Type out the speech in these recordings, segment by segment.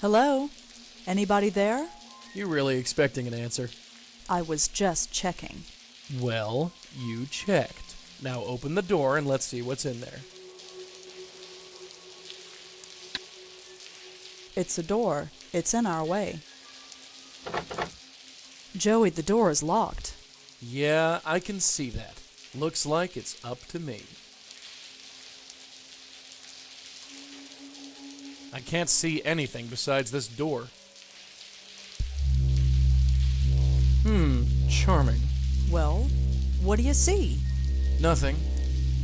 Hello? Anybody there? You really expecting an answer? I was just checking. Well, you checked. Now open the door and let's see what's in there. It's a door. It's in our way. Joey, the door is locked. Yeah, I can see that. Looks like it's up to me. I can't see anything besides this door. Charming. Well, what do you see? Nothing.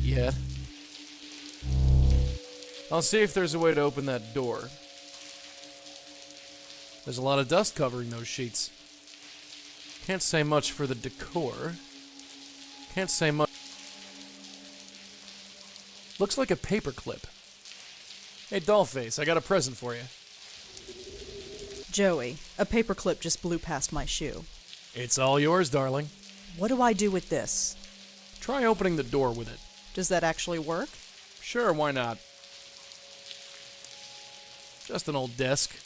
Yet. I'll see if there's a way to open that door. There's a lot of dust covering those sheets. Can't say much for the decor. Can't say much. Looks like a paperclip. Hey, Dollface, I got a present for you. Joey, a paperclip just blew past my shoe. It's all yours, darling. What do I do with this? Try opening the door with it. Does that actually work? Sure, why not? Just an old desk.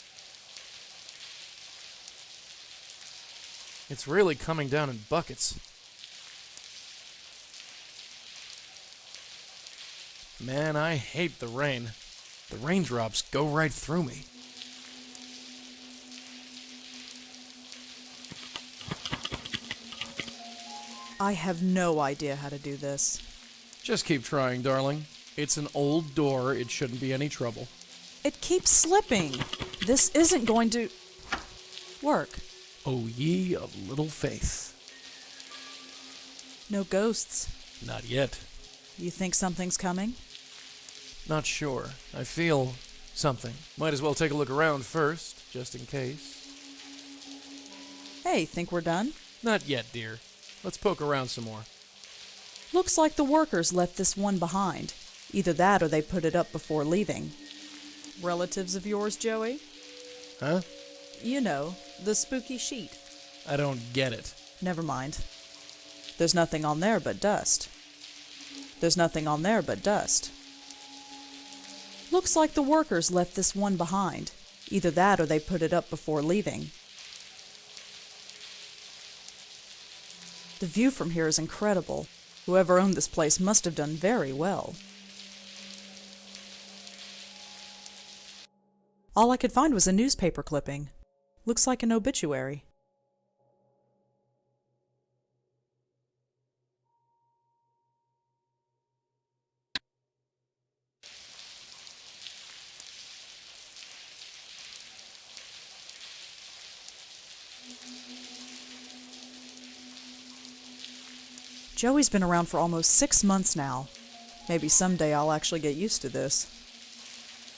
It's really coming down in buckets. Man, I hate the rain. The raindrops go right through me. I have no idea how to do this. Just keep trying, darling. It's an old door. It shouldn't be any trouble. It keeps slipping. This isn't going to work. O ye of little faith. No ghosts. Not yet. You think something's coming? Not sure. I feel something. Might as well take a look around first, just in case. Hey, think we're done? Not yet, dear. Let's poke around some more. Looks like the workers left this one behind. Either that or they put it up before leaving. Relatives of yours, Joey? Huh? You know, the spooky sheet. I don't get it. Never mind. There's nothing on there but dust. There's nothing on there but dust. Looks like the workers left this one behind. Either that or they put it up before leaving. The view from here is incredible. Whoever owned this place must have done very well. All I could find was a newspaper clipping. Looks like an obituary. Joey's been around for almost 6 months now. Maybe someday I'll actually get used to this.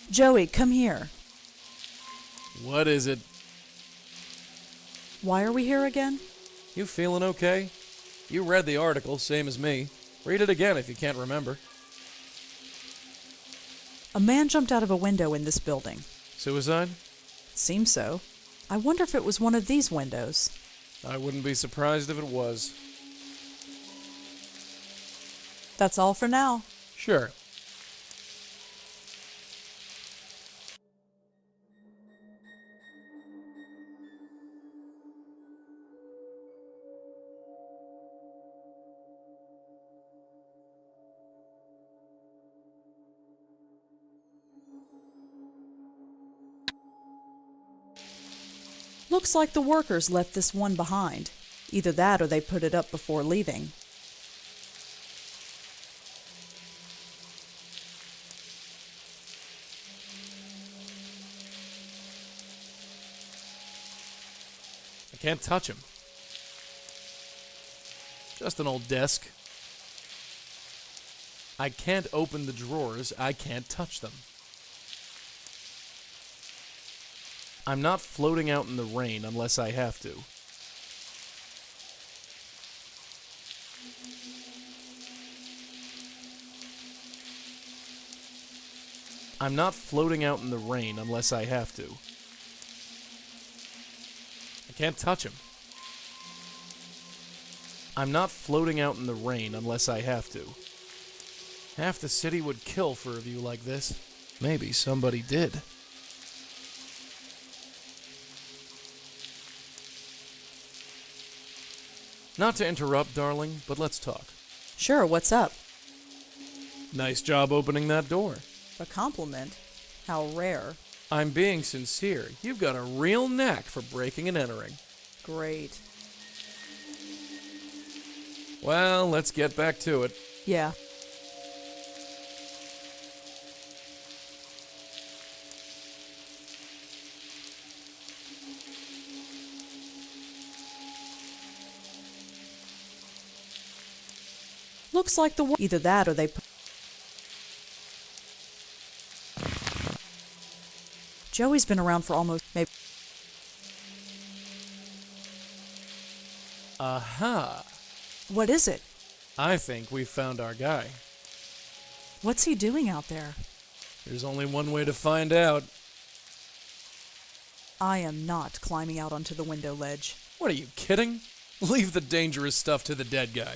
Joey, come here. What is it? Why are we here again? You feeling okay? You read the article, same as me. Read it again if you can't remember. A man jumped out of a window in this building. Suicide? Seems so. I wonder if it was one of these windows. I wouldn't be surprised if it was. That's all for now. Sure. Looks like the workers left this one behind. Either that or they put it up before leaving. I can't touch him. Just an old desk. I can't open the drawers. I can't touch them. I'm not floating out in the rain unless I have to. I'm not floating out in the rain unless I have to. I can't touch him. I'm not floating out in the rain unless I have to. Half the city would kill for a view like this. Maybe somebody did. Not to interrupt, darling, but let's talk. Sure, what's up? Nice job opening that door. A compliment? How rare. I'm being sincere. You've got a real knack for breaking and entering. Great. Well, let's get back to it. Yeah. Looks like the either that or they Joey's been around for almost maybe. Aha! What is it? I think we found our guy. What's he doing out there? There's only one way to find out. I am not climbing out onto the window ledge. What are you, kidding? Leave the dangerous stuff to the dead guy.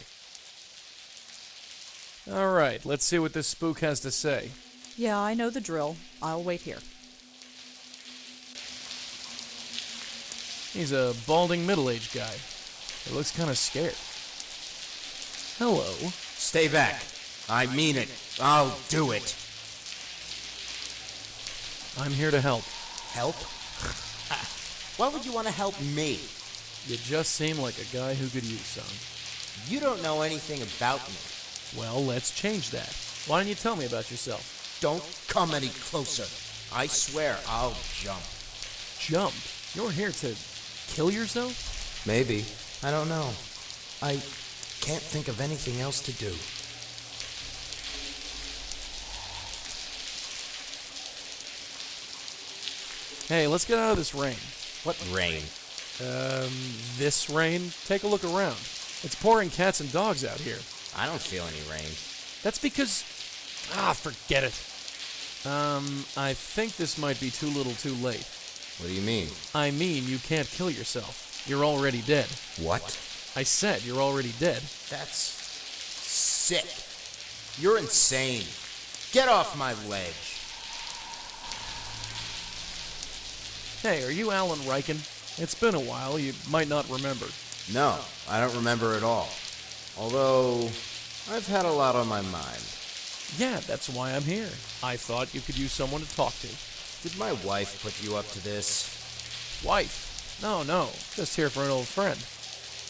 Alright, let's see what this spook has to say. Yeah, I know the drill. I'll wait here. He's a balding middle-aged guy. He looks kind of scared. Hello. Stay back. I mean it. I'll do it. I'm here to help. Help? Why would you want to help me? You just seem like a guy who could use some. You don't know anything about me. Well, let's change that. Why don't you tell me about yourself? Don't come any closer. I swear I'll jump. Jump? You're here to kill yourself? Maybe. I don't know. I can't think of anything else to do. Hey, let's get out of this rain. What rain? This rain? Take a look around. It's pouring cats and dogs out here. I don't feel any rain. That's because... forget it. I think this might be too little too late. What do you mean? I mean, you can't kill yourself. You're already dead. What? I said you're already dead. That's sick. You're insane. Get off my ledge. Hey, are you Alan Riken? It's been a while. You might not remember. No, I don't remember at all. Although, I've had a lot on my mind. Yeah, that's why I'm here. I thought you could use someone to talk to. Did my wife put you up to this? Wife? No, just here for an old friend.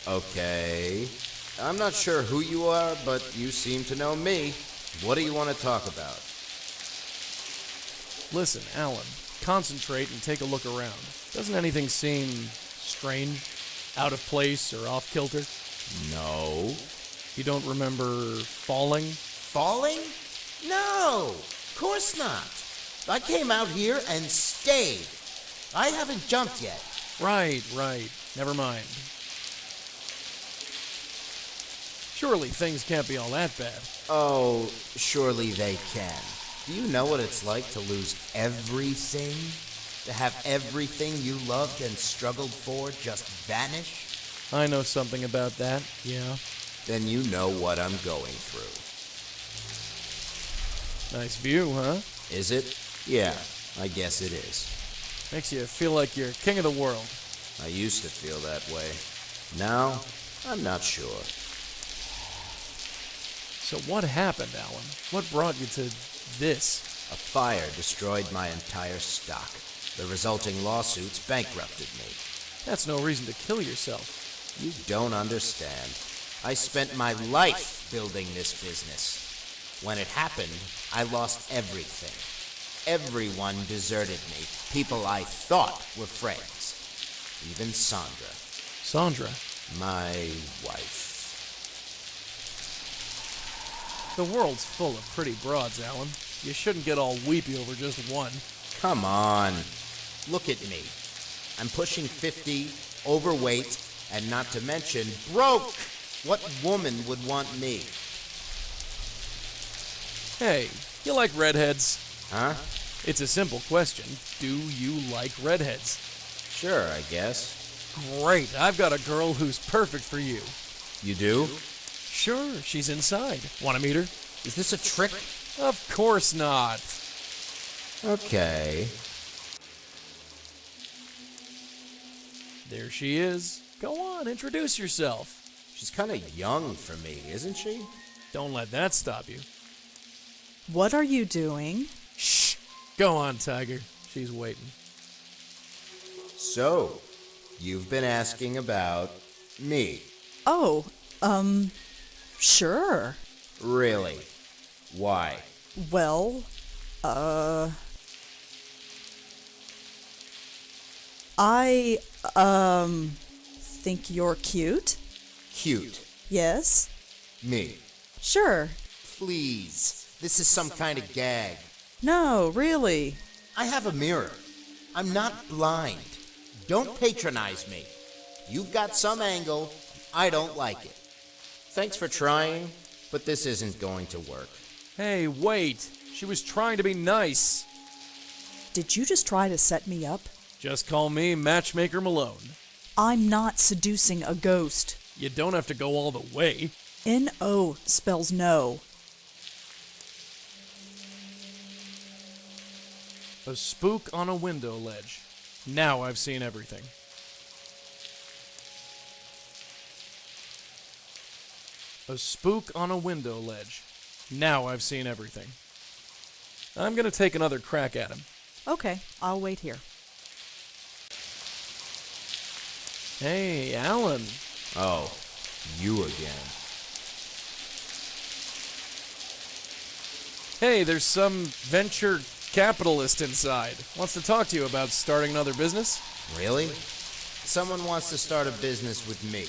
Okay. I'm not sure who you are, but you seem to know me. What do you want to talk about? Listen, Alan, concentrate and take a look around. Doesn't anything seem strange, out of place, or off-kilter? No. You don't remember falling? Falling? No, of course not. I came out here and stayed. I haven't jumped yet. Right. Never mind. Surely things can't be all that bad. Oh, surely they can. Do you know what it's like to lose everything? To have everything you loved and struggled for just vanish? I know something about that, yeah. Then you know what I'm going through. Nice view, huh? Is it? Yeah, I guess it is. Makes you feel like you're king of the world. I used to feel that way. Now, I'm not sure. So what happened, Alan? What brought you to this? A fire destroyed my entire stock. The resulting lawsuits bankrupted me. That's no reason to kill yourself. You don't understand. I spent my life building this business. When it happened, I lost everything. Everyone deserted me. People I thought were friends. Even Sandra. Sandra? My wife. The world's full of pretty broads, Alan. You shouldn't get all weepy over just one. Come on. Look at me. I'm pushing 50, overweight, and not to mention broke. What woman would want me? Hey, you like redheads? Huh? It's a simple question. Do you like redheads? Sure, I guess. Great, I've got a girl who's perfect for you. You do? Sure, she's inside. Want to meet her? Is this a trick? Of course not. Okay. There she is. Go on, introduce yourself. She's kind of young for me, isn't she? Don't let that stop you. What are you doing? Shh! Go on, Tiger. She's waiting. So, you've been asking about me. Oh, sure. Really? Why? Well, I, think you're cute. Cute. Yes? Me. Sure. Please. This is some kind of gag. No, really. I have a mirror. I'm not blind. Don't patronize me. You've got some angle. I don't like it. Thanks for trying, but this isn't going to work. Hey, wait. She was trying to be nice. Did you just try to set me up? Just call me Matchmaker Malone. I'm not seducing a ghost. You don't have to go all the way. N-O spells no. A spook on a window ledge. Now I've seen everything. A spook on a window ledge. Now I've seen everything. I'm gonna take another crack at him. Okay, I'll wait here. Hey, Alan. Oh, you again. Hey, there's some venture capitalist inside. Wants to talk to you about starting another business. Really? Someone wants to start a business with me.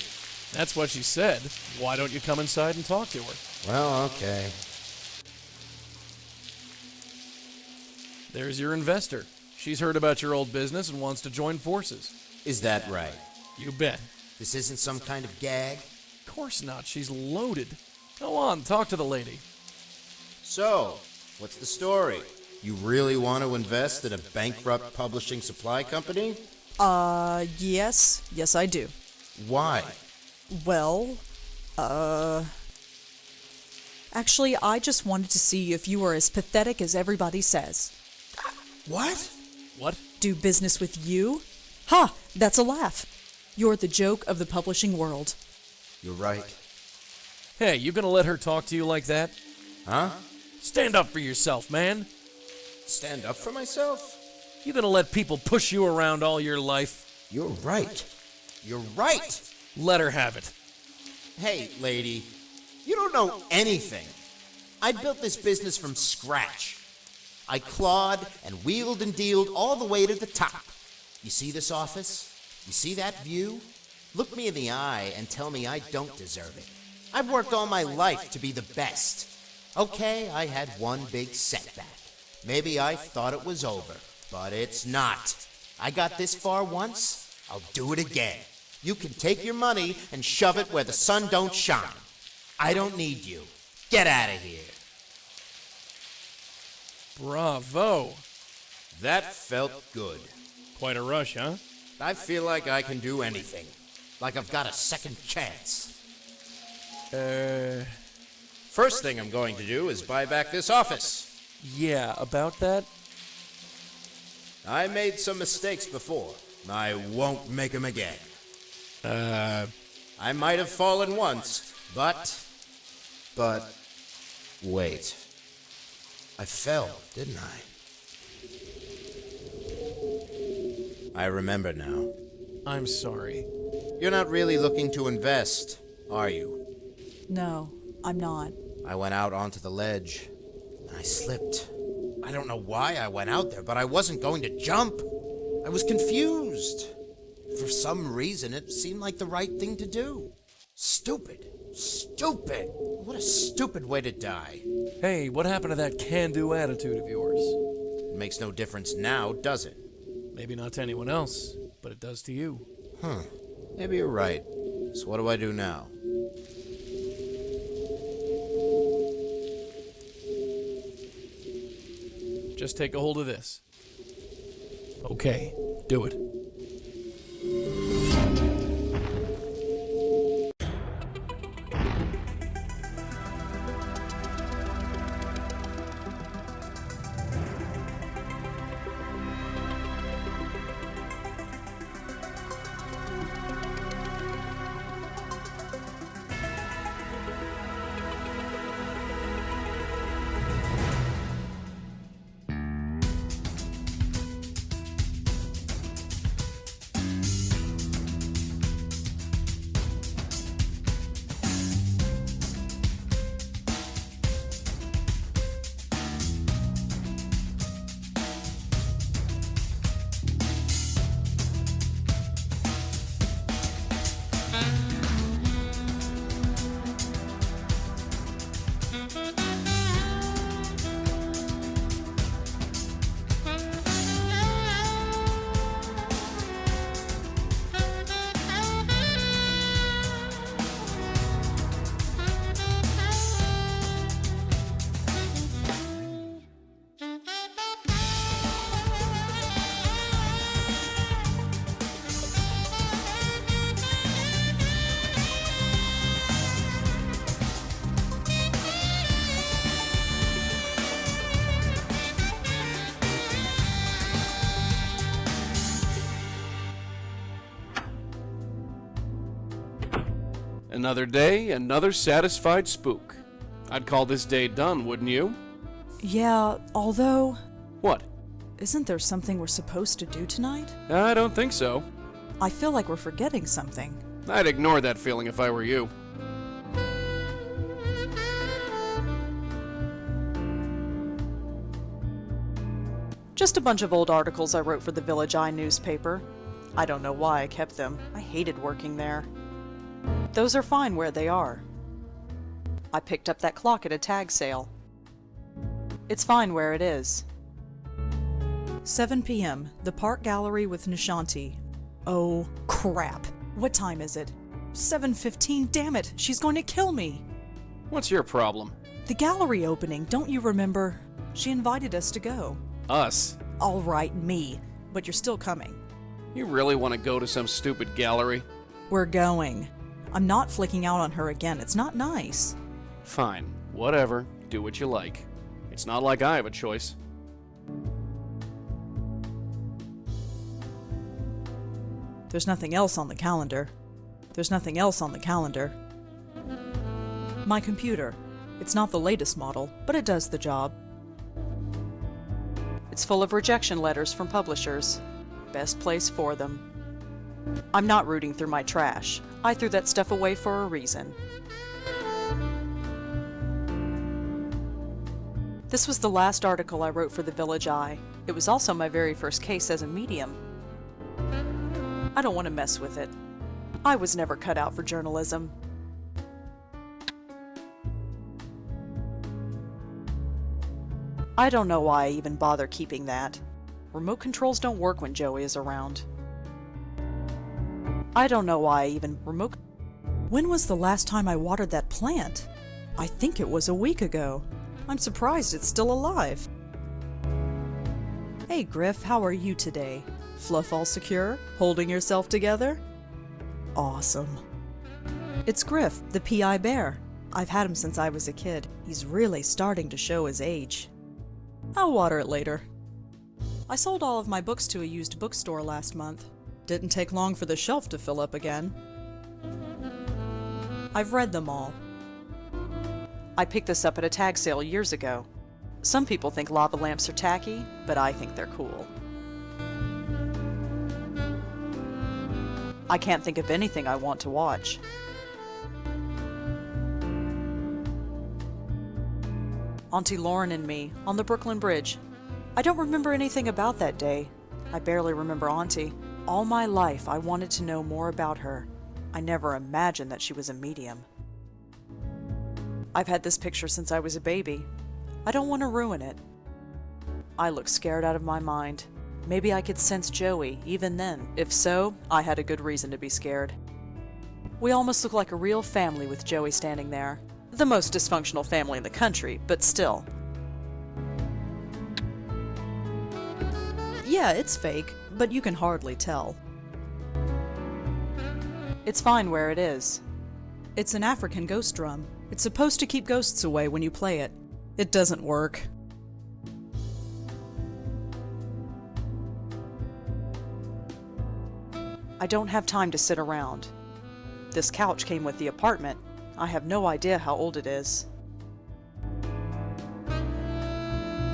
That's what she said. Why don't you come inside and talk to her? Well, okay. There's your investor. She's heard about your old business and wants to join forces. Is that right? You bet. This isn't some kind of gag? Of course not. She's loaded. Go on, talk to the lady. So, what's the story? You really want to invest in a bankrupt publishing supply company? Yes. Yes, I do. Why? Well, actually, I just wanted to see if you were as pathetic as everybody says. What? What? Do business with you? Ha! That's a laugh. You're the joke of the publishing world. You're right. Hey, you gonna let her talk to you like that? Huh? Stand up for yourself, man. Stand up for myself? You gonna let people push you around all your life? You're right. You're right! Let her have it. Hey, lady, you don't know anything. I built this business from scratch. I clawed and wheeled and dealed all the way to the top. You see this office? You see that view? Look me in the eye and tell me I don't deserve it. I've worked all my life to be the best. Okay, I had one big setback. Maybe I thought it was over, but it's not. I got this far once, I'll do it again. You can take your money and shove it where the sun don't shine. I don't need you. Get out of here. Bravo. That felt good. Quite a rush, huh? I feel like I can do anything. Like I've got a second chance. First thing I'm going to do is buy back this office. Yeah, about that? I made some mistakes before. I won't make them again. I might have fallen once, but... Wait. I fell, didn't I? I remember now. I'm sorry. You're not really looking to invest, are you? No, I'm not. I went out onto the ledge, and I slipped. I don't know why I went out there, but I wasn't going to jump. I was confused. For some reason, it seemed like the right thing to do. Stupid. Stupid. What a stupid way to die. Hey, what happened to that can-do attitude of yours? It makes no difference now, does it? Maybe not to anyone else, but it does to you. Huh. Maybe you're right. So what do I do now? just take a hold of this. Okay, do it. Another day, another satisfied spook. I'd call this day done, wouldn't you? Yeah, although... What? Isn't there something we're supposed to do tonight? I don't think so. I feel like we're forgetting something. I'd ignore that feeling if I were you. Just a bunch of old articles I wrote for the Village Eye newspaper. I don't know why I kept them. I hated working there. Those are fine where they are. I picked up that clock at a tag sale. It's fine where it is. 7 p.m. The Park Gallery with Nishanti. Oh, crap. What time is it? 7:15. Damn it. She's going to kill me. What's your problem? The gallery opening. Don't you remember? She invited us to go. Us? All right, me. But you're still coming. You really want to go to some stupid gallery? We're going. I'm not flicking out on her again. It's not nice. Fine. Whatever. Do what you like. It's not like I have a choice. There's nothing else on the calendar. There's nothing else on the calendar. My computer. It's not the latest model, but it does the job. It's full of rejection letters from publishers. Best place for them. I'm not rooting through my trash. I threw that stuff away for a reason. This was the last article I wrote for the Village Eye. It was also my very first case as a medium. I don't want to mess with it. I was never cut out for journalism. I don't know why I even bother keeping that. Remote controls don't work when Joey is around. I don't know why I even When was the last time I watered that plant? I think it was a week ago. I'm surprised it's still alive. Hey Griff, how are you today? Fluff all secure? Holding yourself together? Awesome. It's Griff, the PI bear. I've had him since I was a kid. He's really starting to show his age. I'll water it later. I sold all of my books to a used bookstore last month. Didn't take long for the shelf to fill up again. I've read them all. I picked this up at a tag sale years ago. Some people think lava lamps are tacky, but I think they're cool. I can't think of anything I want to watch. Auntie Lauren and me, on the Brooklyn Bridge. I don't remember anything about that day. I barely remember Auntie. All my life, I wanted to know more about her. I never imagined that she was a medium. I've had this picture since I was a baby. I don't want to ruin it. I look scared out of my mind. Maybe I could sense Joey, even then. If so, I had a good reason to be scared. We almost look like a real family with Joey standing there. The most dysfunctional family in the country, but still. Yeah, it's fake, but you can hardly tell. It's fine where it is. It's an African ghost drum. It's supposed to keep ghosts away when you play it. It doesn't work. I don't have time to sit around. This couch came with the apartment. I have no idea how old it is.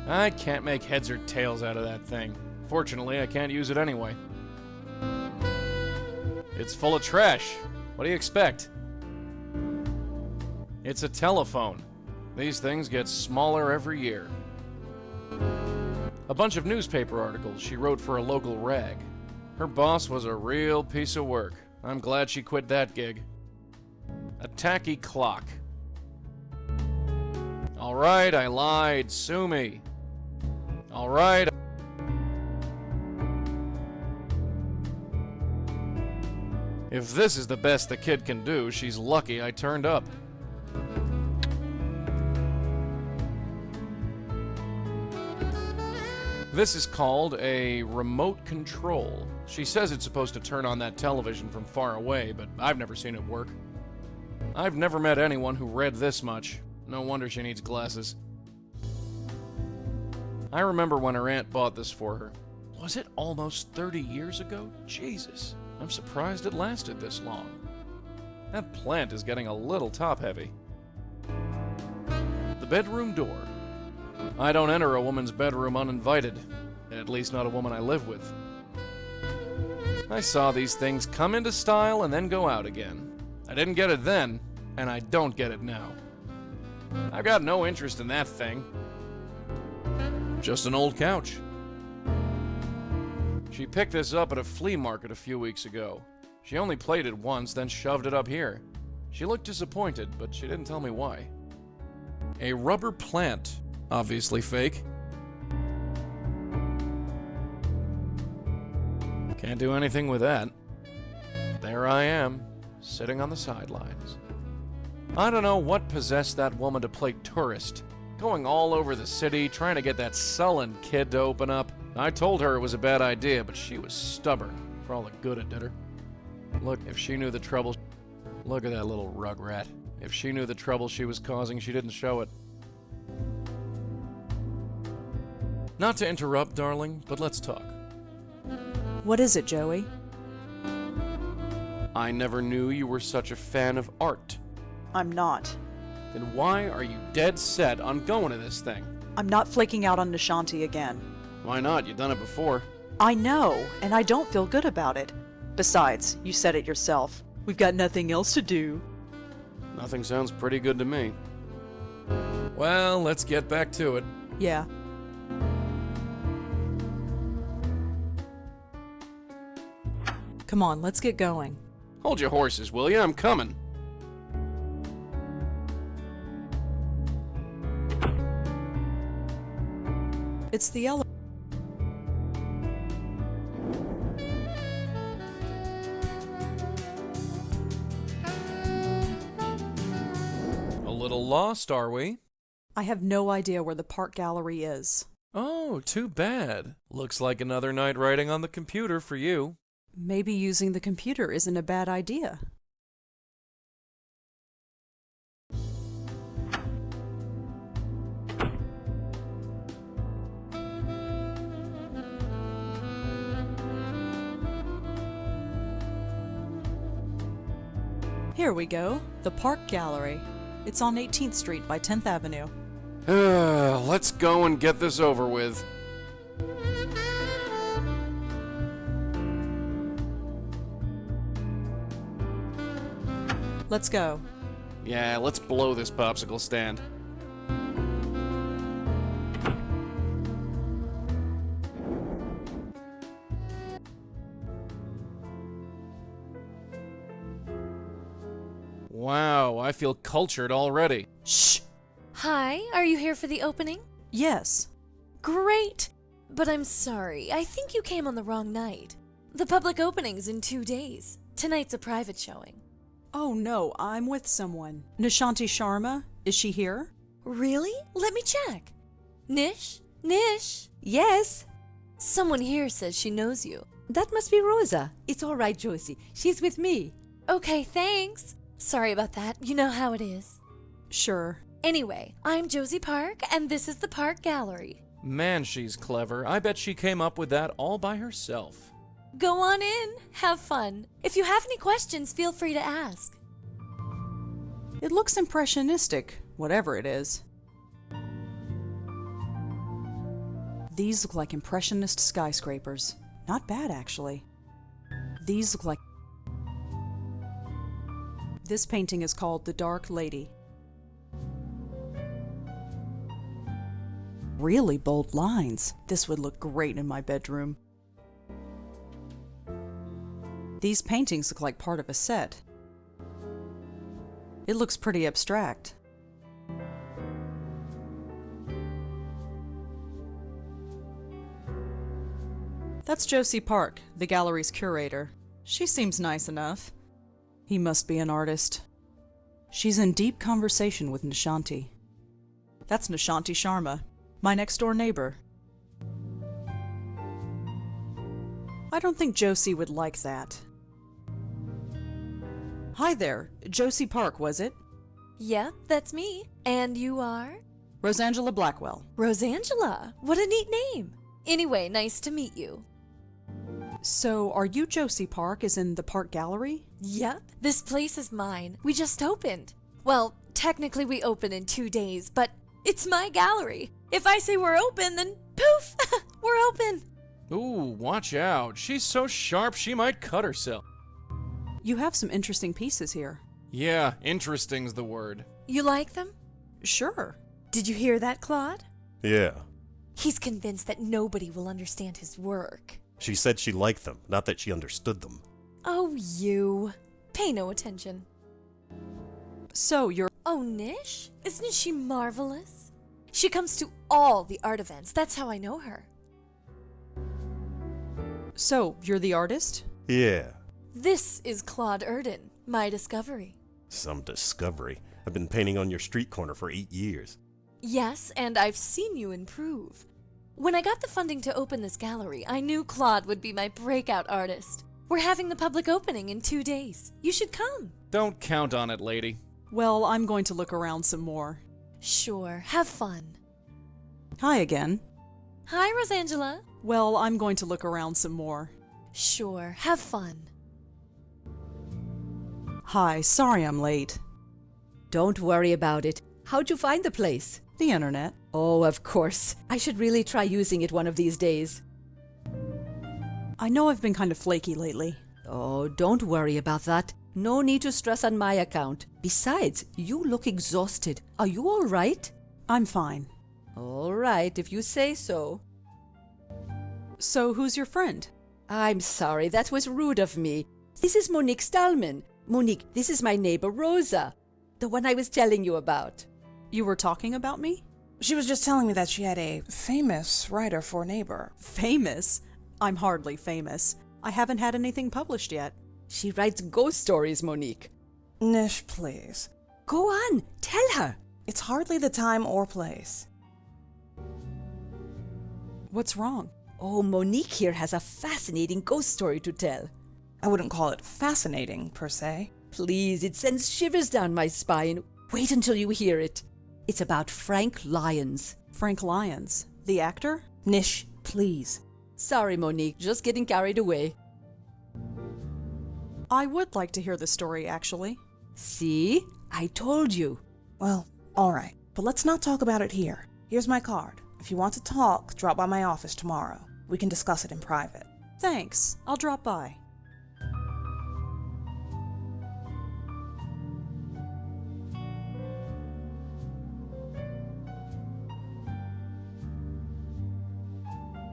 I can't make heads or tails out of that thing. Fortunately, I can't use it anyway. It's full of trash. What do you expect? It's a telephone. These things get smaller every year. A bunch of newspaper articles she wrote for a local rag. Her boss was a real piece of work. I'm glad she quit that gig. A tacky clock. Alright, I lied. Sue me. Alright. If this is the best the kid can do, she's lucky I turned up. This is called a remote control. She says it's supposed to turn on that television from far away, but I've never seen it work. I've never met anyone who read this much. No wonder she needs glasses. I remember when her aunt bought this for her. Was it almost 30 years ago? Jesus, I'm surprised it lasted this long. That plant is getting a little top-heavy. The bedroom door. I don't enter a woman's bedroom uninvited. At least not a woman I live with. I saw these things come into style and then go out again. I didn't get it then, and I don't get it now. I've got no interest in that thing. Just an old couch. She picked this up at a flea market a few weeks ago. She only played it once, then shoved it up here. She looked disappointed, but she didn't tell me why. A rubber plant. Obviously fake. Can't do anything with that. There I am, sitting on the sidelines. I don't know what possessed that woman to play tourist, going all over the city, trying to get that sullen kid to open up. I told her it was a bad idea, but she was stubborn, for all the good it did her. Look, if she knew the trouble... Look at that little rugrat. If she knew the trouble she was causing, she didn't show it. Not to interrupt, darling, but let's talk. What is it, Joey? I never knew you were such a fan of art. I'm not. Then why are you dead set on going to this thing? I'm not flaking out on Nishanti again. Why not? You've done it before. I know, and I don't feel good about it. Besides, you said it yourself. We've got nothing else to do. Nothing sounds pretty good to me. Well, let's get back to it. Yeah. Come on, let's get going. Hold your horses, will you? I'm coming. It's the elevator. A little lost, are we? I have no idea where the park gallery is. Oh, too bad. Looks like another night writing on the computer for you. Maybe using the computer isn't a bad idea. Here we go, the Park Gallery. It's on 18th Street by 10th Avenue. Let's go and get this over with. Let's go. Yeah, let's blow this popsicle stand. Wow, I feel cultured already. Shh! Hi, are you here for the opening? Yes. Great! But I'm sorry, I think you came on the wrong night. The public opening's in 2 days. Tonight's a private showing. Oh no, I'm with someone. Nishanti Sharma, is she here? Really? Let me check. Nish? Nish? Yes? Someone here says she knows you. That must be Rosa. It's all right, Josie. She's with me. Okay, thanks. Sorry about that. You know how it is. Sure. Anyway, I'm Josie Park, and this is the Park Gallery. Man, she's clever. I bet she came up with that all by herself. Go on in. Have fun. If you have any questions, feel free to ask. It looks impressionistic, whatever it is. These look like impressionist skyscrapers. Not bad, actually. These look like... This painting is called The Dark Lady. Really bold lines. This would look great in my bedroom. These paintings look like part of a set. It looks pretty abstract. That's Josie Park, the gallery's curator. She seems nice enough. He must be an artist. She's in deep conversation with Nishanti. That's Nishanti Sharma, my next-door neighbor. I don't think Josie would like that. Hi there, Josie Park, was it? Yep, that's me. And you are? Rosangela Blackwell. Rosangela. What a neat name. Anyway, nice to meet you. So, are you Josie Park, as in the Park Gallery? Yep, this place is mine. We just opened. Well, technically we open in 2 days, but it's my gallery. If I say we're open, then poof, we're open. Ooh, watch out. She's so sharp she might cut herself. You have some interesting pieces here. Yeah, interesting's the word. You like them? Sure. Did you hear that, Claude? Yeah. He's convinced that nobody will understand his work. She said she liked them, not that she understood them. Oh, you. Pay no attention. So, you're... Oh, Nish? Isn't she marvelous? She comes to all the art events. That's how I know her. So, you're the artist? Yeah. This is Claude Erdin, my discovery. Some discovery. I've been painting on your street corner for 8 years. Yes, and I've seen you improve. When I got the funding to open this gallery, I knew Claude would be my breakout artist. We're having the public opening in 2 days. You should come. Don't count on it, lady. Well, I'm going to look around some more. Sure, have fun. Hi again. Hi, Rosangela. Well, I'm going to look around some more. Sure, have fun. Hi, sorry I'm late. Don't worry about it. How'd you find the place? The internet. Oh, of course. I should really try using it one of these days. I know I've been kind of flaky lately. Oh, don't worry about that. No need to stress on my account. Besides, you look exhausted. Are you all right? I'm fine. All right, if you say so. So, who's your friend? I'm sorry, that was rude of me. This is Monique Stallman. Monique, this is my neighbor Rosa, the one I was telling you about. You were talking about me? She was just telling me that she had a famous writer for a neighbor. Famous? I'm hardly famous. I haven't had anything published yet. She writes ghost stories, Monique. Nish, please. Go on, tell her. It's hardly the time or place. What's wrong? Oh, Monique here has a fascinating ghost story to tell. I wouldn't call it fascinating, per se. Please, it sends shivers down my spine. Wait until you hear it. It's about Frank Lyons. Frank Lyons, the actor? Nish, please. Sorry, Monique, just getting carried away. I would like to hear the story, actually. See? I told you. Well, all right. But let's not talk about it here. Here's my card. If you want to talk, drop by my office tomorrow. We can discuss it in private. Thanks. I'll drop by.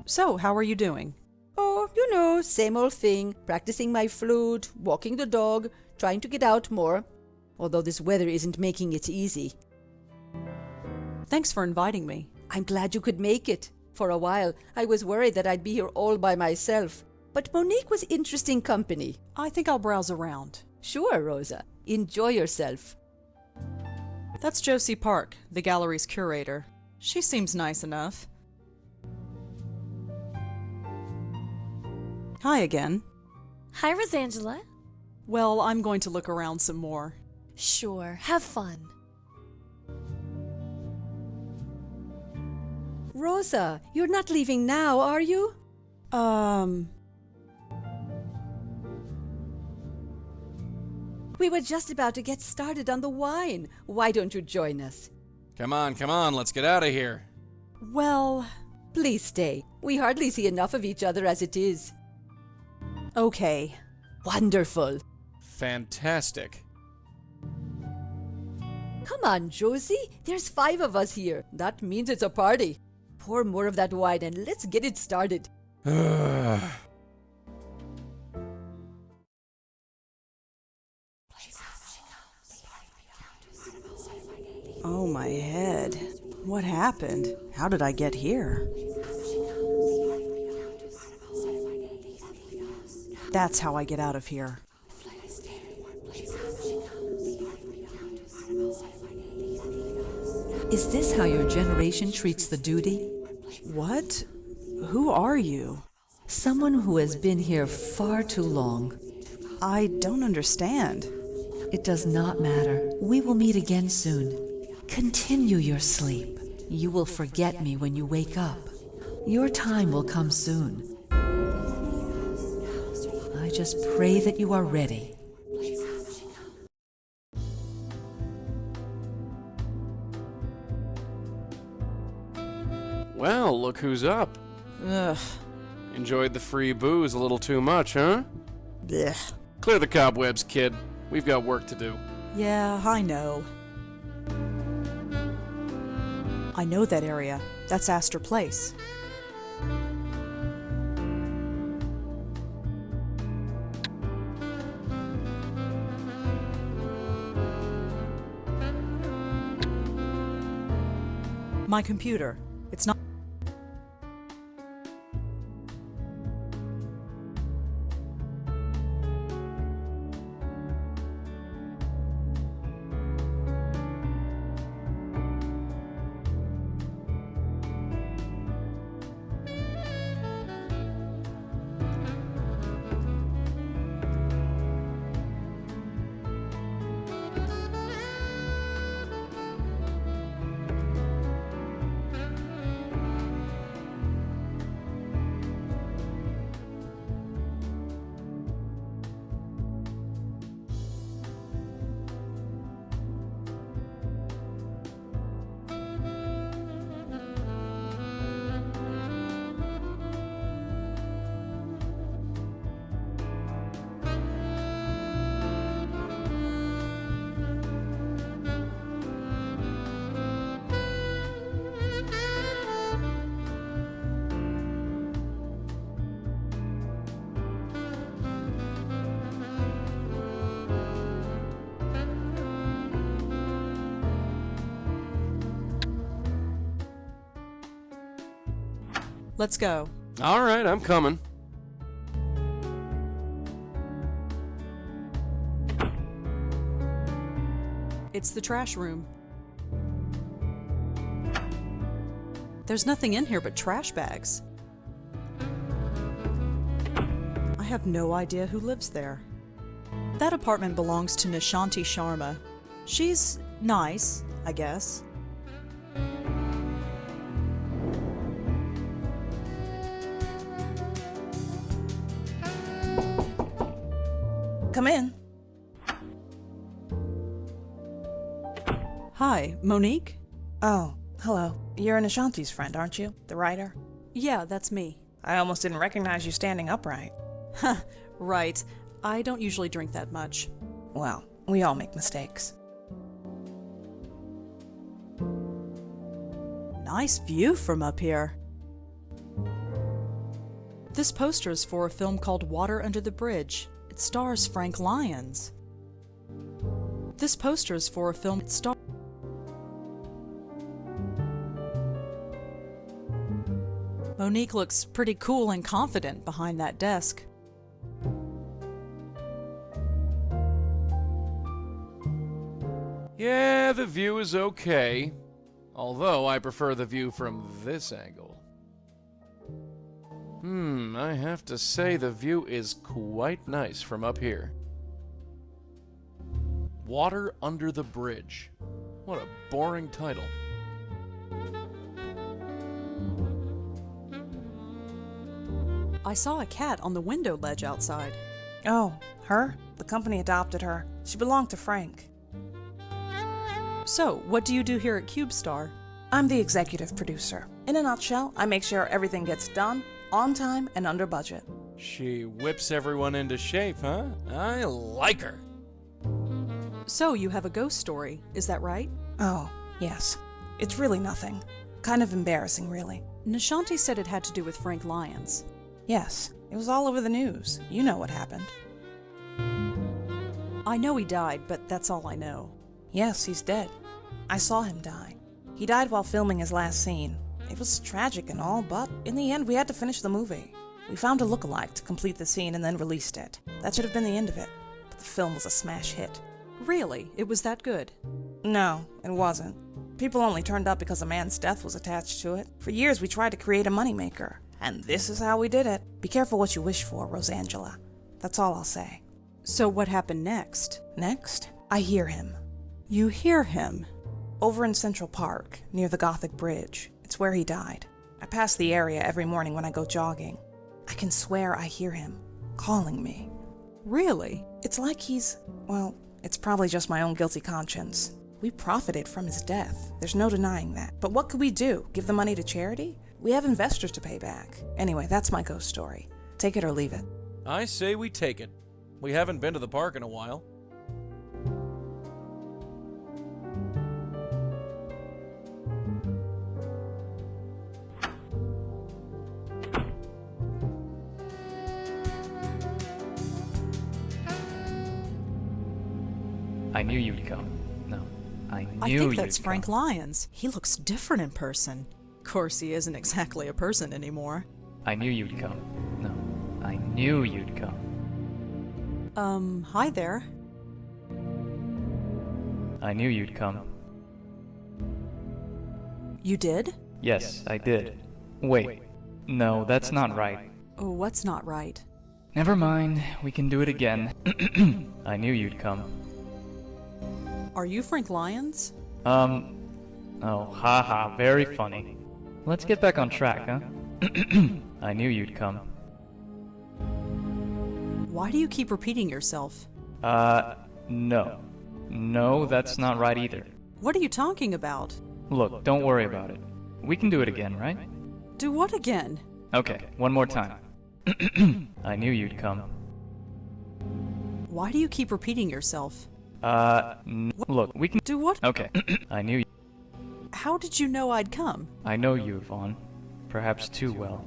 So, how are you doing? Oh, you know, same old thing. Practicing my flute, walking the dog, trying to get out more. Although this weather isn't making it easy. Thanks for inviting me. I'm glad you could make it. For a while, I was worried that I'd be here all by myself. But Monique was interesting company. I think I'll browse around. Sure, Rosa. Enjoy yourself. That's Josie Park, the gallery's curator. She seems nice enough. Hi again. Hi, Rosangela. Well, I'm going to look around some more. Sure, have fun. Rosa, you're not leaving now, are you? We were just about to get started on the wine. Why don't you join us? Come on, let's get out of here. Well, Please stay. We hardly see enough of each other as it is. okay. Wonderful. Fantastic. Come on, Josie. There's 5 of us here. That means it's a party. Pour more of that wine and let's get it started. Oh, my head. What happened? How did I get here? That's how I get out of here. Is this how your generation treats the duty? What? Who are you? Someone who has been here far too long. I don't understand. It does not matter. We will meet again soon. Continue your sleep. You will forget me when you wake up. Your time will come soon. I just pray that you are ready. Well, look who's up. Ugh. Enjoyed the free booze a little too much, huh? Blech. Clear the cobwebs, kid. We've got work to do. Yeah, I know. I know that area. That's Astor Place. My computer. It's not. Let's go. All right, I'm coming. It's the trash room. There's nothing in here but trash bags. I have no idea who lives there. That apartment belongs to Nishanti Sharma. She's nice, I guess. Come in. Hi, Monique? Oh, hello. You're Nishanti's friend, aren't you? The writer? Yeah, that's me. I almost didn't recognize you standing upright. Right. I don't usually drink that much. Well, we all make mistakes. Nice view from up here. This poster is for a film called Water Under the Bridge. It stars Frank Lyons. This poster is for a film that stars... Monique looks pretty cool and confident behind that desk. Yeah, the view is okay. Although I prefer the view from this angle. I have to say the view is quite nice from up here. Water Under the Bridge. What a boring title. I saw a cat on the window ledge outside. Oh, her? The company adopted her. She belonged to Frank. So, what do you do here at CubeStar? I'm the executive producer. In a nutshell, I make sure everything gets done, on time, and under budget. She whips everyone into shape, huh? I like her. So, you have a ghost story, is that right? Oh, yes. It's really nothing. Kind of embarrassing, really. Nishanti said it had to do with Frank Lyons. Yes, it was all over the news. You know what happened. I know he died, but that's all I know. Yes, he's dead. I saw him die. He died while filming his last scene. It was tragic and all, but in the end, we had to finish the movie. We found a lookalike to complete the scene and then released it. That should have been the end of it, but the film was a smash hit. Really? It was that good? No, it wasn't. People only turned up because a man's death was attached to it. For years, we tried to create a moneymaker, and this is how we did it. Be careful what you wish for, Rosangela. That's all I'll say. So what happened next? Next, I hear him. You hear him? Over in Central Park, near the Gothic Bridge. It's where he died. I pass the area every morning when I go jogging. I can swear I hear him, calling me. Really? It's like he's, well, it's probably just my own guilty conscience. We profited from his death. There's no denying that. But what could we do? Give the money to charity? We have investors to pay back. Anyway, that's my ghost story. Take it or leave it. I say we take it. We haven't been to the park in a while. I knew you'd come. No, I knew I you'd think that's come. Frank Lyons. He looks different in person. Of course, he isn't exactly a person anymore. I knew you'd come. No, I knew you'd come. Hi there. I knew you'd come. You did? Yes, I did. Wait. No, that's not right. Oh, what's not right? Never mind, we can do it again. I knew you'd come. Are you Frank Lyons? Oh, haha, very funny. Let's get back on track, huh? I knew you'd come. Why do you keep repeating yourself? No. No, that's not right either. What are you talking about? Look, don't worry about it. We can do it again, right? Do what again? Okay, one more time. I knew you'd come. Why do you keep repeating yourself? Look, we can... Do what? Okay, I knew... How did you know I'd come? I know you, Vaughn. Perhaps too well.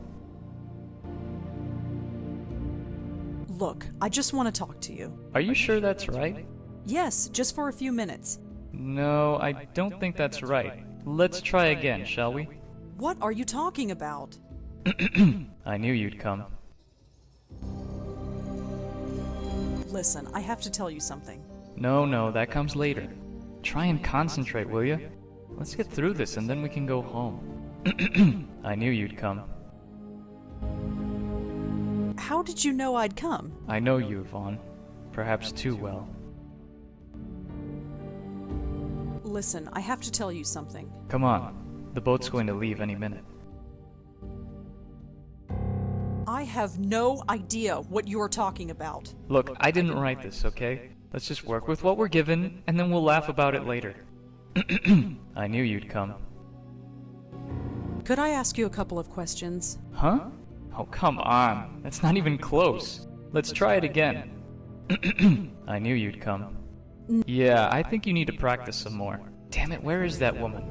Look, I just want to talk to you. Are you sure that's right? Yes, just for a few minutes. No, I don't think that's right. Let's try again, shall we? What are you talking about? I knew you'd come. Listen, I have to tell you something. No, that comes later. Try and concentrate, will you? Let's get through this and then we can go home. I knew you'd come. How did you know I'd come? I know you, Vaughn. Perhaps too well. Listen, I have to tell you something. Come on. The boat's going to leave any minute. I have no idea what you're talking about. Look, I didn't write this, okay? Let's just work with what we're given, and then we'll laugh about it later. I knew you'd come. Could I ask you a couple of questions? Huh? Oh, come on. That's not even close. Let's try it again. I knew you'd come. Yeah, I think you need to practice some more. Damn it, where is that woman?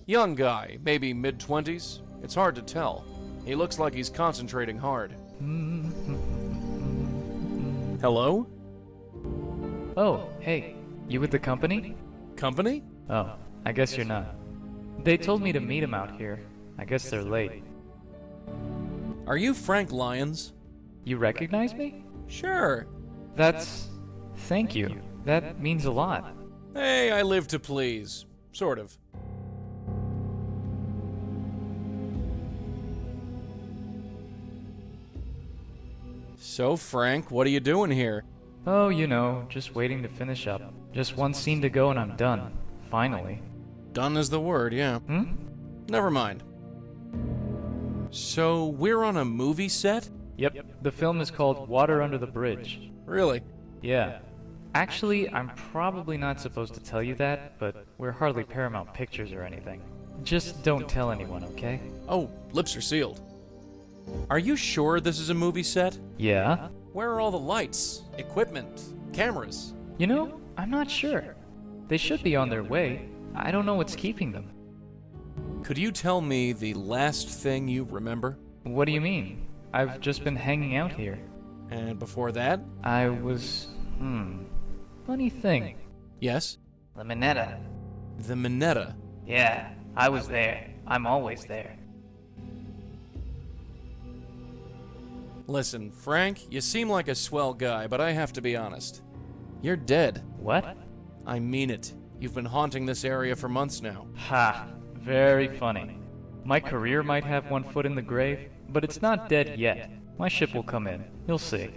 Young guy, maybe mid-20s. It's hard to tell. He looks like he's concentrating hard. Hello? Oh, hey. You with the company? Company? Oh, I guess you're not. They told me to meet him out here. I guess they're late. Are you Frank Lyons? You recognize me? Sure. Thank you. That means a lot. Hey, I live to please. Sort of. So, Frank, what are you doing here? Oh, you know, just waiting to finish up. Just one scene to go and I'm done. Finally. Done is the word, yeah. Hmm? Never mind. So, we're on a movie set? Yep, the film is called Water Under the Bridge. Really? Yeah. Actually, I'm probably not supposed to tell you that, but we're hardly Paramount Pictures or anything. Just don't tell anyone, okay? Oh, lips are sealed. Are you sure this is a movie set? Yeah? Where are all the lights, equipment, cameras? You know, I'm not sure. They should be on their way. I don't know what's keeping them. Could you tell me the last thing you remember? What do you mean? I've just been hanging out here. And before that? I was... Funny thing. Yes? The Minetta. The Minetta. Yeah, I was there. I'm always there. Listen, Frank, you seem like a swell guy, but I have to be honest. You're dead. What? I mean it. You've been haunting this area for months now. Ha! Very funny. My career might have one foot in the grave, but it's not dead yet. My ship will come in. You'll see.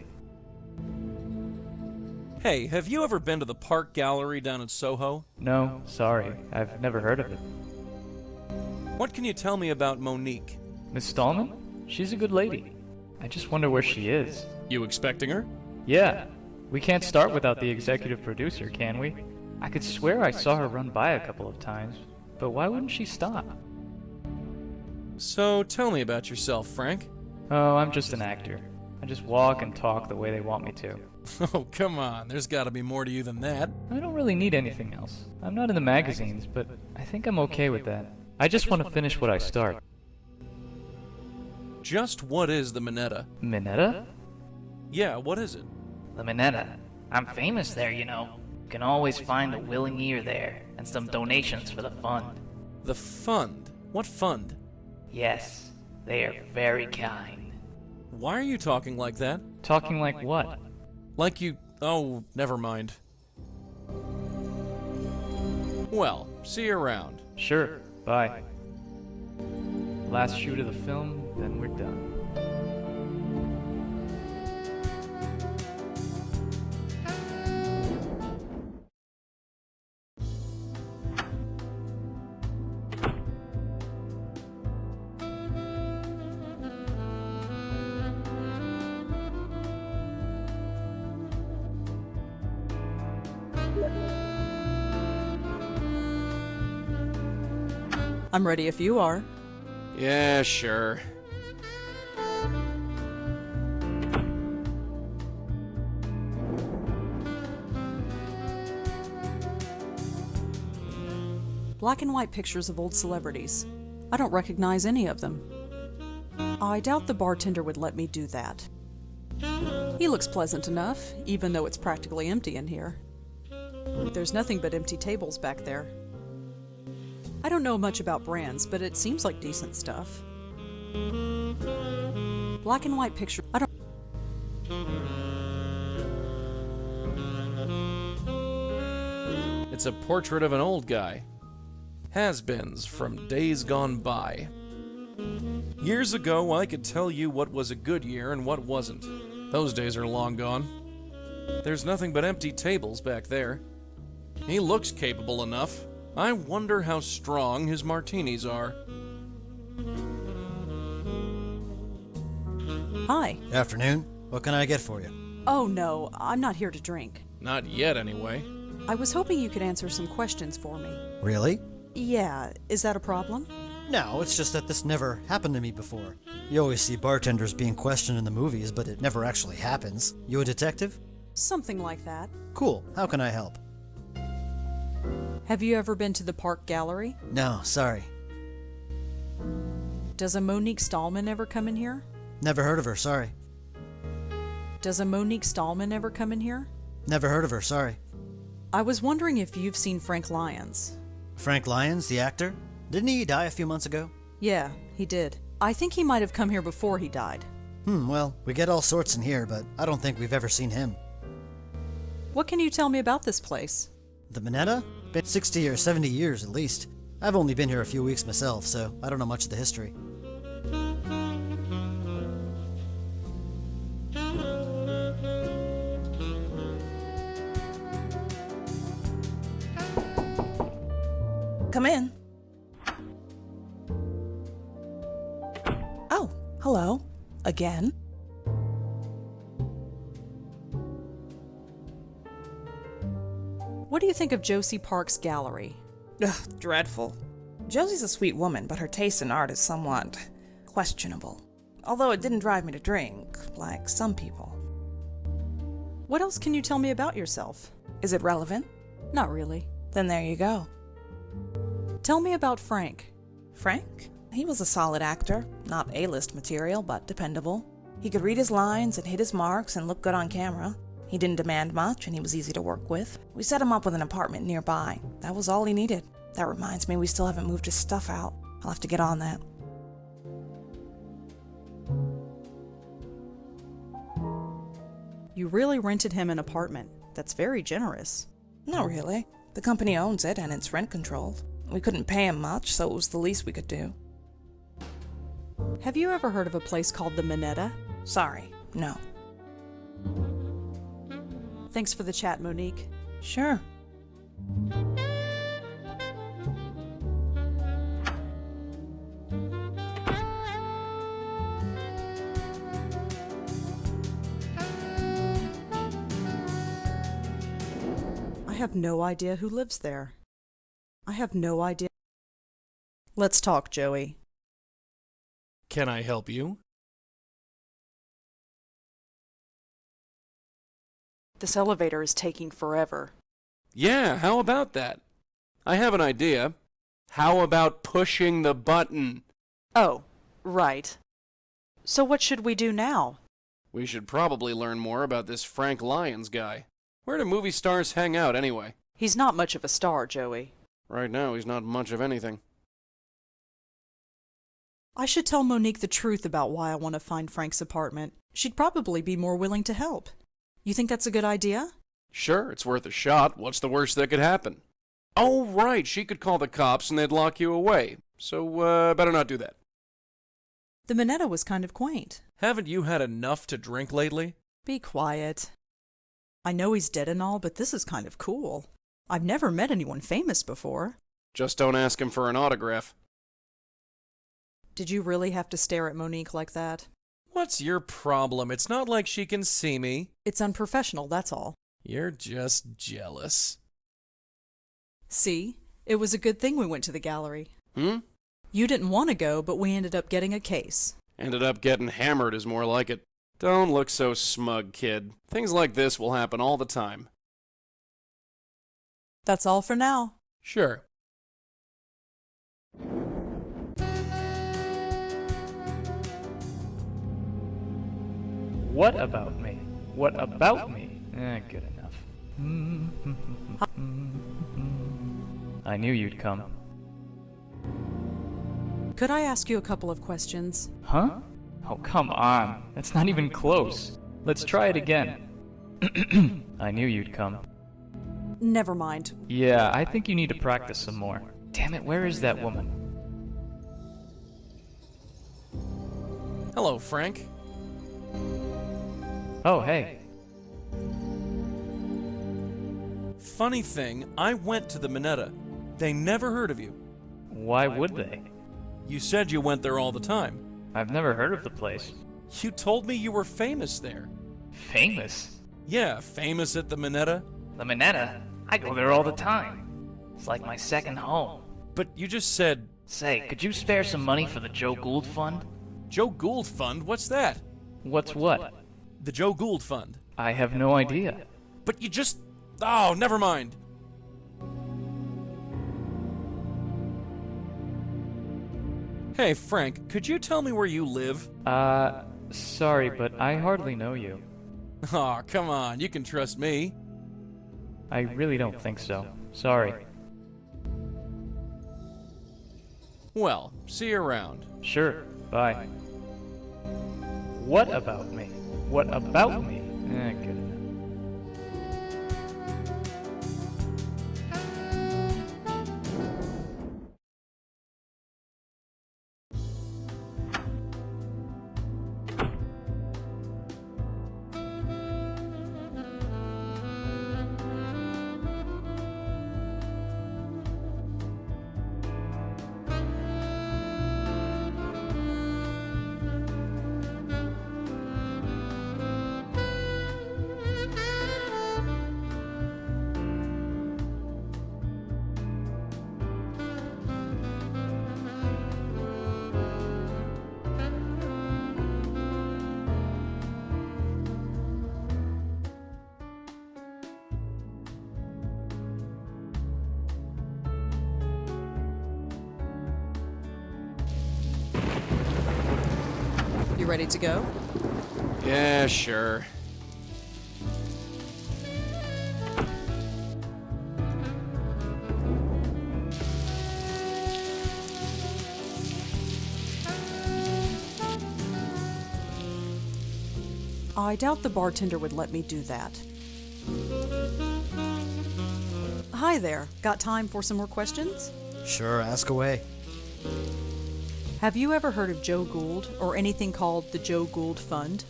Hey, have you ever been to the Park Gallery down in Soho? No, sorry. I've never heard of it. What can you tell me about Monique? Miss Stallman? She's a good lady. I just wonder where she is. You expecting her? Yeah. We can't start without the executive producer, can we? I could swear I saw her run by a couple of times, but why wouldn't she stop? So, tell me about yourself, Frank. Oh, I'm just an actor. I just walk and talk the way they want me to. Oh, come on. There's gotta be more to you than that. I don't really need anything else. I'm not in the magazines, but I think I'm okay with that. I just want to finish what I start. Just what is the Minetta? Minetta? Yeah, what is it? The Minetta. I'm famous there, you know. You can always find a willing ear there, and some donations for the fund. The fund? What fund? Yes, they are very kind. Why are you talking like that? Talking like what? Like you... Oh, never mind. Well, see you around. Sure, bye. Last shoot of the film, then we're done. I'm ready if you are. Yeah, sure. Black and white pictures of old celebrities. I don't recognize any of them. I doubt the bartender would let me do that. He looks pleasant enough, even though it's practically empty in here. There's nothing but empty tables back there. I don't know much about brands, but it seems like decent stuff. Black and white picture. I don't. It's a portrait of an old guy. Has-beens from days gone by. Years ago, I could tell you what was a good year and what wasn't. Those days are long gone. There's nothing but empty tables back there. He looks capable enough. I wonder how strong his martinis are. Hi. Afternoon. What can I get for you? Oh no, I'm not here to drink. Not yet, anyway. I was hoping you could answer some questions for me. Really? Yeah, is that a problem? No, it's just that this never happened to me before. You always see bartenders being questioned in the movies, but it never actually happens. You a detective? Something like that. Cool. How can I help? Have you ever been to the Park Gallery? No, sorry. Does a Monique Stallman ever come in here? Never heard of her, sorry. Does a Monique Stallman ever come in here? Never heard of her, sorry. I was wondering if you've seen Frank Lyons. Frank Lyons, the actor? Didn't he die a few months ago? Yeah, he did. I think he might have come here before he died. Well, we get all sorts in here, but I don't think we've ever seen him. What can you tell me about this place? The Minetta? Been 60 or 70 years at least. I've only been here a few weeks myself, so I don't know much of the history. Come in. Oh, hello. Again. What do you think of Josie Park's gallery? Ugh, dreadful. Josie's a sweet woman, but her taste in art is somewhat questionable. Although it didn't drive me to drink, like some people. What else can you tell me about yourself? Is it relevant? Not really. Then there you go. Tell me about Frank. Frank? He was a solid actor. Not A-list material, but dependable. He could read his lines and hit his marks and look good on camera. He didn't demand much, and he was easy to work with. We set him up with an apartment nearby. That was all he needed. That reminds me, we still haven't moved his stuff out. I'll have to get on that. You really rented him an apartment. That's very generous. Not really. The company owns it, and it's rent controlled. We couldn't pay him much, so it was the least we could do. Have you ever heard of a place called the Minetta? Sorry, no. Thanks for the chat, Monique. Sure. I have no idea who lives there. I have no idea. Let's talk, Joey. Can I help you? This elevator is taking forever. Yeah, how about that? I have an idea. How about pushing the button? Oh, right. So what should we do now? We should probably learn more about this Frank Lyons guy. Where do movie stars hang out anyway? He's not much of a star, Joey. Right now, he's not much of anything. I should tell Monique the truth about why I want to find Frank's apartment. She'd probably be more willing to help. You think that's a good idea? Sure, it's worth a shot. What's the worst that could happen? Oh, right, she could call the cops and they'd lock you away. So, better not do that. The Minetta was kind of quaint. Haven't you had enough to drink lately? Be quiet. I know he's dead and all, but this is kind of cool. I've never met anyone famous before. Just don't ask him for an autograph. Did you really have to stare at Monique like that? What's your problem? It's not like she can see me. It's unprofessional, that's all. You're just jealous. See? It was a good thing we went to the gallery. Hmm? You didn't want to go, but we ended up getting a case. Ended up getting hammered is more like it. Don't look so smug, kid. Things like this will happen all the time. That's all for now. Sure. What about me? What about me? Good enough. I knew you'd come. Could I ask you a couple of questions? Huh? Oh, come on. That's not even close. Let's try it again. I knew you'd come. Never mind. Yeah, I think you need to practice some more. Damn it, where is that woman? Hello, Frank. Oh, hey. Funny thing, I went to the Minetta. They never heard of you. Why would they? You said you went there all the time. I've never heard of the place. You told me you were famous there. Famous? Yeah, famous at the Minetta. The Minetta? I go there all the time. It's like my second home. But you just said... Say, could you spare some money for the Joe Gould Fund? Joe Gould Fund? What's that? What's what? The Joe Gould Fund. I have no idea. But you just... Oh, never mind. Hey, Frank, could you tell me where you live? Sorry, but I hardly know you. Aw, oh, come on, you can trust me. I really don't think so. Sorry. Well, see you around. Sure, bye. What about me? What about me? Good enough. ready to go? Yeah, sure. I doubt the bartender would let me do that. Hi there. Got time for some more questions? Sure, ask away. Have you ever heard of Joe Gould or anything called the Joe Gould Fund?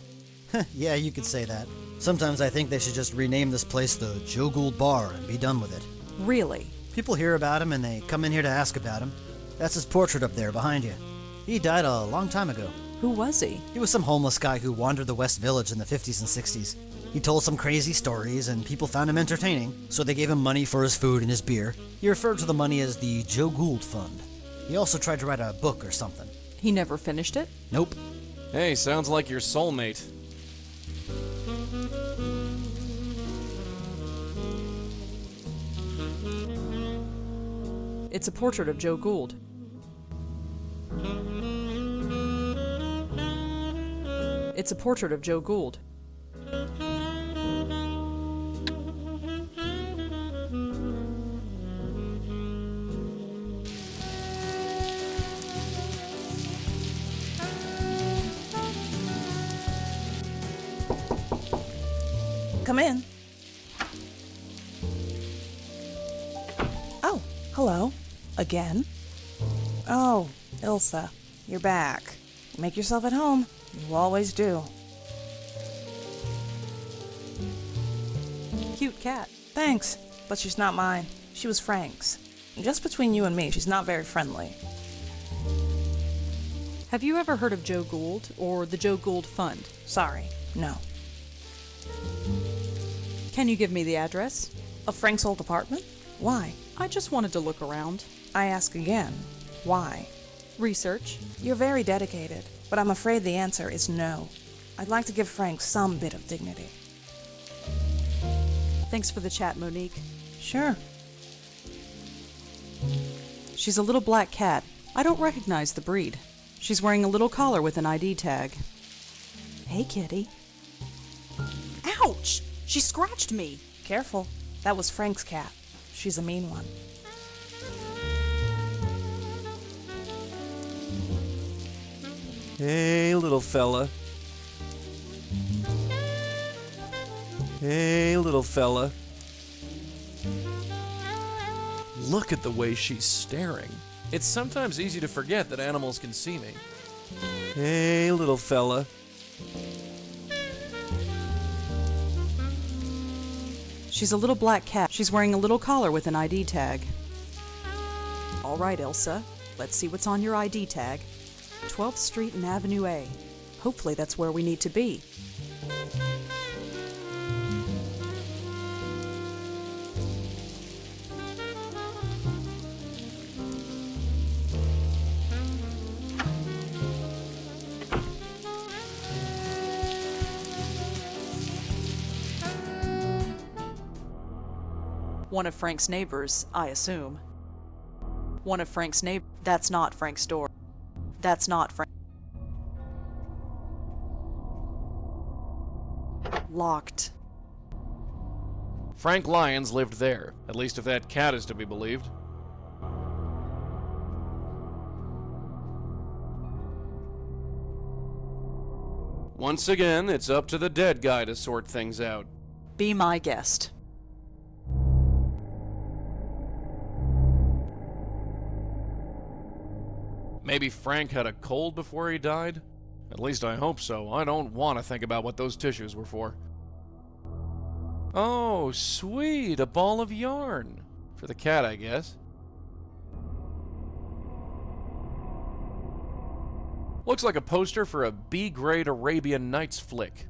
Yeah, you could say that. Sometimes I think they should just rename this place the Joe Gould Bar and be done with it. Really? People hear about him and they come in here to ask about him. That's his portrait up there behind you. He died a long time ago. Who was he? He was some homeless guy who wandered the West Village in the 50s and 60s. He told some crazy stories and people found him entertaining, so they gave him money for his food and his beer. He referred to the money as the Joe Gould Fund. He also tried to write a book or something. He never finished it? Nope. Hey, sounds like your soulmate. It's a portrait of Joe Gould. It's a portrait of Joe Gould. Come in. Oh, hello. Again? Oh, Ilsa, you're back. Make yourself at home. You always do. Cute cat. Thanks, but she's not mine. She was Frank's. Just between you and me, she's not very friendly. Have you ever heard of Joe Gould or the Joe Gould Fund? Sorry, no. Can you give me the address? Of Frank's old apartment? Why? I just wanted to look around. I ask again. Why? Research. You're very dedicated, but I'm afraid the answer is no. I'd like to give Frank some bit of dignity. Thanks for the chat, Monique. Sure. She's a little black cat. I don't recognize the breed. She's wearing a little collar with an ID tag. Hey, kitty. Ouch! She scratched me. Careful. That was Frank's cat. She's a mean one. Hey, little fella. Hey, little fella. Look at the way she's staring. It's sometimes easy to forget that animals can see me. Hey, little fella. She's a little black cat. She's wearing a little collar with an ID tag. All right, Elsa. Let's see what's on your ID tag. 12th Street and Avenue A. Hopefully that's where we need to be. One of Frank's neighbors, I assume. One of Frank's neighbors. That's not Frank's door. That's not Frank. Locked. Frank Lyons lived there, at least if that cat is to be believed. Once again, it's up to the dead guy to sort things out. Be my guest. Maybe Frank had a cold before he died? At least I hope so. I don't want to think about what those tissues were for. Oh, sweet, a ball of yarn. For the cat, I guess. Looks like a poster for a B-grade Arabian Nights flick.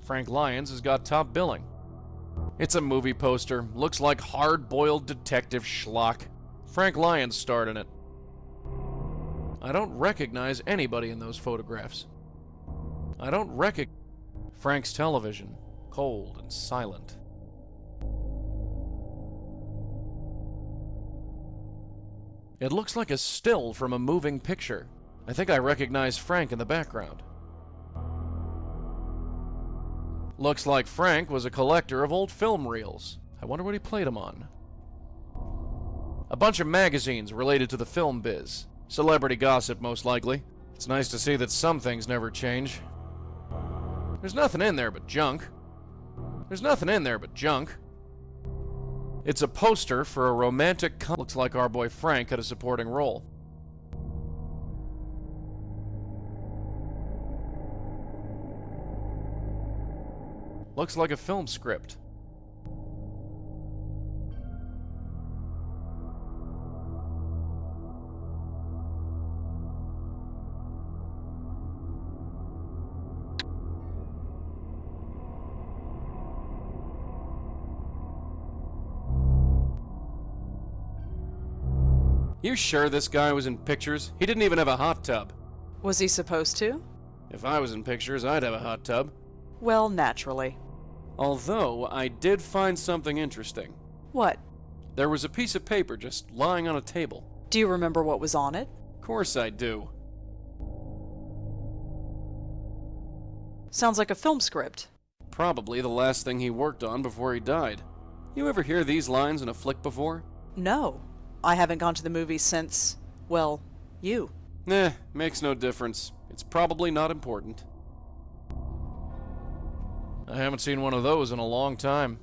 Frank Lyons has got top billing. It's a movie poster. Looks like hard-boiled detective schlock. Frank Lyons starred in it. I don't recognize anybody in those photographs. I don't recognize Frank's television, cold and silent. It looks like a still from a moving picture. I think I recognize Frank in the background. Looks like Frank was a collector of old film reels. I wonder what he played them on. A bunch of magazines related to the film biz. Celebrity gossip, most likely. It's nice to see that some things never change. There's nothing in there but junk. There's nothing in there but junk. It's a poster for a romantic looks like our boy Frank had a supporting role. Looks like a film script. You sure this guy was in pictures? He didn't even have a hot tub. Was he supposed to? If I was in pictures, I'd have a hot tub. Well, naturally. Although, I did find something interesting. What? There was a piece of paper just lying on a table. Do you remember what was on it? Of course I do. Sounds like a film script. Probably the last thing he worked on before he died. You ever hear these lines in a flick before? No. I haven't gone to the movies since, well, you. Makes no difference. It's probably not important. I haven't seen one of those in a long time.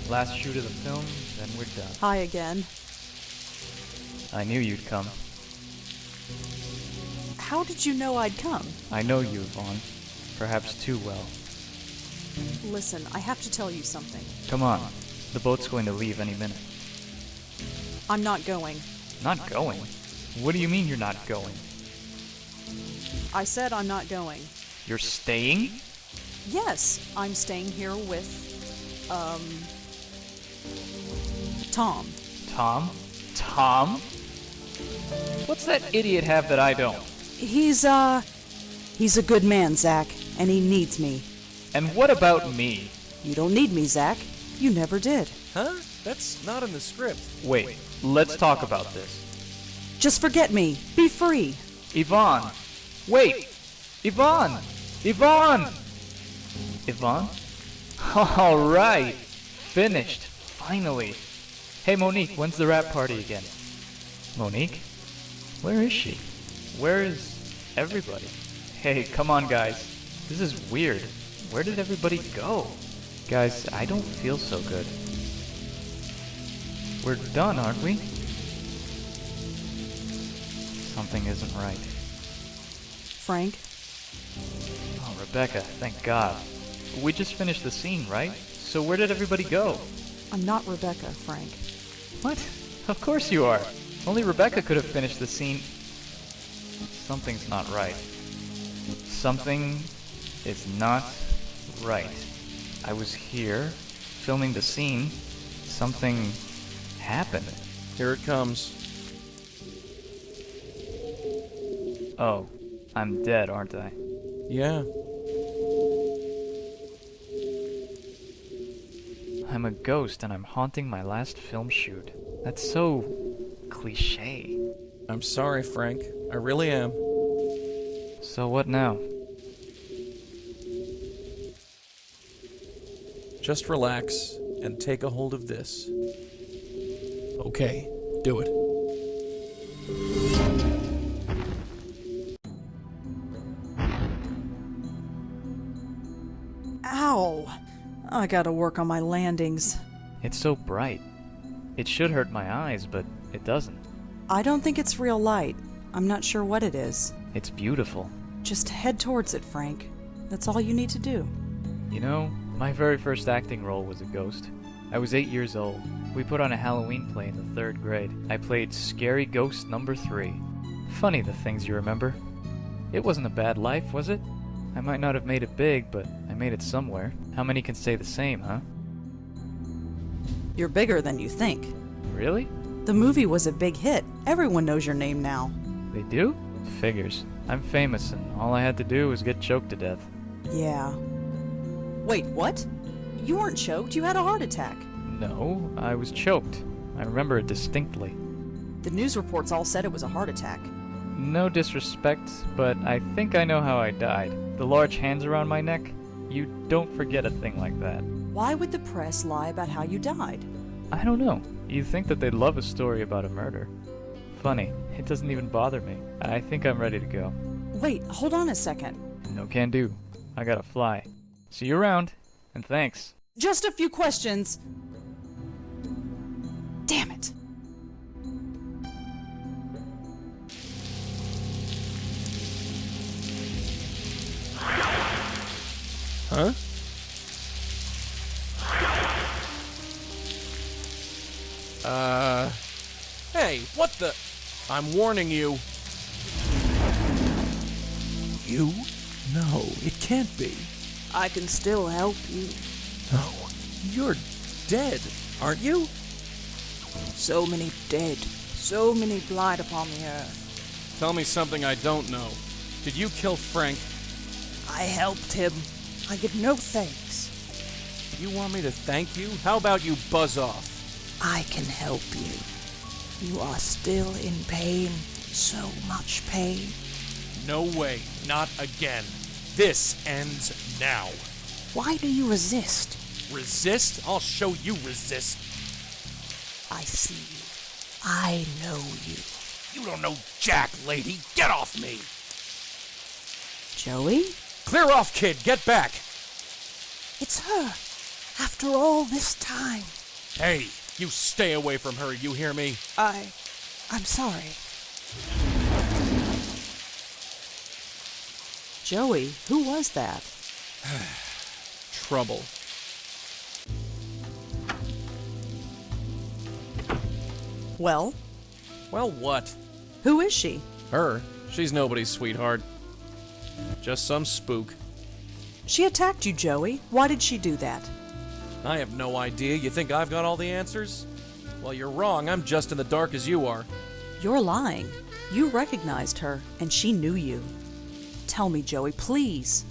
Last shoot of the film, then we're done. Hi again. I knew you'd come. How did you know I'd come? I know you, Vaughn. Perhaps too well. Listen, I have to tell you something. Come on. The boat's going to leave any minute. I'm not going. Not going? What do you mean you're not going? I said I'm not going. You're staying? Yes, I'm staying here with, Tom. Tom? Tom? What's that idiot have that I don't? He's a good man, Zach, and he needs me. And what about me? You don't need me, Zach. You never did. Huh? That's not in the script. Wait, let's talk about this. Just forget me. Be free. Yvonne! Wait! Yvonne! Yvonne! Yvonne? Alright! Finished. Finally. Hey Monique, when's the rap party again? Monique? Where is she? Where is everybody? Hey, come on guys. This is weird. Where did everybody go? Guys, I don't feel so good. We're done, aren't we? Something isn't right. Frank? Oh, Rebecca, thank God. We just finished the scene, right? So where did everybody go? I'm not Rebecca, Frank. What? Of course you are. Only Rebecca could have finished the scene. Something's not right. Something is not right. I was here, filming the scene. Something happened. Here it comes. Oh, I'm dead, aren't I? Yeah. I'm a ghost and I'm haunting my last film shoot. That's so cliche. I'm sorry, Frank. I really am. So what now? Just relax and take a hold of this. Okay, do it. Ow! I gotta work on my landings. It's so bright. It should hurt my eyes, but it doesn't. I don't think it's real light. I'm not sure what it is. It's beautiful. Just head towards it, Frank. That's all you need to do. You know, my very first acting role was a ghost. I was 8 years old. We put on a Halloween play in the 3rd grade. I played Scary Ghost number 3. Funny the things you remember. It wasn't a bad life, was it? I might not have made it big, but I made it somewhere. How many can say the same, huh? You're bigger than you think. Really? The movie was a big hit. Everyone knows your name now. They do? Figures. I'm famous, and all I had to do was get choked to death. Yeah. Wait, what? You weren't choked, you had a heart attack. No, I was choked. I remember it distinctly. The news reports all said it was a heart attack. No disrespect, but I think I know how I died. The large hands around my neck? You don't forget a thing like that. Why would the press lie about how you died? I don't know. You'd think that they'd love a story about a murder. Funny, it doesn't even bother me. I think I'm ready to go. Wait, hold on a second. No can do. I gotta fly. See you around, and thanks. Just a few questions. Damn it. Huh? Hey, what the? I'm warning you. You? No, it can't be. I can still help you. No, you're dead, aren't you? So many dead, so many blight upon the earth. Tell me something I don't know. Did you kill Frank? I helped him. I get no thanks. You want me to thank you? How about you buzz off? I can help you. You are still in pain. So much pain. No way, not again. This ends now. Why do you resist? Resist? I'll show you resist. I see you. I know you. You don't know jack, lady. Get off me. Joey? Clear off, kid. Get back. It's her. After all this time. Hey, you stay away from her, you hear me? I'm sorry. Joey, who was that? Trouble. Well? Well, what? Who is she? Her? She's nobody's sweetheart. Just some spook. She attacked you, Joey. Why did she do that? I have no idea. You think I've got all the answers? Well, you're wrong. I'm just in the dark as you are. You're lying. You recognized her, and she knew you. Tell me, Joey, please.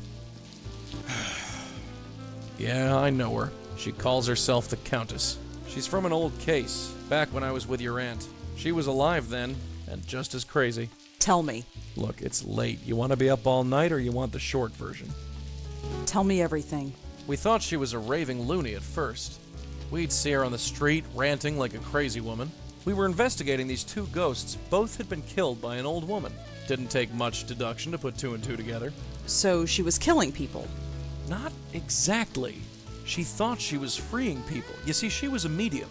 Yeah, I know her. She calls herself the Countess. She's from an old case, back when I was with your aunt. She was alive then, and just as crazy. Tell me. Look, it's late. You want to be up all night, or you want the short version? Tell me everything. We thought she was a raving loony at first. We'd see her on the street, ranting like a crazy woman. We were investigating these two ghosts. Both had been killed by an old woman. Didn't take much deduction to put two and two together. So she was killing people? Not exactly. She thought she was freeing people. You see, she was a medium.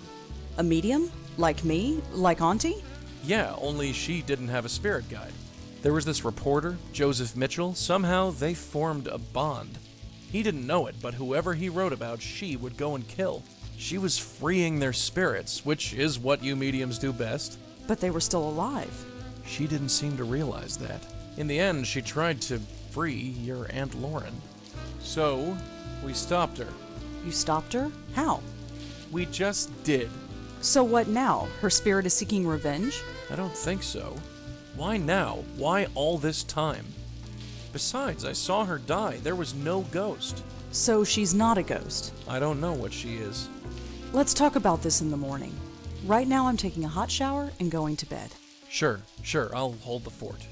A medium? Like me? Like Auntie? Yeah, only she didn't have a spirit guide. There was this reporter, Joseph Mitchell. Somehow they formed a bond. He didn't know it, but whoever he wrote about, she would go and kill. She was freeing their spirits, which is what you mediums do best. But they were still alive. She didn't seem to realize that. In the end, she tried to free your Aunt Lauren. So, we stopped her. You stopped her? How? We just did. So what now? Her spirit is seeking revenge? I don't think so. Why now? Why all this time? Besides, I saw her die. There was no ghost. So she's not a ghost? I don't know what she is. Let's talk about this in the morning. Right now I'm taking a hot shower and going to bed. Sure, I'll hold the fort.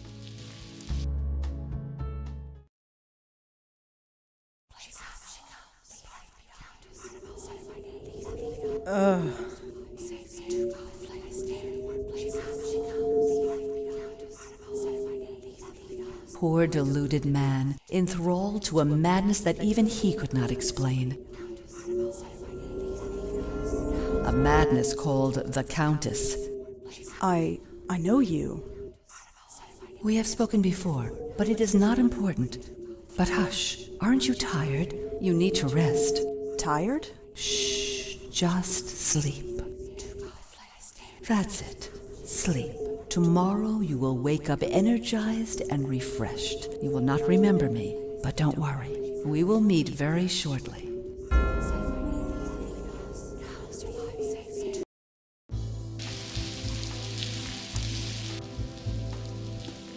Poor deluded man, enthralled to a madness that even he could not explain. A madness called the Countess. I know you. We have spoken before, but it is not important. But hush, aren't you tired? You need to rest. Tired? Shh, just sleep. That's it. Sleep. Tomorrow you will wake up energized and refreshed. You will not remember me, but don't worry. We will meet very shortly.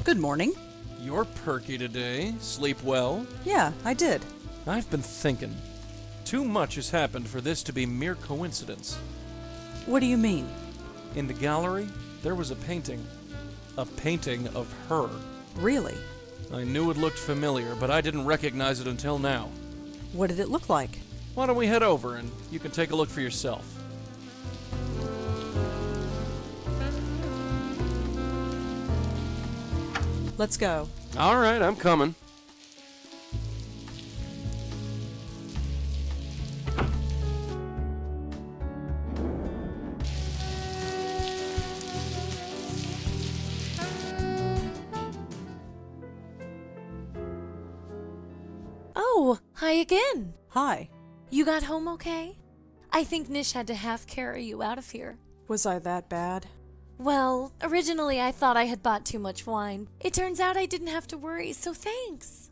Good morning. You're perky today. Sleep well? Yeah, I did. I've been thinking. Too much has happened for this to be mere coincidence. What do you mean? In the gallery, there was a painting. A painting of her. Really? I knew it looked familiar, but I didn't recognize it until now. What did it look like? Why don't we head over and you can take a look for yourself? Let's go. All right, I'm coming. Oh, hi again. Hi. You got home okay? I think Nish had to half carry you out of here. Was I that bad? Well, originally I thought I had bought too much wine. It turns out I didn't have to worry, so thanks.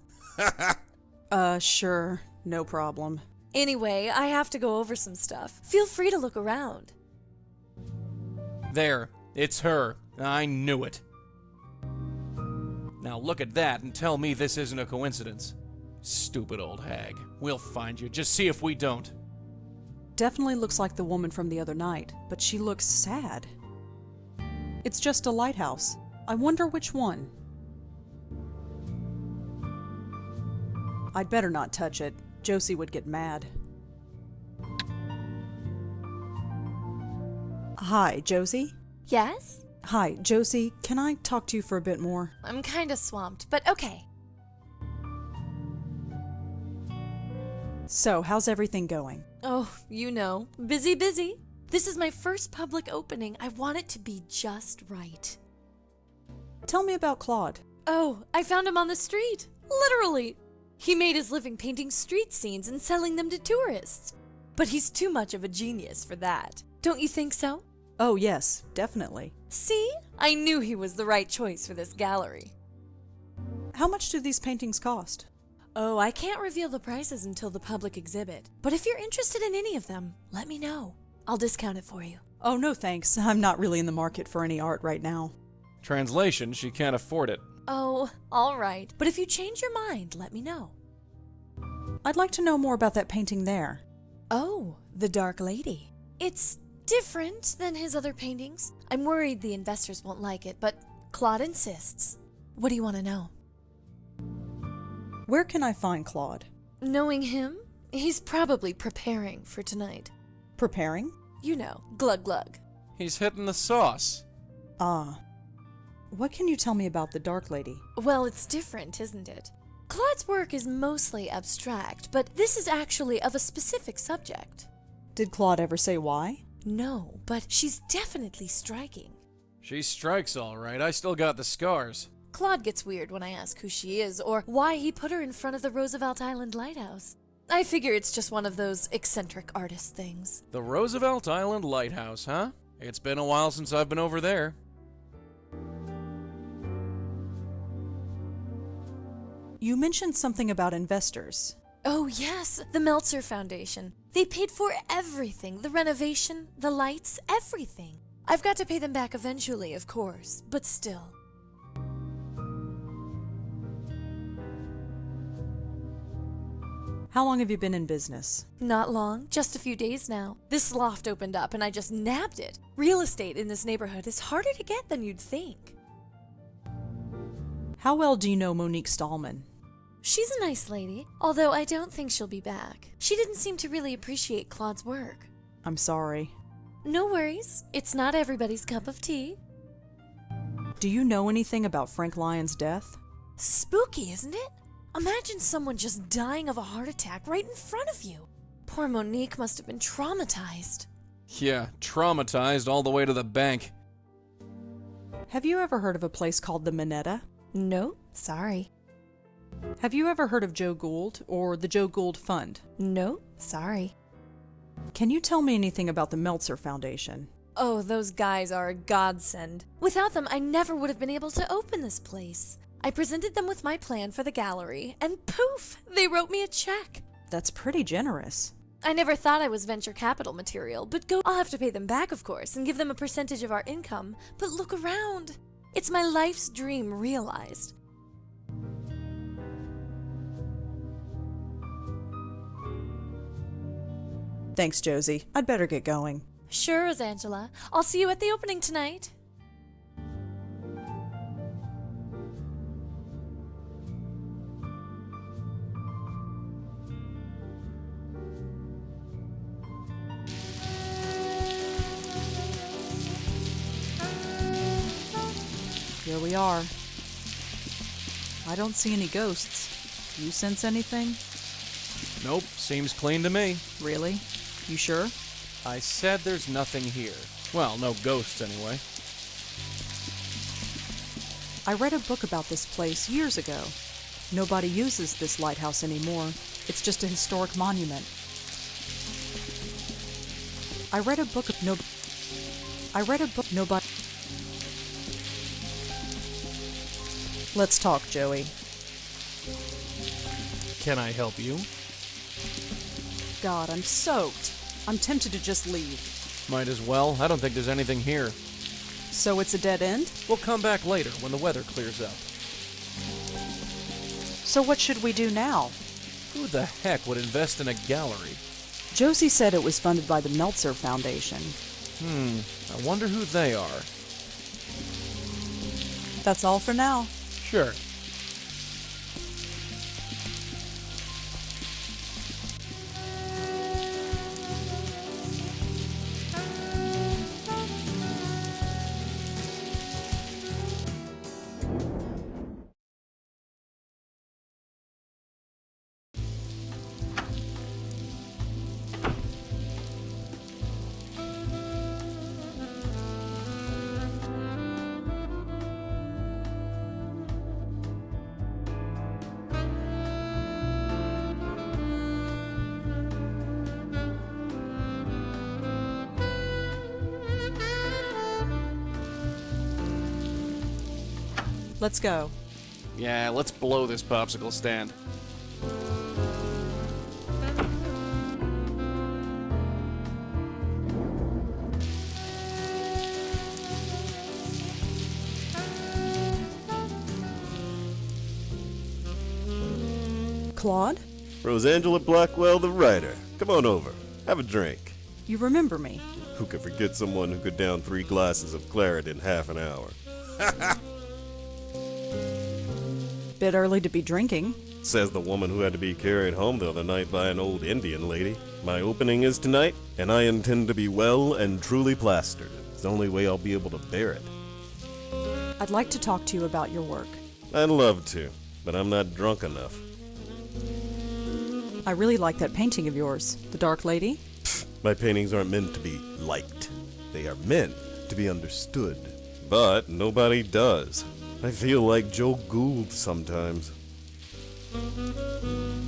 Sure. No problem. Anyway, I have to go over some stuff. Feel free to look around. There. It's her. I knew it. Now look at that and tell me this isn't a coincidence. Stupid old hag. We'll find you. Just see if we don't. Definitely looks like the woman from the other night, but she looks sad. It's just a lighthouse. I wonder which one. I'd better not touch it. Josie would get mad. Hi, Josie? Yes? Hi, Josie. Can I talk to you for a bit more? I'm kinda swamped, but okay. So, how's everything going? Oh, you know, busy, busy. This is my first public opening. I want it to be just right. Tell me about Claude. Oh, I found him on the street. Literally. He made his living painting street scenes and selling them to tourists. But he's too much of a genius for that. Don't you think so? Oh, yes, definitely. See? I knew he was the right choice for this gallery. How much do these paintings cost? Oh, I can't reveal the prices until the public exhibit. But if you're interested in any of them, let me know. I'll discount it for you. Oh, no thanks. I'm not really in the market for any art right now. Translation, she can't afford it. Oh, all right. But if you change your mind, let me know. I'd like to know more about that painting there. Oh, the Dark Lady. It's different than his other paintings. I'm worried the investors won't like it, but Claude insists. What do you want to know? Where can I find Claude? Knowing him, he's probably preparing for tonight. Preparing? You know, glug glug. He's hitting the sauce. Ah. What can you tell me about the Dark Lady? Well, it's different, isn't it? Claude's work is mostly abstract, but this is actually of a specific subject. Did Claude ever say why? No, but she's definitely striking. She strikes all right. I still got the scars. Claude gets weird when I ask who she is or why he put her in front of the Roosevelt Island Lighthouse. I figure it's just one of those eccentric artist things. The Roosevelt Island Lighthouse, huh? It's been a while since I've been over there. You mentioned something about investors. Oh yes, the Meltzer Foundation. They paid for everything. The renovation, the lights, everything. I've got to pay them back eventually, of course, but still. How long have you been in business? Not long, just a few days now. This loft opened up and I just nabbed it. Real estate in this neighborhood is harder to get than you'd think. How well do you know Monique Stallman? She's a nice lady, although I don't think she'll be back. She didn't seem to really appreciate Claude's work. I'm sorry. No worries, it's not everybody's cup of tea. Do you know anything about Frank Lyon's death? Spooky, isn't it? Imagine someone just dying of a heart attack right in front of you. Poor Monique must have been traumatized. Yeah, traumatized all the way to the bank. Have you ever heard of a place called the Minetta? No, sorry. Have you ever heard of Joe Gould or the Joe Gould Fund? No, sorry. Can you tell me anything about the Meltzer Foundation? Oh, those guys are a godsend. Without them, I never would have been able to open this place. I presented them with my plan for the gallery, and poof, they wrote me a check. That's pretty generous. I never thought I was venture capital material, but I'll have to pay them back, of course, and give them a percentage of our income. But look around. It's my life's dream realized. Thanks, Josie. I'd better get going. Sure, Angela. I'll see you at the opening tonight. Here we are. I don't see any ghosts. You sense anything? Nope, seems clean to me. Really? You sure? I said there's nothing here. Well, no ghosts anyway. I read a book about this place years ago. Nobody uses this lighthouse anymore. It's just a historic monument. I read a book nobody. Let's talk, Joey. Can I help you? God, I'm soaked. I'm tempted to just leave. Might as well. I don't think there's anything here. So it's a dead end? We'll come back later when the weather clears up. So what should we do now? Who the heck would invest in a gallery? Josie said it was funded by the Meltzer Foundation. I wonder who they are. That's all for now. Sure. Let's go. Yeah, let's blow this popsicle stand. Claude? Rosangela Blackwell, the writer. Come on over. Have a drink. You remember me? Who could forget someone who could down 3 glasses of claret in half an hour? Bit early to be drinking. Says the woman who had to be carried home the other night by an old Indian lady. My opening is tonight, and I intend to be well and truly plastered. It's the only way I'll be able to bear it. I'd like to talk to you about your work. I'd love to, but I'm not drunk enough. I really like that painting of yours, The Dark Lady. My paintings aren't meant to be liked. They are meant to be understood. But nobody does. I feel like Joe Gould sometimes.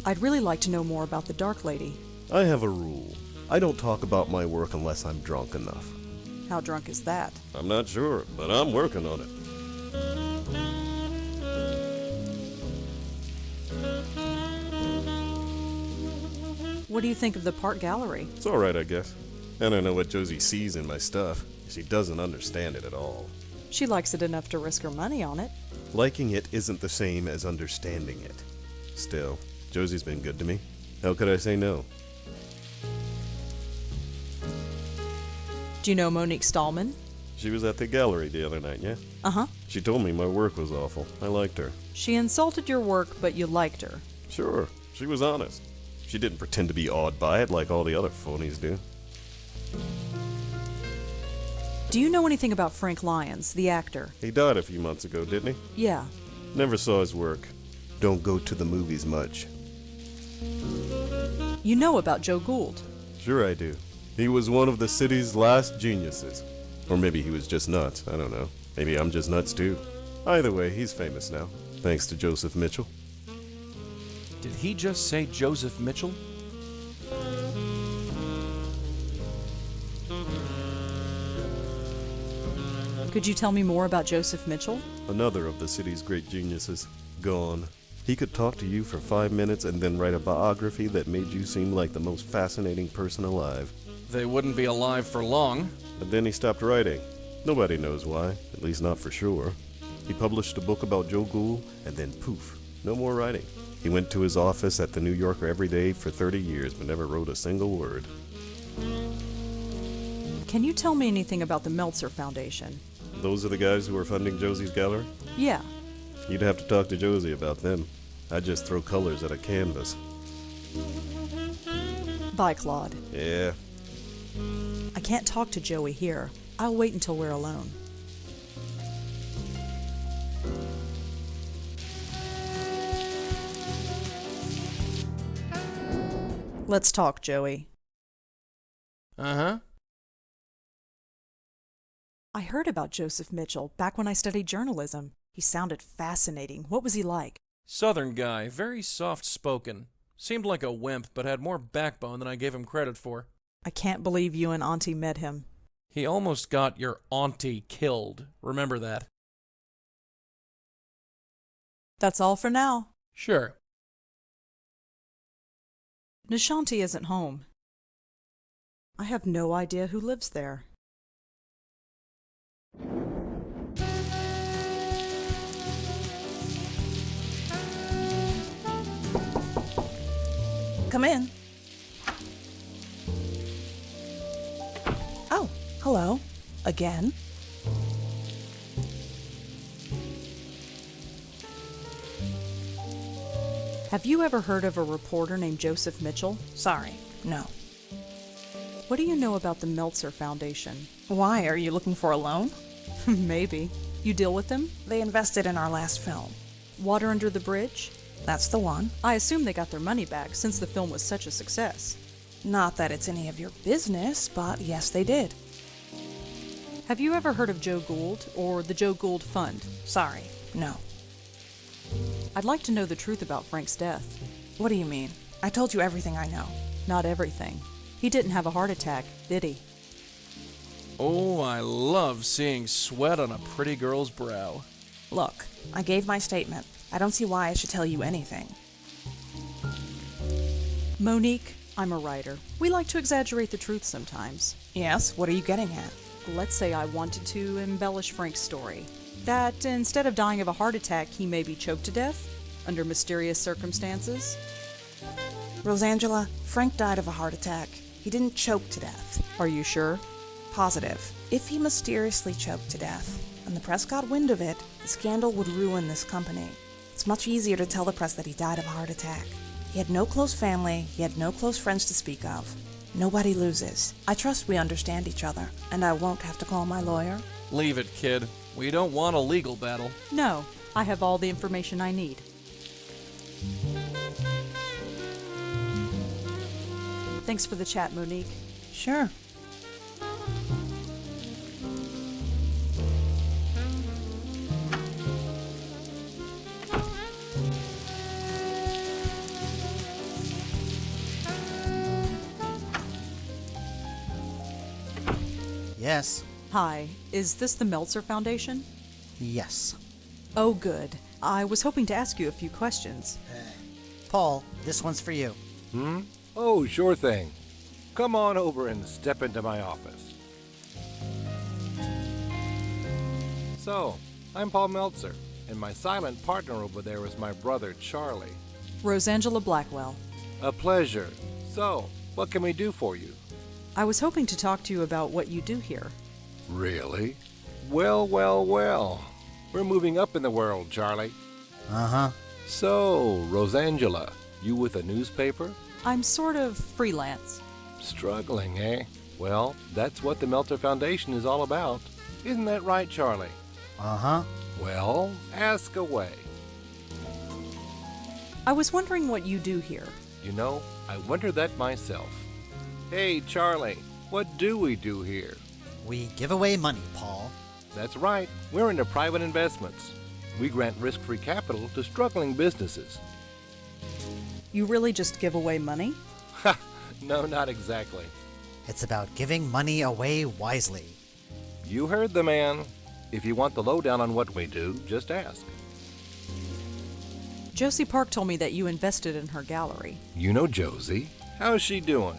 I'd really like to know more about The Dark Lady. I have a rule. I don't talk about my work unless I'm drunk enough. How drunk is that? I'm not sure, but I'm working on it. What do you think of the Park Gallery? It's alright, I guess. I don't know what Josie sees in my stuff. She doesn't understand it at all. She likes it enough to risk her money on it. Liking it isn't the same as understanding it. Still, Josie's been good to me. How could I say no? Do you know Monique Stallman? She was at the gallery the other night, yeah? Uh-huh. She told me my work was awful. I liked her. She insulted your work, but you liked her. Sure, she was honest. She didn't pretend to be awed by it like all the other phonies do. Do you know anything about Frank Lyons, the actor? He died a few months ago, didn't he? Yeah. Never saw his work. Don't go to the movies much. You know about Joe Gould? Sure I do. He was one of the city's last geniuses. Or maybe he was just nuts, I don't know. Maybe I'm just nuts too. Either way, he's famous now, thanks to Joseph Mitchell. Did he just say Joseph Mitchell? Could you tell me more about Joseph Mitchell? Another of the city's great geniuses. Gone. He could talk to you for 5 minutes and then write a biography that made you seem like the most fascinating person alive. They wouldn't be alive for long. But then he stopped writing. Nobody knows why, at least not for sure. He published a book about Joe Gould, and then poof, no more writing. He went to his office at the New Yorker every day for 30 years, but never wrote a single word. Can you tell me anything about the Meltzer Foundation? Those are the guys who are funding Josie's gallery? Yeah. You'd have to talk to Josie about them. I just throw colors at a canvas. Bye, Claude. Yeah. I can't talk to Joey here. I'll wait until we're alone. Let's talk, Joey. Uh-huh. I heard about Joseph Mitchell back when I studied journalism. He sounded fascinating. What was he like? Southern guy, very soft-spoken. Seemed like a wimp, but had more backbone than I gave him credit for. I can't believe you and Auntie met him. He almost got your auntie killed. Remember that. That's all for now. Sure. Nishanti isn't home. I have no idea who lives there. Come in. Oh, hello. Again? Have you ever heard of a reporter named Joseph Mitchell? Sorry, no. What do you know about the Meltzer Foundation? Why, are you looking for a loan? Maybe. You deal with them? They invested in our last film. Water Under the Bridge? That's the one. I assume they got their money back since the film was such a success. Not that it's any of your business, but yes, they did. Have you ever heard of Joe Gould or the Joe Gould Fund? Sorry, no. I'd like to know the truth about Frank's death. What do you mean? I told you everything I know. Not everything. He didn't have a heart attack, did he? Oh, I love seeing sweat on a pretty girl's brow. Look, I gave my statement. I don't see why I should tell you anything. Monique, I'm a writer. We like to exaggerate the truth sometimes. Yes, what are you getting at? Let's say I wanted to embellish Frank's story. That instead of dying of a heart attack, he may be choked to death under mysterious circumstances. Rosangela, Frank died of a heart attack. He didn't choke to death. Are you sure? Positive. If he mysteriously choked to death, and the press got wind of it, the scandal would ruin this company. It's much easier to tell the press that he died of a heart attack. He had no close family, he had no close friends to speak of. Nobody loses. I trust we understand each other, and I won't have to call my lawyer. Leave it, kid. We don't want a legal battle. No, I have all the information I need. Thanks for the chat, Monique. Sure. Yes. Hi, is this the Meltzer Foundation? Yes. Oh, good. I was hoping to ask you a few questions. Paul, this one's for you. Oh, sure thing. Come on over and step into my office. So, I'm Paul Meltzer, and my silent partner over there is my brother, Charlie. Rosangela Blackwell. A pleasure. So, what can we do for you? I was hoping to talk to you about what you do here. Really? Well, well, well. We're moving up in the world, Charlie. Uh-huh. So, Rosangela, you with a newspaper? I'm sort of freelance. Struggling, eh? Well, that's what the Meltzer Foundation is all about. Isn't that right, Charlie? Uh-huh. Well, ask away. I was wondering what you do here. You know, I wonder that myself. Hey, Charlie, what do we do here? We give away money, Paul. That's right. We're into private investments. We grant risk-free capital to struggling businesses. You really just give away money? Ha! No, not exactly. It's about giving money away wisely. You heard the man. If you want the lowdown on what we do, just ask. Josie Park told me that you invested in her gallery. You know Josie. How's she doing?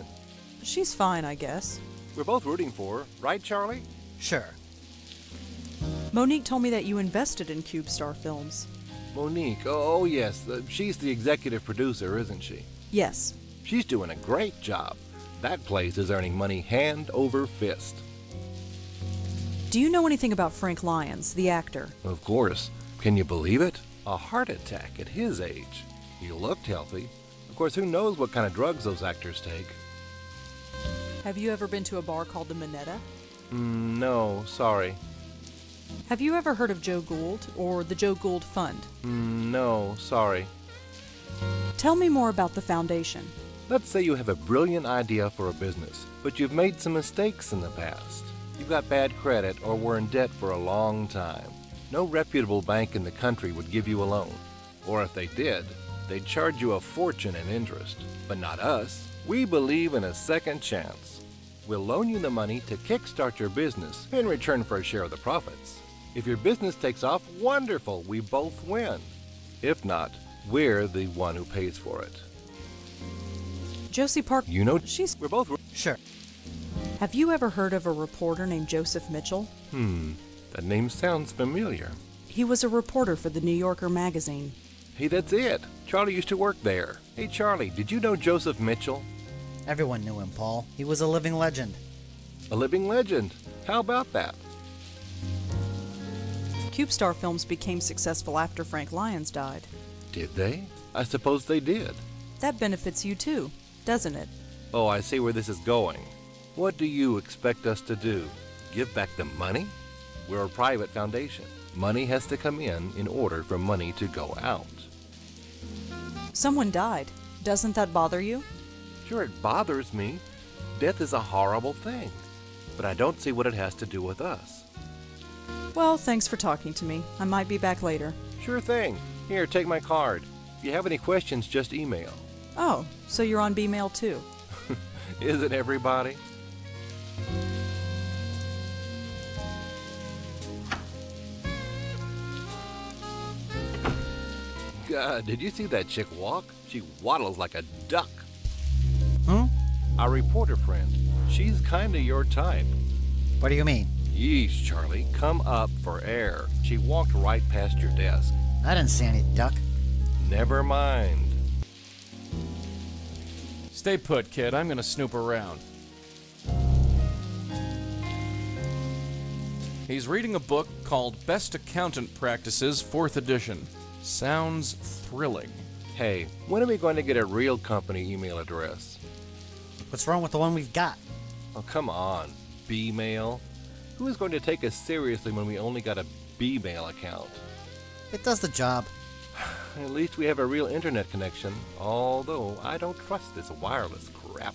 She's fine, I guess. We're both rooting for her, right, Charlie? Sure. Monique told me that you invested in CubeStar Films. Monique, oh yes, she's the executive producer, isn't she? Yes. She's doing a great job. That place is earning money hand over fist. Do you know anything about Frank Lyons, the actor? Of course. Can you believe it? A heart attack at his age. He looked healthy. Of course, who knows what kind of drugs those actors take? Have you ever been to a bar called the Minetta? No, sorry. Have you ever heard of Joe Gould or the Joe Gould Fund? No, sorry. Tell me more about the foundation. Let's say you have a brilliant idea for a business, but you've made some mistakes in the past. You've got bad credit or were in debt for a long time. No reputable bank in the country would give you a loan. Or if they did, they'd charge you a fortune in interest. But not us. We believe in a second chance. We'll loan you the money to kickstart your business in return for a share of the profits. If your business takes off, wonderful, we both win. If not, we're the one who pays for it. Josie Park. You know, we're both. Sure. Have you ever heard of a reporter named Joseph Mitchell? That name sounds familiar. He was a reporter for the New Yorker magazine. Hey, that's it. Charlie used to work there. Hey, Charlie, did you know Joseph Mitchell? Everyone knew him, Paul. He was a living legend. A living legend? How about that? CubeStar Films became successful after Frank Lyons died. Did they? I suppose they did. That benefits you too, doesn't it? Oh, I see where this is going. What do you expect us to do? Give back the money? We're a private foundation. Money has to come in order for money to go out. Someone died. Doesn't that bother you? Sure, it bothers me. Death is a horrible thing. But I don't see what it has to do with us. Well, thanks for talking to me. I might be back later. Sure thing. Here, take my card. If you have any questions, just email. Oh, so you're on B-mail too? Isn't everybody? God, did you see that chick walk? She waddles like a duck. Our reporter friend. She's kinda your type. What do you mean? Yeesh, Charlie, come up for air. She walked right past your desk. I didn't see any duck. Never mind. Stay put, kid. I'm gonna snoop around. He's reading a book called Best Accountant Practices, 4th edition. Sounds thrilling. Hey, when are we going to get a real company email address? What's wrong with the one we've got? Oh, come on. B-mail? Who is going to take us seriously when we only got a B-mail account? It does the job. At least we have a real internet connection, although I don't trust this wireless crap.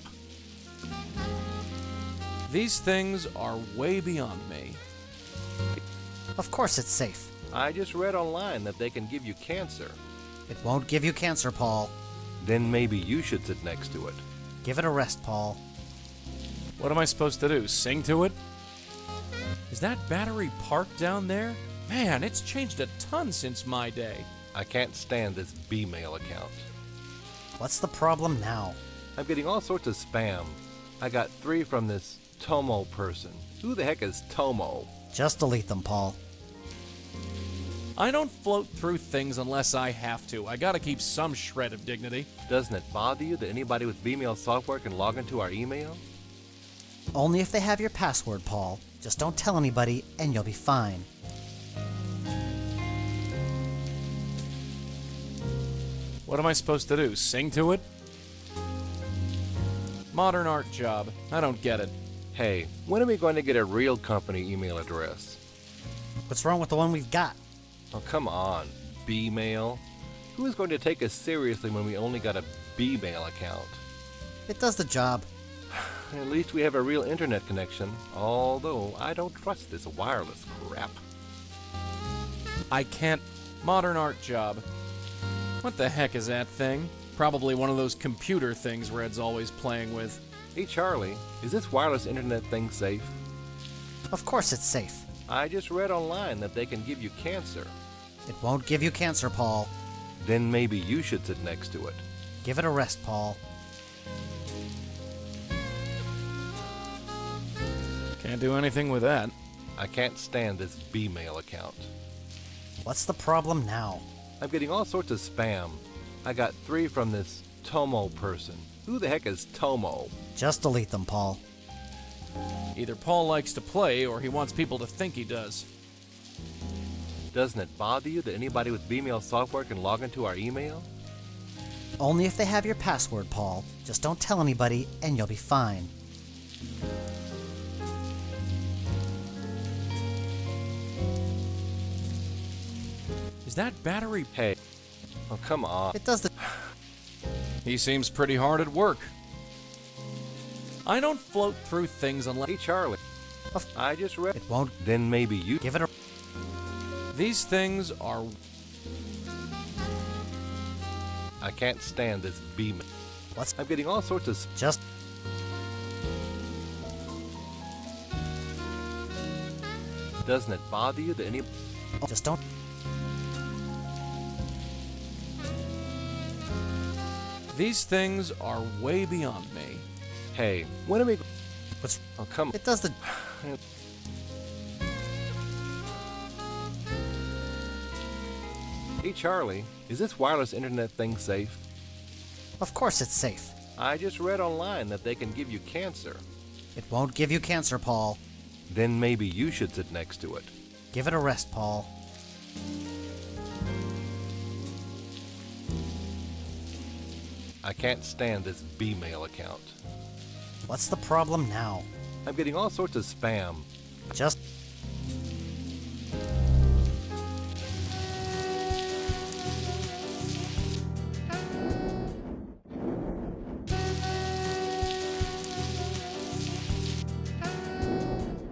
These things are way beyond me. Of course it's safe. I just read online that they can give you cancer. It won't give you cancer, Paul. Then maybe you should sit next to it. Give it a rest, Paul. What am I supposed to do? Sing to it? Is that battery parked down there? Man, it's changed a ton since my day. I can't stand this B-mail account. What's the problem now? I'm getting all sorts of spam. I got 3 from this Tomo person. Who the heck is Tomo? Just delete them, Paul. I don't float through things unless I have to. I gotta keep some shred of dignity. Doesn't it bother you that anybody with B-mail software can log into our email? Only if they have your password, Paul. Just don't tell anybody, and you'll be fine. What am I supposed to do? Sing to it? Modern art job. I don't get it. Hey, when are we going to get a real company email address? What's wrong with the one we've got? Oh, come on. B-mail? Who is going to take us seriously when we only got a B-mail account? It does the job. At least we have a real internet connection, although I don't trust this wireless crap. I can't. Modern art job. What the heck is that thing? Probably one of those computer things Red's always playing with. Hey, Charlie, is this wireless internet thing safe? Of course it's safe. I just read online that they can give you cancer. It won't give you cancer, Paul. Then maybe you should sit next to it. Give it a rest, Paul. Can't do anything with that. I can't stand this B-mail account. What's the problem now? I'm getting all sorts of spam. I got 3 from this Tomo person. Who the heck is Tomo? Just delete them, Paul. Either Paul likes to play or he wants people to think he does. Doesn't it bother you that anybody with Bmail software can log into our email? Only if they have your password, Paul. Just don't tell anybody, and you'll be fine. Is that battery? Hey. Oh, come on. It does the... He seems pretty hard at work. I don't float through things unless... Hey, Charlie. I just read... It won't... Then maybe you... Give it a... These things are... I can't stand this Bmail. What's... I'm getting all sorts of... Just... Doesn't it bother you that any... Just don't... These things are way beyond me. Hey, when are we... What's... Oh, come... It does the... Hey, Charlie, is this wireless internet thing safe? Of course it's safe. I just read online that they can give you cancer. It won't give you cancer, Paul. Then maybe you should sit next to it. Give it a rest, Paul. I can't stand this Bmail account. What's the problem now? I'm getting all sorts of spam. Just...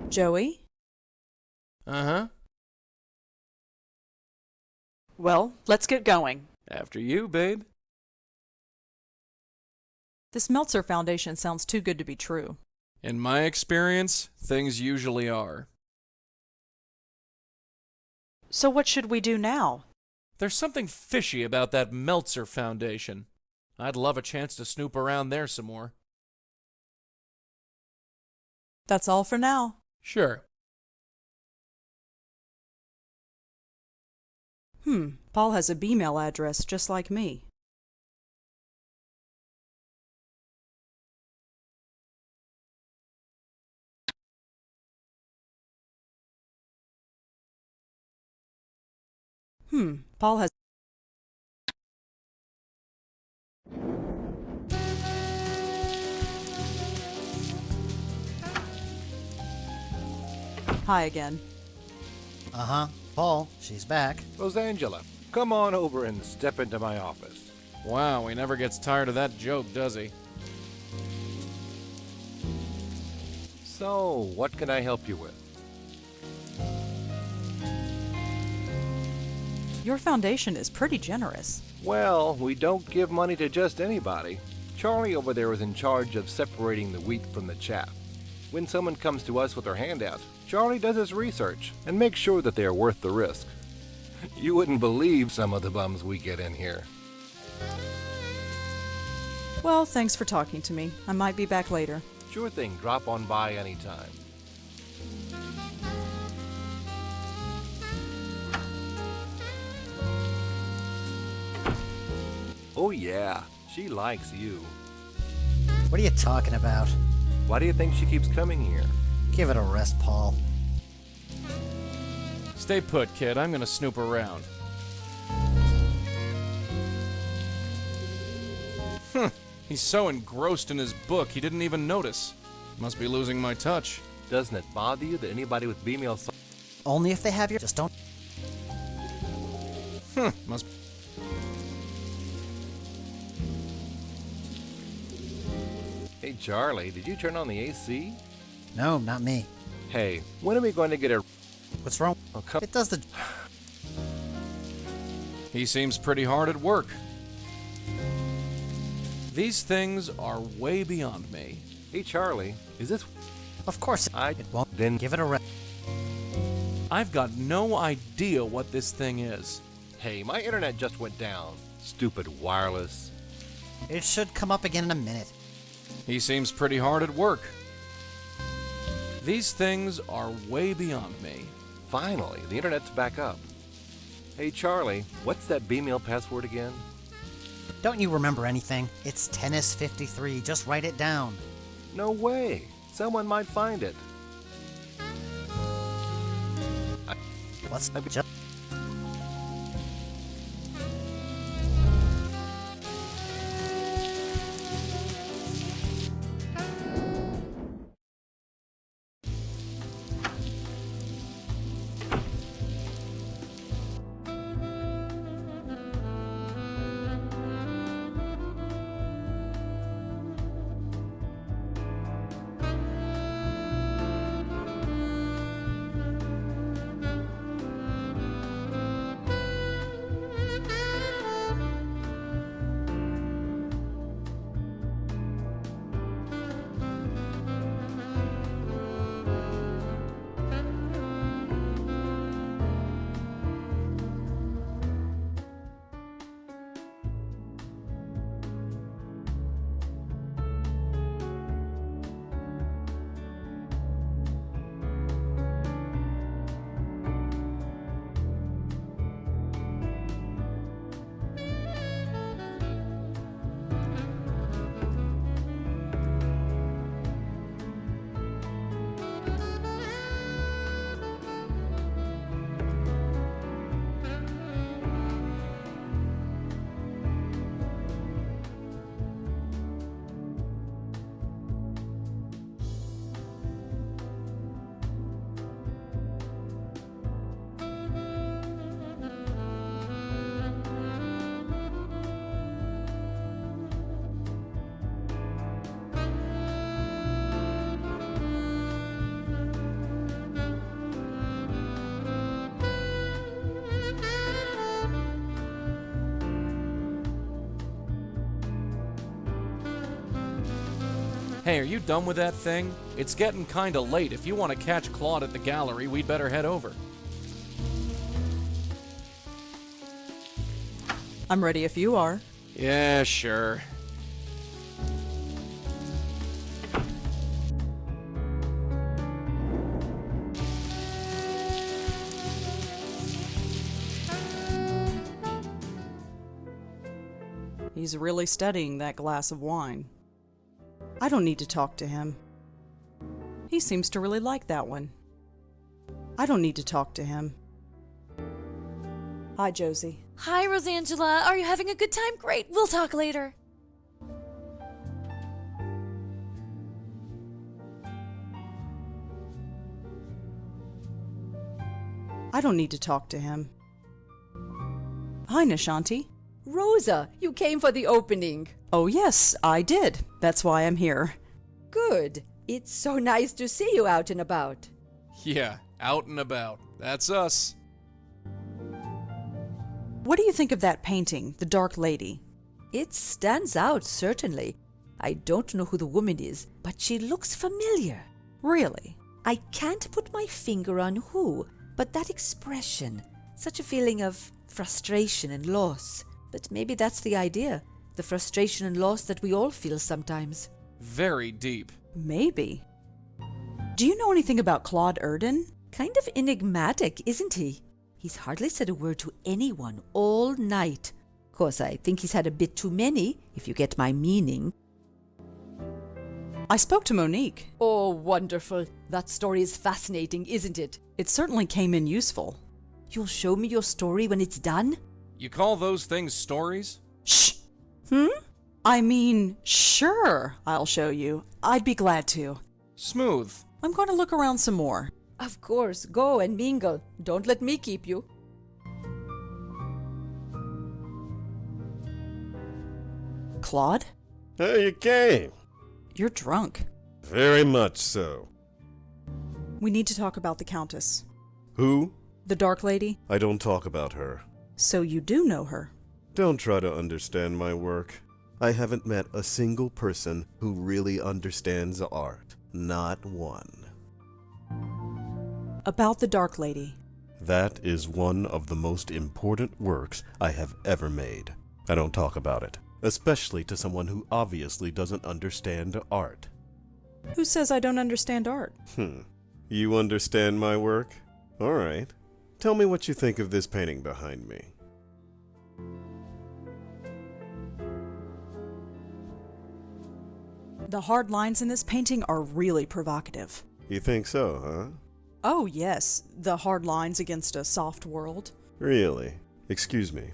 Joey? Uh-huh. Well, let's get going. After you, babe. This Meltzer Foundation sounds too good to be true. In my experience, things usually are. So what should we do now? There's something fishy about that Meltzer Foundation. I'd love a chance to snoop around there some more. That's all for now. Sure. Paul has a Bmail address just like me. Paul has... Hi again. Uh-huh. Paul, she's back. Rosangela, come on over and step into my office. Wow, he never gets tired of that joke, does he? So, what can I help you with? Your foundation is pretty generous. Well, we don't give money to just anybody. Charlie over there is in charge of separating the wheat from the chaff. When someone comes to us with their hand out, Charlie does his research and makes sure that they are worth the risk. You wouldn't believe some of the bums we get in here. Well, thanks for talking to me. I might be back later. Sure thing, drop on by anytime. Oh yeah, she likes you. What are you talking about? Why do you think she keeps coming here? Give it a rest, Paul. Stay put, kid. I'm gonna snoop around. He's so engrossed in his book, he didn't even notice. Must be losing my touch. Doesn't it bother you that anybody with Bmail Only if they have your... Just don't... Must... Hey Charlie, did you turn on the AC? No, not me. Hey, when are we going to get a... What's wrong? Oh, come... It does the... He seems pretty hard at work. These things are way beyond me. Hey Charlie, is this... Of course it won't. Then Give it a rest. I've got no idea what this thing is. Hey, my internet just went down. Stupid wireless. It should come up again in a minute. He seems pretty hard at work. These things are way beyond me. Finally, the internet's back up. Hey Charlie, what's that Bmail password again? Don't you remember anything? It's Tennis 53. Just write it down. No way. Someone might find it. What's Hey, are you done with that thing? It's getting kinda late. If you want to catch Claude at the gallery, we'd better head over. I'm ready if you are. Yeah, sure. He's really studying that glass of wine. I don't need to talk to him. He seems to really like that one. I don't need to talk to him. Hi, Josie. Hi, Rosangela. Are you having a good time? Great. We'll talk later. I don't need to talk to him. Hi, Nishanti. Rosa, you came for the opening. Oh, yes, I did. That's why I'm here. Good. It's so nice to see you out and about. Yeah, out and about. That's us. What do you think of that painting, The Dark Lady? It stands out, certainly. I don't know who the woman is, but she looks familiar. Really? I can't put my finger on who, but that expression, such a feeling of frustration and loss. But maybe that's the idea, the frustration and loss that we all feel sometimes. Very deep. Maybe. Do you know anything about Claude Erdin? Kind of enigmatic, isn't he? He's hardly said a word to anyone all night. Course, I think he's had a bit too many, if you get my meaning. I spoke to Monique. Oh, wonderful. That story is fascinating, isn't it? It certainly came in useful. You'll show me your story when it's done? You call those things stories? Shh! I mean, sure, I'll show you. I'd be glad to. Smooth. I'm going to look around some more. Of course, go and mingle. Don't let me keep you. Claude? Oh, you came. You're drunk. Very much so. We need to talk about the Countess. Who? The Dark Lady? I don't talk about her. So you do know her? Don't try to understand my work. I haven't met a single person who really understands art. Not one. About the Dark Lady. That is one of the most important works I have ever made. I don't talk about it, especially to someone who obviously doesn't understand art. Who says I don't understand art? You understand my work? All right. Tell me what you think of this painting behind me. The hard lines in this painting are really provocative. You think so, huh? Oh, yes, the hard lines against a soft world. Really? Excuse me.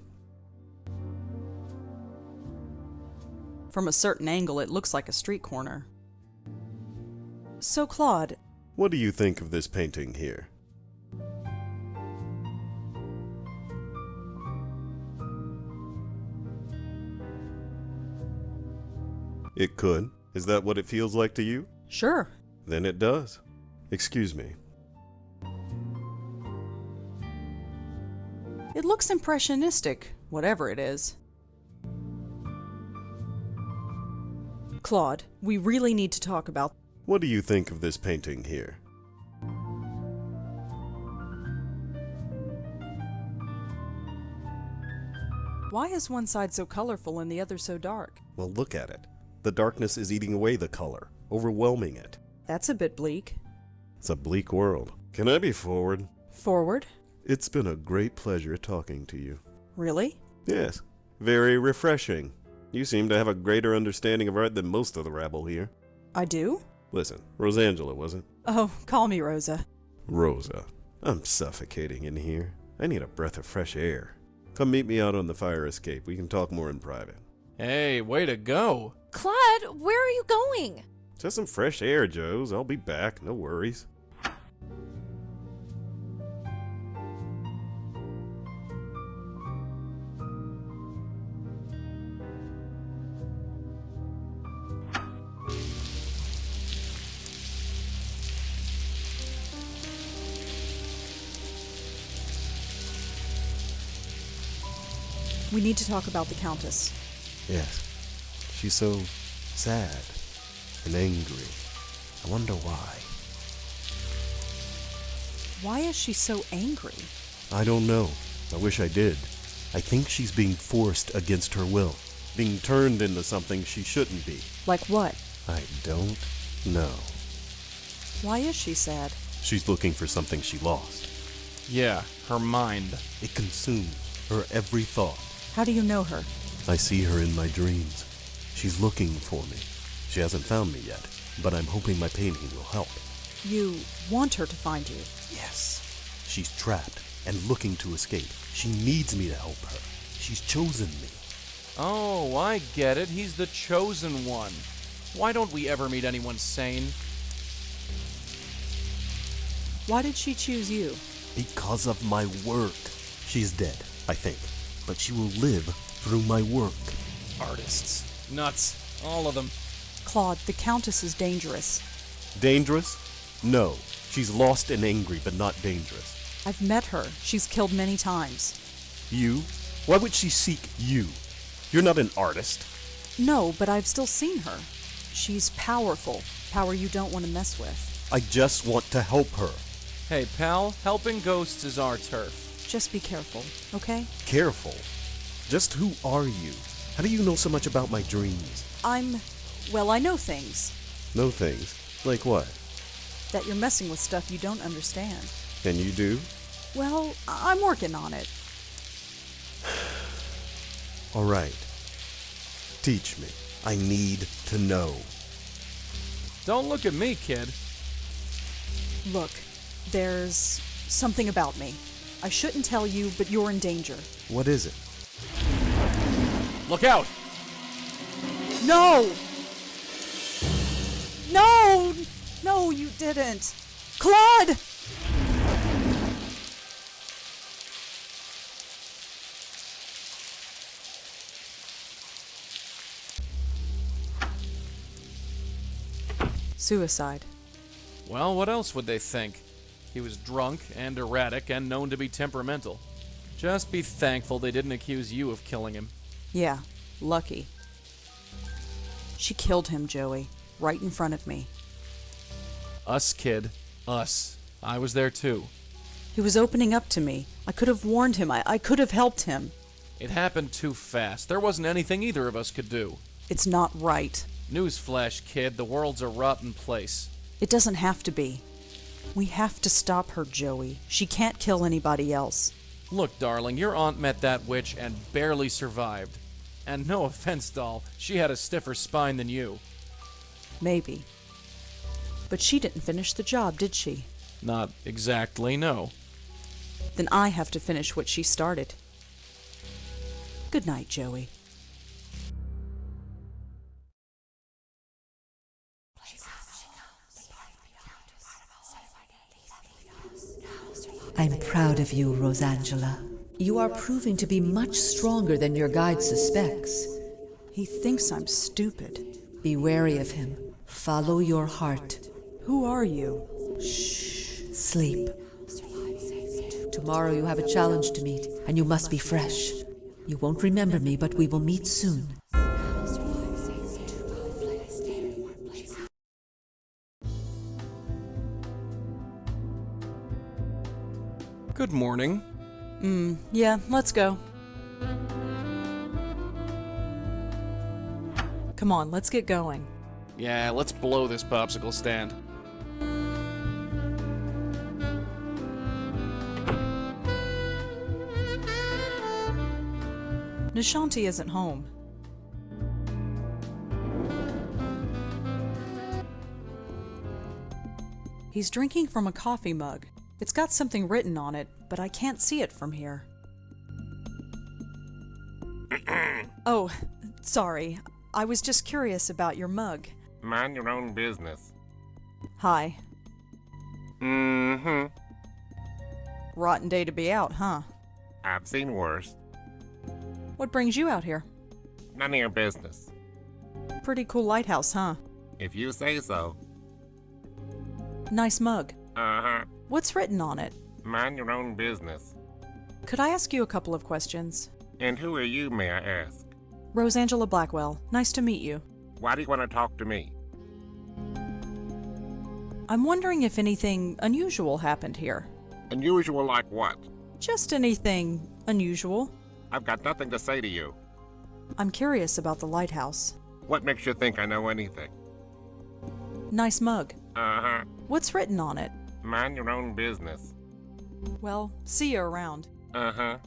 From a certain angle, it looks like a street corner. So, Claude, What do you think of this painting here? It could. Is that what it feels like to you? sure. Then it does. Excuse me. It looks impressionistic, whatever it is. Claude, we really need to talk about... What do you think of this painting here? Why is one side so colorful and the other so dark? Well, look at it. The darkness is eating away the color, overwhelming it. That's a bit bleak. It's a bleak world. Can I be forward? Forward? It's been a great pleasure talking to you. Really? Yes, very refreshing. You seem to have a greater understanding of art than most of the rabble here. I do? Listen, Rosangela, was it? Oh, call me Rosa. Rosa. I'm suffocating in here. I need a breath of fresh air. Come meet me out on the fire escape. We can talk more in private. Hey, way to go. Claude, where are you going? Just some fresh air, Joes. I'll be back. No worries. We need to talk about the Countess. Yes. She's so sad and angry. I wonder why. Why is she so angry? I don't know. I wish I did. I think she's being forced against her will. Being turned into something she shouldn't be. Like what? I don't know. Why is she sad? She's looking for something she lost. Yeah, her mind. It consumes her every thought. How do you know her? I see her in my dreams. She's looking for me. She hasn't found me yet, but I'm hoping my painting will help. You want her to find you? Yes. She's trapped and looking to escape. She needs me to help her. She's chosen me. Oh, I get it. He's the chosen one. Why don't we ever meet anyone sane? Why did she choose you? Because of my work. She's dead, I think, but she will live through my work. Artists. Nuts. All of them. Claude, the Countess is dangerous. Dangerous? No. She's lost and angry, but not dangerous. I've met her. She's killed many times. You? Why would she seek you? You're not an artist. No, but I've still seen her. She's powerful. Power you don't want to mess with. I just want to help her. Hey, pal, helping ghosts is our turf. Just be careful, okay? Careful? Just who are you? How do you know so much about my dreams? Well, I know things. Know things? Like what? That you're messing with stuff you don't understand. And you do? Well, I'm working on it. All right. Teach me. I need to know. Don't look at me, kid. Look, there's something about me. I shouldn't tell you, but you're in danger. What is it? Look out! No! No! No, you didn't. Claude! Suicide. Well, what else would they think? He was drunk and erratic and known to be temperamental. Just be thankful they didn't accuse you of killing him. Yeah, lucky. She killed him, Joey, right in front of me. Us, kid. Us. I was there too. He was opening up to me. I could have warned him. I could have helped him. It happened too fast. There wasn't anything either of us could do. It's not right. Newsflash, kid. The world's a rotten place. It doesn't have to be. We have to stop her, Joey. She can't kill anybody else. Look, darling, your aunt met that witch and barely survived. And no offense, doll, she had a stiffer spine than you. Maybe. But she didn't finish the job, did she? Not exactly, no. Then I have to finish what she started. Good night, Joey. I'm proud of you, Rosangela. You are proving to be much stronger than your guide suspects. He thinks I'm stupid. Be wary of him. Follow your heart. Who are you? Shh. Sleep. Tomorrow you have a challenge to meet, and you must be fresh. You won't remember me, but we will meet soon. Good morning. Yeah, let's go. Come on, let's get going. Yeah, let's blow this popsicle stand. Nishanti isn't home. He's drinking from a coffee mug. It's got something written on it, but I can't see it from here. Oh, sorry. I was just curious about your mug. Mind your own business. Hi. Mm-hmm. Rotten day to be out, huh? I've seen worse. What brings you out here? None of your business. Pretty cool lighthouse, huh? If you say so. Nice mug. Uh-huh. What's written on it? Mind your own business. Could I ask you a couple of questions? And who are you, may I ask? Rosangela Blackwell. Nice to meet you. Why do you want to talk to me? I'm wondering if anything unusual happened here. Unusual like what? Just anything unusual. I've got nothing to say to you. I'm curious about the lighthouse. What makes you think I know anything? Nice mug. Uh-huh. What's written on it? Mind your own business. Well, see you around. Uh-huh.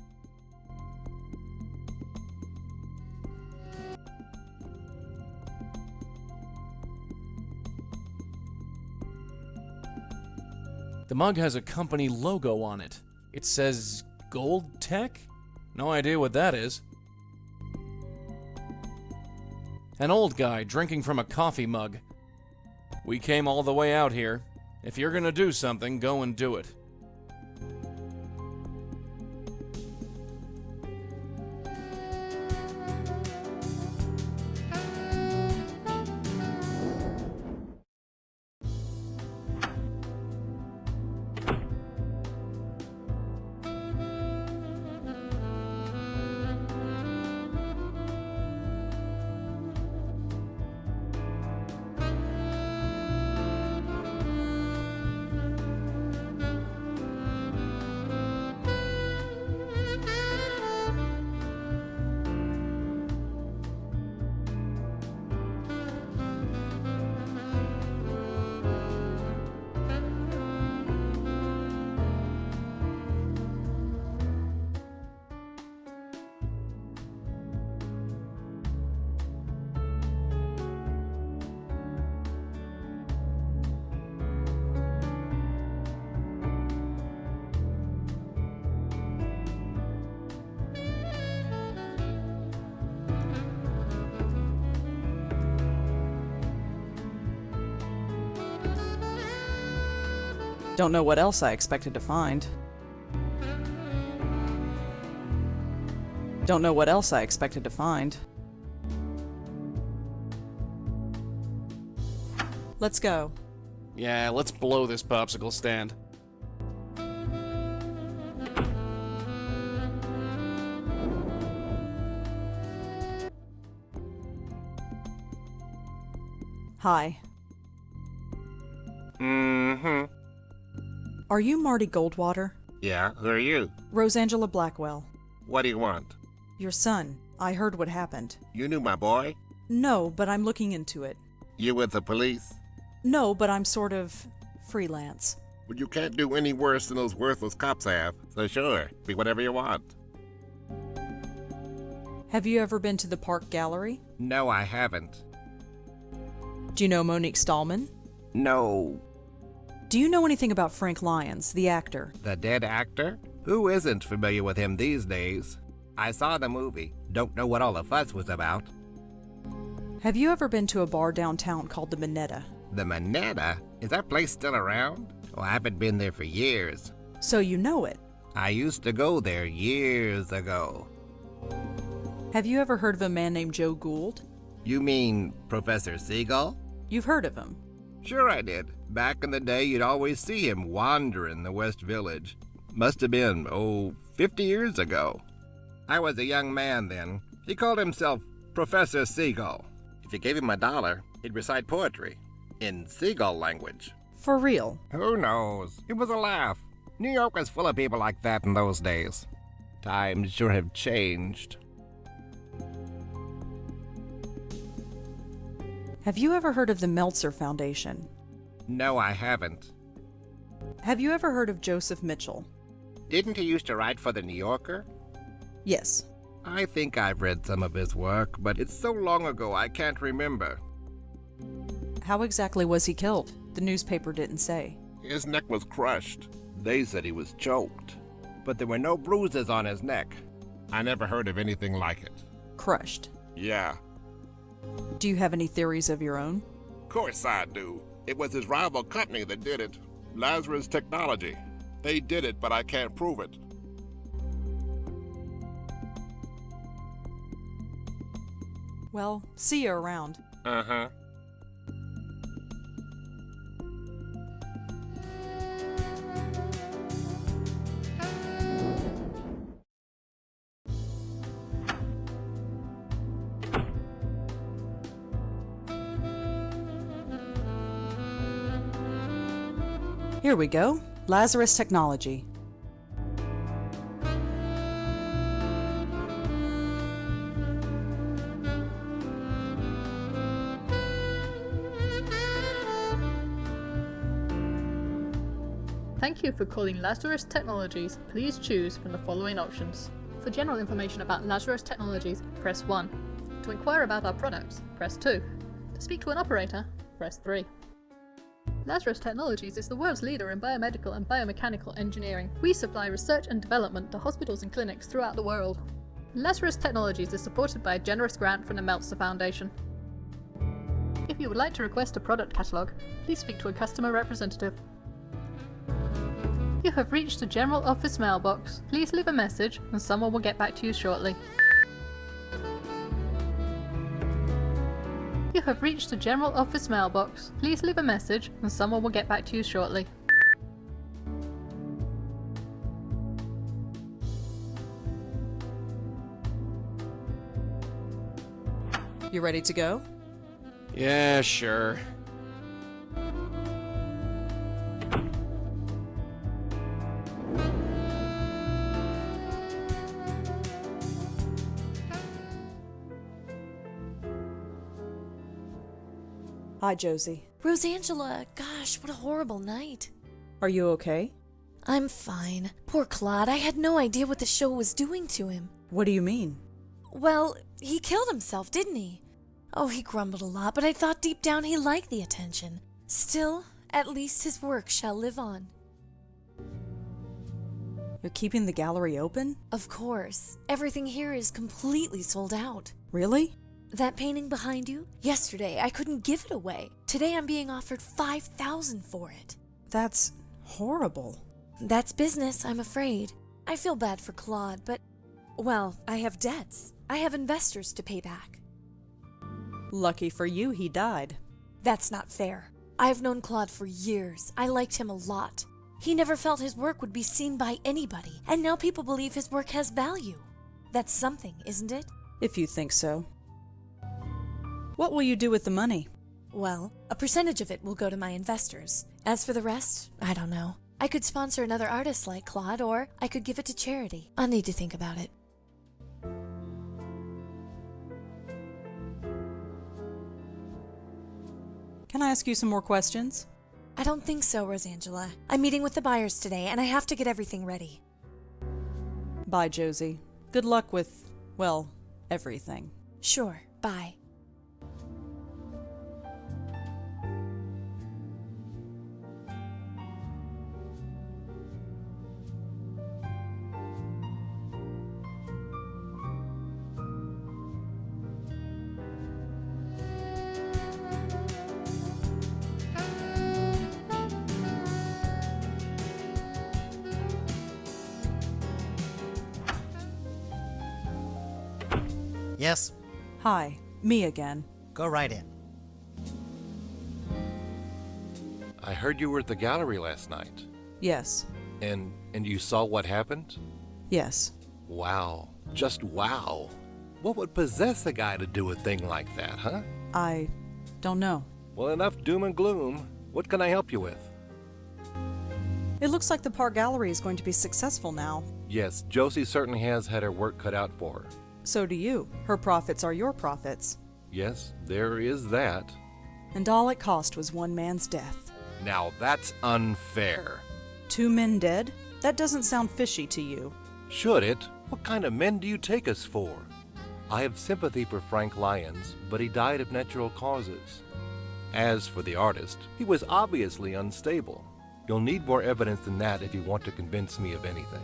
The mug has a company logo on it. It says Gold Tech? No idea what that is. An old guy drinking from a coffee mug. We came all the way out here. If you're gonna do something, go and do it. Don't know what else I expected to find. Don't know what else I expected to find. Let's go. Yeah, let's blow this popsicle stand. Hi. Mm-hmm. Are you Marty Goldwater? Yeah, who are you? Rosangela Blackwell. What do you want? Your son. I heard what happened. You knew my boy? No, but I'm looking into it. You with the police? No, but I'm sort of freelance. Well, you can't do any worse than those worthless cops have, so sure, be whatever you want. Have you ever been to the Park Gallery? No, I haven't. Do you know Monique Stallman? No. Do you know anything about Frank Lyons, the actor? The dead actor? Who isn't familiar with him these days? I saw the movie. Don't know what all the fuss was about. Have you ever been to a bar downtown called the Minetta? The Minetta? Is that place still around? Oh, I haven't been there for years. So you know it. I used to go there years ago. Have you ever heard of a man named Joe Gould? You mean Professor Seagull? You've heard of him. Sure I did. Back in the day, you'd always see him wandering the West Village. Must have been, 50 years ago. I was a young man then. He called himself Professor Seagull. If you gave him $1, he'd recite poetry in seagull language. For real? Who knows? It was a laugh. New York was full of people like that in those days. Times sure have changed. Have you ever heard of the Meltzer Foundation? No, I haven't. Have you ever heard of Joseph Mitchell? Didn't he used to write for the New Yorker? Yes. I think I've read some of his work, but it's so long ago I can't remember. How exactly was he killed? The newspaper didn't say. His neck was crushed. They said he was choked. But there were no bruises on his neck. I never heard of anything like it. Crushed. Yeah. Do you have any theories of your own? Of course I do. It was his rival company that did it. Lazarus Technology. They did it, but I can't prove it. Well, see you around. Uh-huh. Here we go. Lazarus Technology. Thank you for calling Lazarus Technologies. Please choose from the following options. For general information about Lazarus Technologies, press 1. To inquire about our products, press 2. To speak to an operator, press 3. Lazarus Technologies is the world's leader in biomedical and biomechanical engineering. We supply research and development to hospitals and clinics throughout the world. Lazarus Technologies is supported by a generous grant from the Meltzer Foundation. If you would like to request a product catalogue, please speak to a customer representative. You have reached the General Office mailbox. Please leave a message and someone will get back to you shortly. You have reached the General Office mailbox. Please leave a message and someone will get back to you shortly. You ready to go? Yeah, sure. Hi, Josie. Rosangela, gosh, what a horrible night. Are you okay? I'm fine. Poor Claude, I had no idea what the show was doing to him. What do you mean? Well, he killed himself, didn't he? Oh, he grumbled a lot, but I thought deep down he liked the attention. Still, at least his work shall live on. You're keeping the gallery open? Of course. Everything here is completely sold out. Really? That painting behind you? Yesterday, I couldn't give it away. Today, I'm being offered $5,000 for it. That's horrible. That's business, I'm afraid. I feel bad for Claude, but, well, I have debts. I have investors to pay back. Lucky for you, he died. That's not fair. I've known Claude for years. I liked him a lot. He never felt his work would be seen by anybody, and now people believe his work has value. That's something, isn't it? If you think so. What will you do with the money? Well, a percentage of it will go to my investors. As for the rest, I don't know. I could sponsor another artist like Claude, or I could give it to charity. I'll need to think about it. Can I ask you some more questions? I don't think so, Rosangela. I'm meeting with the buyers today, and I have to get everything ready. Bye, Josie. Good luck with, well, everything. Sure, bye. Yes? Hi, me again. Go right in. I heard you were at the gallery last night. Yes. And you saw what happened? Yes. Wow. Just wow. What would possess a guy to do a thing like that, huh? I don't know. Well, enough doom and gloom. What can I help you with? It looks like the Park Gallery is going to be successful now. Yes, Josie certainly has had her work cut out for her. So do you. Her profits are your profits. Yes, there is that. And all it cost was one man's death. Now that's unfair. 2 men dead? That doesn't sound fishy to you. Should it? What kind of men do you take us for? I have sympathy for Frank Lyons, but he died of natural causes. As for the artist, he was obviously unstable. You'll need more evidence than that if you want to convince me of anything.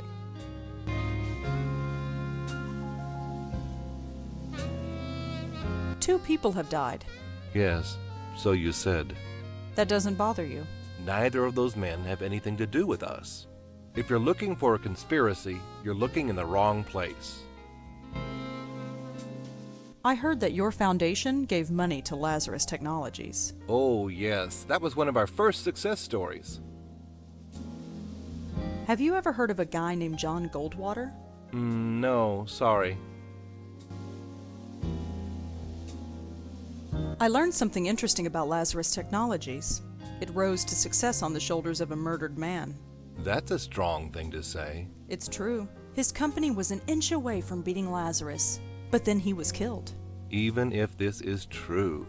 Two people have died. Yes, so you said. That doesn't bother you. Neither of those men have anything to do with us. If you're looking for a conspiracy, you're looking in the wrong place. I heard that your foundation gave money to Lazarus Technologies. Oh, yes, that was one of our first success stories. Have you ever heard of a guy named John Goldwater? No, sorry. I learned something interesting about Lazarus Technologies. It rose to success on the shoulders of a murdered man. That's a strong thing to say. It's true. His company was an inch away from beating Lazarus, but then he was killed. Even if this is true.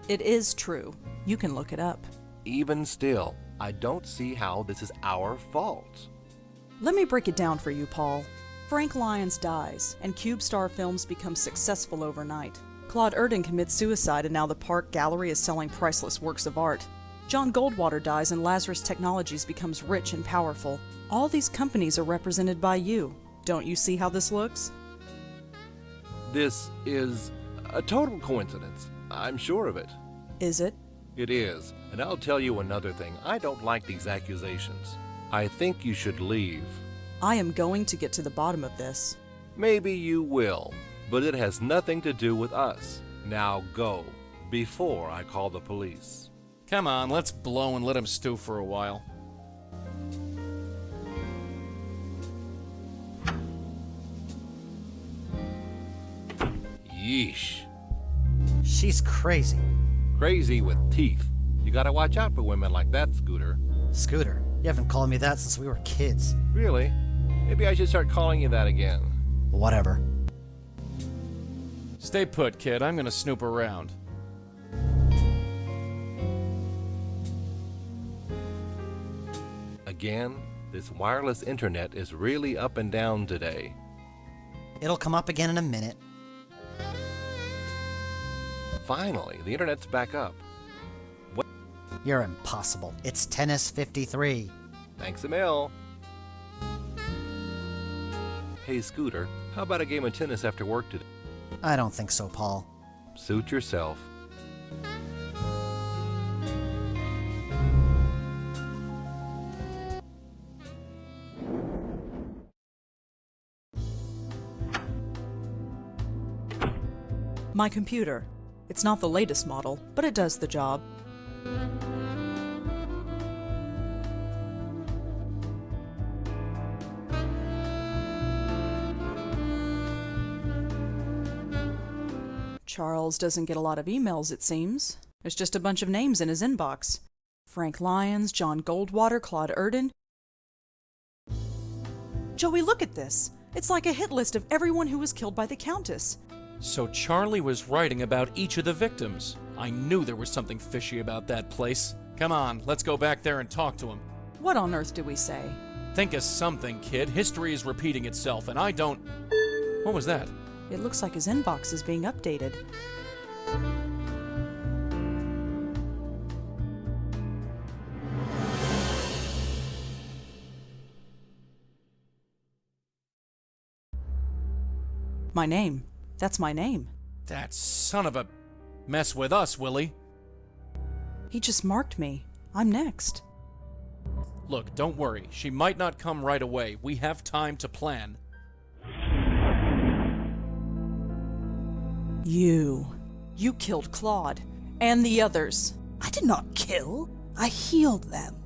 It is true. You can look it up. Even still, I don't see how this is our fault. Let me break it down for you, Paul. Frank Lyons dies, and CubeStar Films becomes successful overnight. Claude Erdin commits suicide, and now the Park Gallery is selling priceless works of art. John Goldwater dies, and Lazarus Technologies becomes rich and powerful. All these companies are represented by you. Don't you see how this looks? This is a total coincidence. I'm sure of it. Is it? It is. And I'll tell you another thing. I don't like these accusations. I think you should leave. I am going to get to the bottom of this. Maybe you will, but it has nothing to do with us. Now go, before I call the police. Come on, let's blow and let him stew for a while. Yeesh. She's crazy. Crazy with teeth. You gotta watch out for women like that, Scooter. Scooter, you haven't called me that since we were kids. Really? Maybe I should start calling you that again. Whatever. Stay put, kid. I'm gonna snoop around. Again, this wireless internet is really up and down today. It'll come up again in a minute. Finally, the internet's back up. What? You're impossible. It's Tennis 53. Thanks a mil. Hey, Scooter, how about a game of tennis after work today? I don't think so, Paul. Suit yourself. My computer. It's not the latest model, but it does the job. Charles doesn't get a lot of emails, it seems. There's just a bunch of names in his inbox. Frank Lyons, John Goldwater, Claude Erdin. Joey, look at this! It's like a hit list of everyone who was killed by the Countess. So Charlie was writing about each of the victims. I knew there was something fishy about that place. Come on, let's go back there and talk to him. What on earth do we say? Think of something, kid. History is repeating itself, and I don't... What was that? It looks like his inbox is being updated. My name. That's my name. That son of a... Mess with us, Willie. He just marked me. I'm next. Look, don't worry. She might not come right away. We have time to plan. You killed Claude. And the others. I did not kill. I healed them.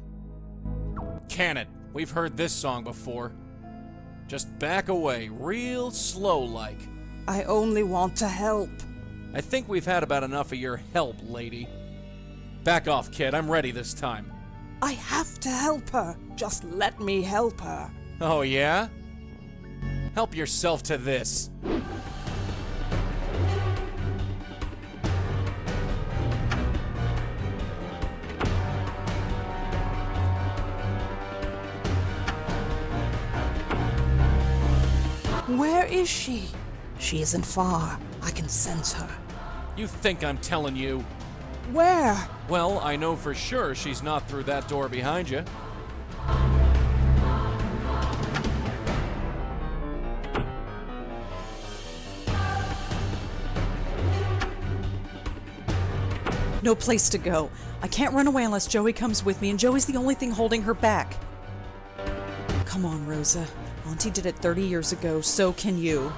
Can it? We've heard this song before. Just back away, real slow-like. I only want to help. I think we've had about enough of your help, lady. Back off, kid. I'm ready this time. I have to help her. Just let me help her. Oh, yeah? Help yourself to this. Where is she? She isn't far. I can sense her. You think I'm telling you? Where? Well, I know for sure she's not through that door behind you. No place to go. I can't run away unless Joey comes with me, and Joey's the only thing holding her back. Come on, Rosa. Auntie did it 30 years ago, so can you.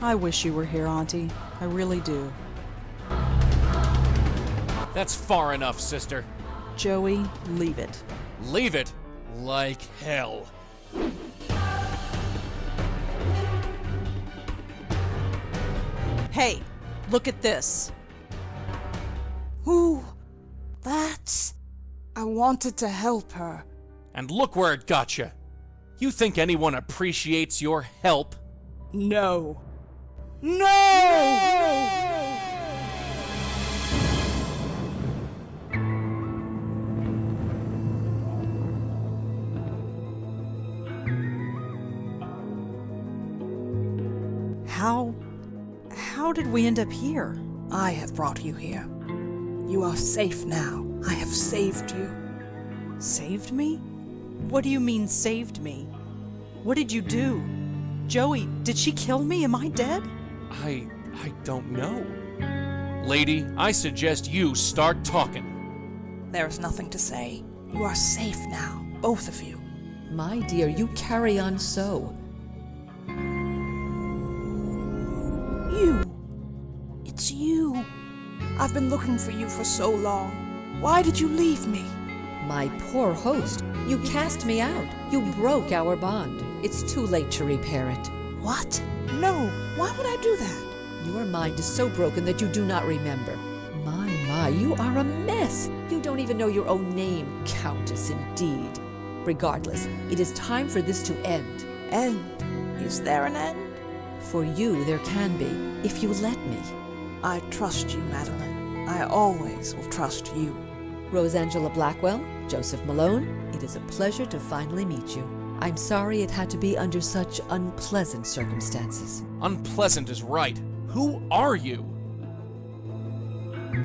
I wish you were here, Auntie. I really do. That's far enough, sister. Joey, leave it. Leave it like hell. Hey, look at this. Who? That's... I wanted to help her. And look where it got you. You think anyone appreciates your help? No. No! How did we end up here? I have brought you here. You are safe now. I have saved you. Saved me? What do you mean, saved me? What did you do? Joey, did she kill me? Am I dead? I don't know. Lady, I suggest you start talking. There is nothing to say. You are safe now, both of you. My dear, you carry on so. You. It's you. I've been looking for you for so long. Why did you leave me? My poor host, you cast me out. You broke our bond. It's too late to repair it. What? No, why would I do that? Your mind is so broken that you do not remember. My, you are a mess. You don't even know your own name, Countess, indeed. Regardless, it is time for this to end. End? Is there an end? For you, there can be, if you let me. I trust you, Madeline. I always will trust you. Rosangela Blackwell, Joseph Malone, it is a pleasure to finally meet you. I'm sorry it had to be under such unpleasant circumstances. Unpleasant is right. Who are you?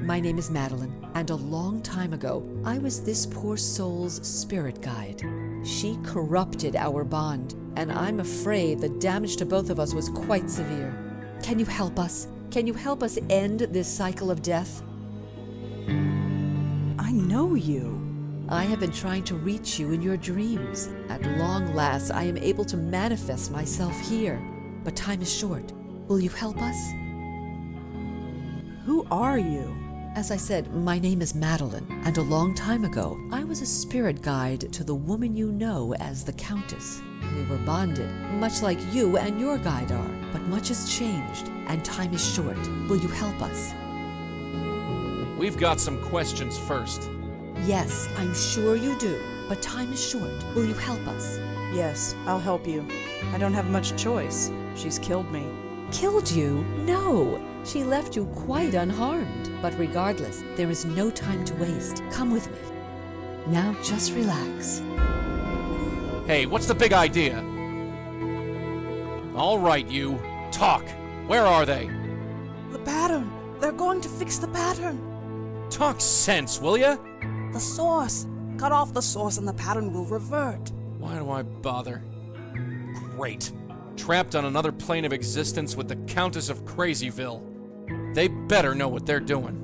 My name is Madeline, and a long time ago, I was this poor soul's spirit guide. She corrupted our bond, and I'm afraid the damage to both of us was quite severe. Can you help us? Can you help us end this cycle of death? I know you. I have been trying to reach you in your dreams. At long last, I am able to manifest myself here. But time is short. Will you help us? Who are you? As I said, my name is Madeline, and a long time ago, I was a spirit guide to the woman you know as the Countess. We were bonded, much like you and your guide are, but much has changed, and time is short. Will you help us? We've got some questions first. Yes, I'm sure you do, but time is short. Will you help us? Yes, I'll help you. I don't have much choice. She's killed me. Killed you? No! She left you quite unharmed. But regardless, there is no time to waste. Come with me. Now just relax. Hey, what's the big idea? All right, you. Talk. Where are they? The pattern. They're going to fix the pattern. Talk sense, will ya? The source. Cut off the source and the pattern will revert. Why do I bother? Great. Trapped on another plane of existence with the Countess of Crazyville. They better know what they're doing.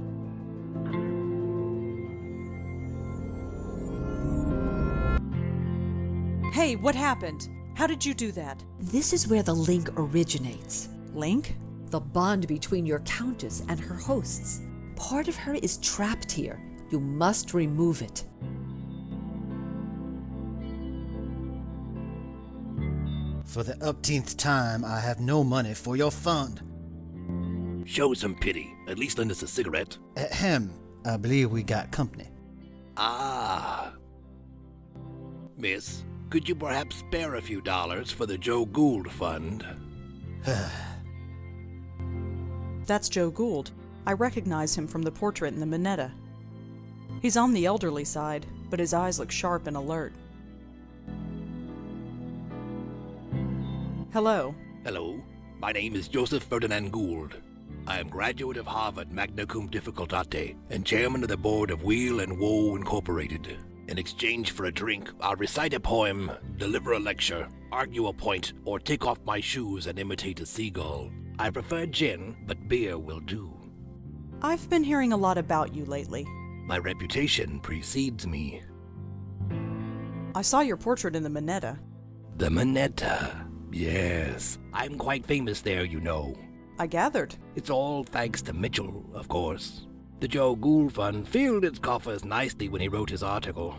Hey, what happened? How did you do that? This is where the link originates. Link? The bond between your countess and her hosts. Part of her is trapped here. You must remove it. For the upteenth time, I have no money for your fund. Show some pity. At least lend us a cigarette. Ahem. I believe we got company. Ah. Miss, could you perhaps spare a few dollars for the Joe Gould Fund? That's Joe Gould. I recognize him from the portrait in the Minetta. He's on the elderly side, but his eyes look sharp and alert. Hello. Hello. My name is Joseph Ferdinand Gould. I am graduate of Harvard magna cum difficultate and chairman of the board of Wheel and Woe Incorporated. In exchange for a drink, I'll recite a poem, deliver a lecture, argue a point, or take off my shoes and imitate a seagull. I prefer gin, but beer will do. I've been hearing a lot about you lately. My reputation precedes me. I saw your portrait in the Minetta. The Minetta. Yes, I'm quite famous there, you know. I gathered. It's all thanks to Mitchell, of course. The Joe Gould Fund filled its coffers nicely when he wrote his article.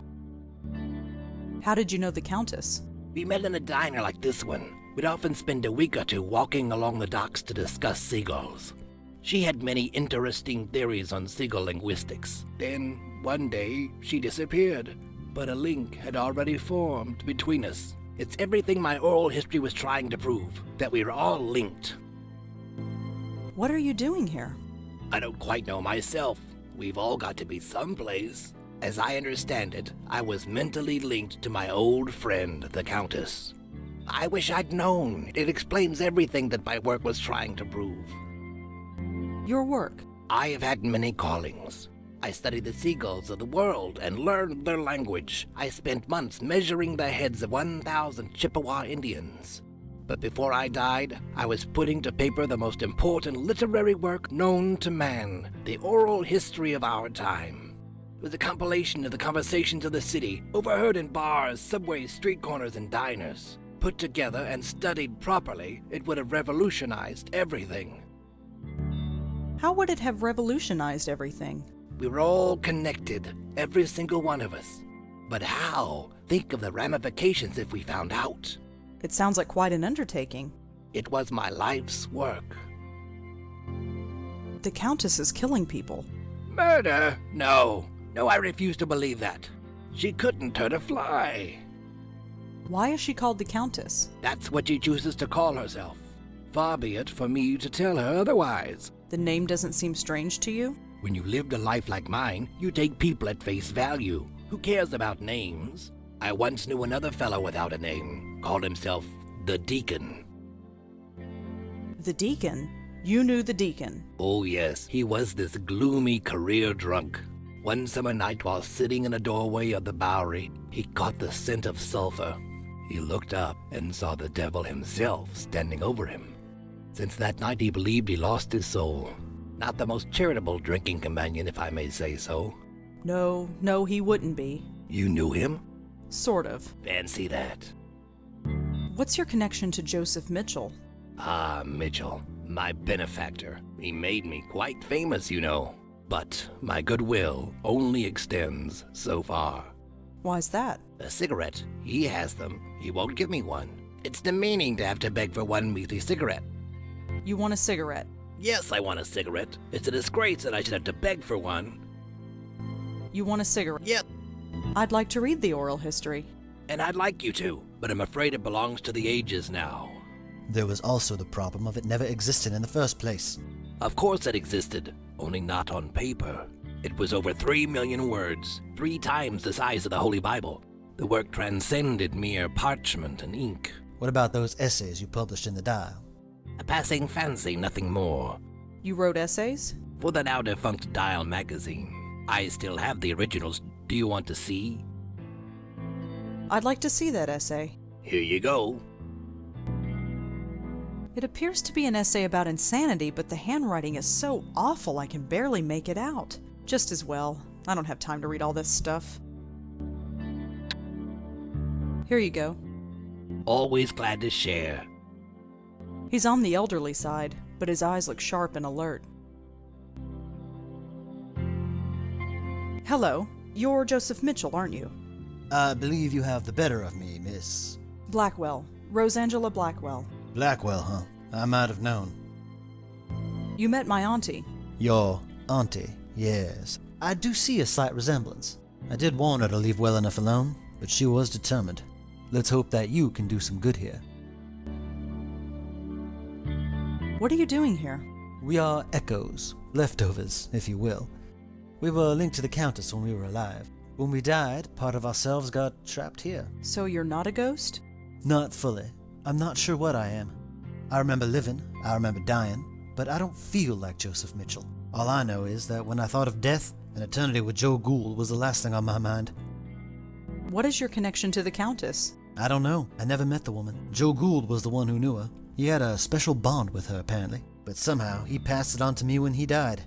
How did you know the Countess? We met in a diner like this one. We'd often spend a week or two walking along the docks to discuss seagulls. She had many interesting theories on seagull linguistics. Then, one day, she disappeared. But a link had already formed between us. It's everything my oral history was trying to prove, that we were all linked. What are you doing here? I don't quite know myself. We've all got to be someplace. As I understand it, I was mentally linked to my old friend, the Countess. I wish I'd known. It explains everything that my work was trying to prove. Your work? I have had many callings. I studied the seagulls of the world and learned their language. I spent months measuring the heads of 1,000 Chippewa Indians. But before I died, I was putting to paper the most important literary work known to man, the oral history of our time. It was a compilation of the conversations of the city, overheard in bars, subways, street corners, and diners. Put together and studied properly, it would have revolutionized everything. How would it have revolutionized everything? We were all connected, every single one of us. But how? Think of the ramifications if we found out. It sounds like quite an undertaking. It was my life's work. The Countess is killing people. Murder? No, I refuse to believe that. She couldn't hurt a fly. Why is she called the Countess? That's what she chooses to call herself. Far be it for me to tell her otherwise. The name doesn't seem strange to you? When you lived a life like mine, you take people at face value. Who cares about names? I once knew another fellow without a name. Called himself the Deacon. The Deacon? You knew the Deacon? Oh yes, he was this gloomy career drunk. One summer night while sitting in a doorway of the Bowery, he caught the scent of sulfur. He looked up and saw the devil himself standing over him. Since that night he believed he lost his soul. Not the most charitable drinking companion, if I may say so. No, he wouldn't be. You knew him? Sort of. Fancy that. What's your connection to Joseph Mitchell? Ah, Mitchell, my benefactor. He made me quite famous, you know. But my goodwill only extends so far. Why's that? A cigarette. He has them. He won't give me one. It's demeaning to have to beg for one measly cigarette. You want a cigarette? Yes, I want a cigarette. It's a disgrace that I should have to beg for one. You want a cigarette? Yep. I'd like to read the oral history. And I'd like you to, but I'm afraid it belongs to the ages now. There was also the problem of it never existing in the first place. Of course it existed, only not on paper. It was over 3 million words, 3 times the size of the Holy Bible. The work transcended mere parchment and ink. What about those essays you published in the Dial? A passing fancy, nothing more. You wrote essays? For the now-defunct Dial magazine. I still have the originals. Do you want to see? I'd like to see that essay. Here you go. It appears to be an essay about insanity, but the handwriting is so awful I can barely make it out. Just as well. I don't have time to read all this stuff. Here you go. Always glad to share. He's on the elderly side, but his eyes look sharp and alert. Hello, you're Joseph Mitchell, aren't you? I believe you have the better of me, Miss... Blackwell. Rosangela Blackwell. Blackwell, huh? I might have known. You met my auntie. Your auntie, yes. I do see a slight resemblance. I did warn her to leave well enough alone, but she was determined. Let's hope that you can do some good here. What are you doing here? We are echoes, leftovers, if you will. We were linked to the Countess when we were alive. When we died, part of ourselves got trapped here. So you're not a ghost? Not fully. I'm not sure what I am. I remember living, I remember dying, but I don't feel like Joseph Mitchell. All I know is that when I thought of death, an eternity with Joe Gould was the last thing on my mind. What is your connection to the Countess? I don't know. I never met the woman. Joe Gould was the one who knew her. He had a special bond with her, apparently. But somehow, he passed it on to me when he died.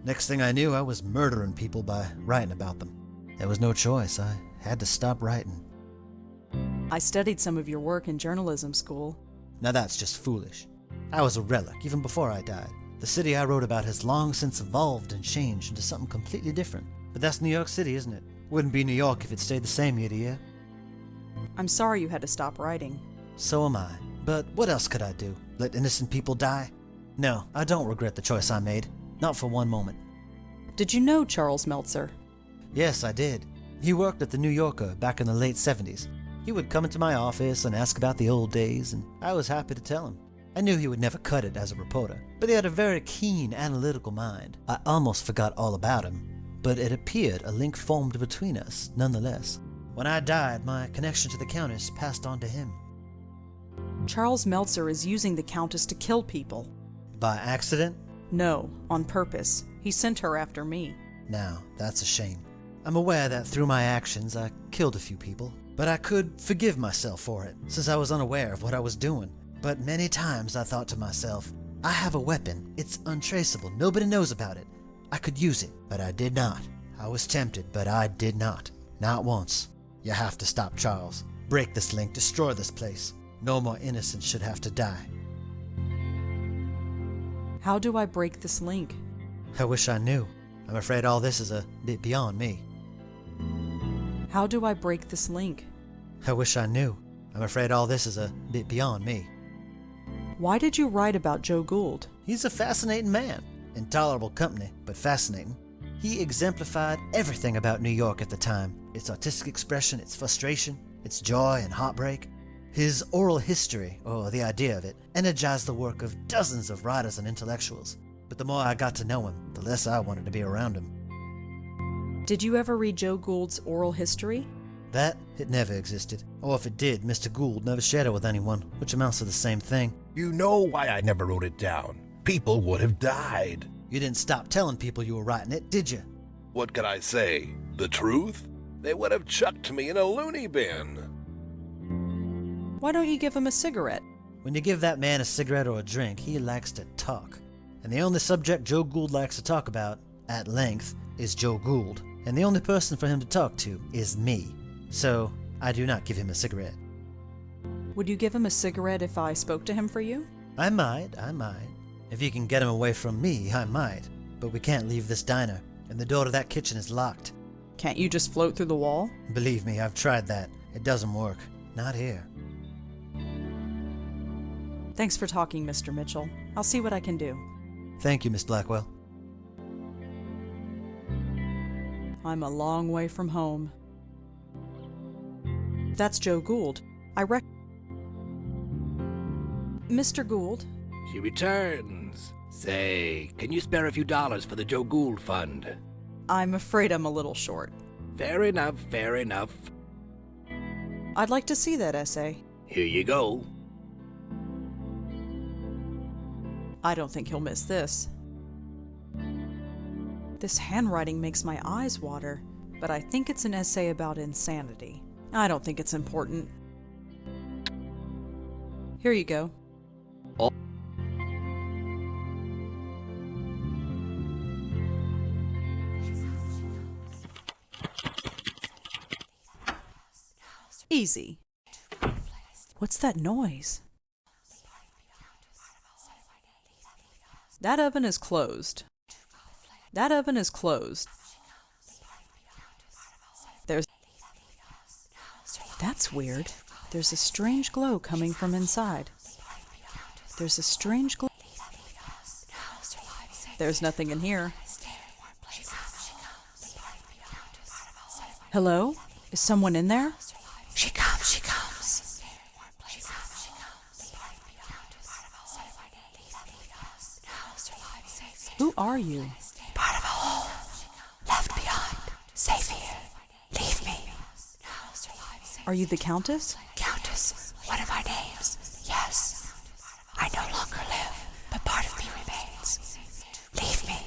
Next thing I knew, I was murdering people by writing about them. There was no choice. I had to stop writing. I studied some of your work in journalism school. Now that's just foolish. I was a relic, even before I died. The city I wrote about has long since evolved and changed into something completely different. But that's New York City, isn't it? Wouldn't be New York if it stayed the same year to year. I'm sorry you had to stop writing. So am I. But what else could I do? Let innocent people die? No, I don't regret the choice I made. Not for one moment. Did you know Charles Meltzer? Yes, I did. He worked at the New Yorker back in the late 70s. He would come into my office and ask about the old days, and I was happy to tell him. I knew he would never cut it as a reporter, but he had a very keen, analytical mind. I almost forgot all about him, but it appeared a link formed between us, nonetheless. When I died, my connection to the Countess passed on to him. Charles Meltzer is using the Countess to kill people. By accident? No, on purpose. He sent her after me. Now, that's a shame. I'm aware that through my actions I killed a few people, but I could forgive myself for it, since I was unaware of what I was doing. But many times I thought to myself, I have a weapon, it's untraceable, nobody knows about it. I could use it, but I did not. I was tempted, but I did not. Not once. You have to stop, Charles. Break this link, destroy this place. No more innocents should have to die. How do I break this link? I wish I knew. I'm afraid all this is a bit beyond me. How do I break this link? I wish I knew. I'm afraid all this is a bit beyond me. Why did you write about Joe Gould? He's a fascinating man. Intolerable company, but fascinating. He exemplified everything about New York at the time. Its artistic expression, its frustration, its joy and heartbreak. His oral history, or the idea of it, energized the work of dozens of writers and intellectuals. But the more I got to know him, the less I wanted to be around him. Did you ever read Joe Gould's oral history? That, it never existed. Or if it did, Mr. Gould never shared it with anyone, which amounts to the same thing. You know why I never wrote it down. People would have died. You didn't stop telling people you were writing it, did you? What could I say? The truth? They would have chucked me in a loony bin. Why don't you give him a cigarette? When you give that man a cigarette or a drink, he likes to talk. And the only subject Joe Gould likes to talk about, at length, is Joe Gould. And the only person for him to talk to is me. So, I do not give him a cigarette. Would you give him a cigarette if I spoke to him for you? I might. If you can get him away from me, I might. But we can't leave this diner, and the door to that kitchen is locked. Can't you just float through the wall? Believe me, I've tried that. It doesn't work. Not here. Thanks for talking, Mr. Mitchell. I'll see what I can do. Thank you, Miss Blackwell. I'm a long way from home. That's Joe Gould. Mr. Gould? She returns. Say, can you spare a few dollars for the Joe Gould Fund? I'm afraid I'm a little short. Fair enough, fair enough. I'd like to see that essay. Here you go. I don't think he'll miss this. This handwriting makes my eyes water, but I think it's an essay about insanity. I don't think it's important. Here you go. Oh. Easy. What's that noise? That oven is closed. That oven is closed. That's weird. There's a strange glow coming from inside. There's a strange glow. There's nothing in here. Hello? Is someone in there? She comes, she comes. Who are you? Part of a whole. Left behind. Safe here. Leave me. Are you the Countess? Countess, one of our names. Yes. I no longer live, but part of me remains. Leave me.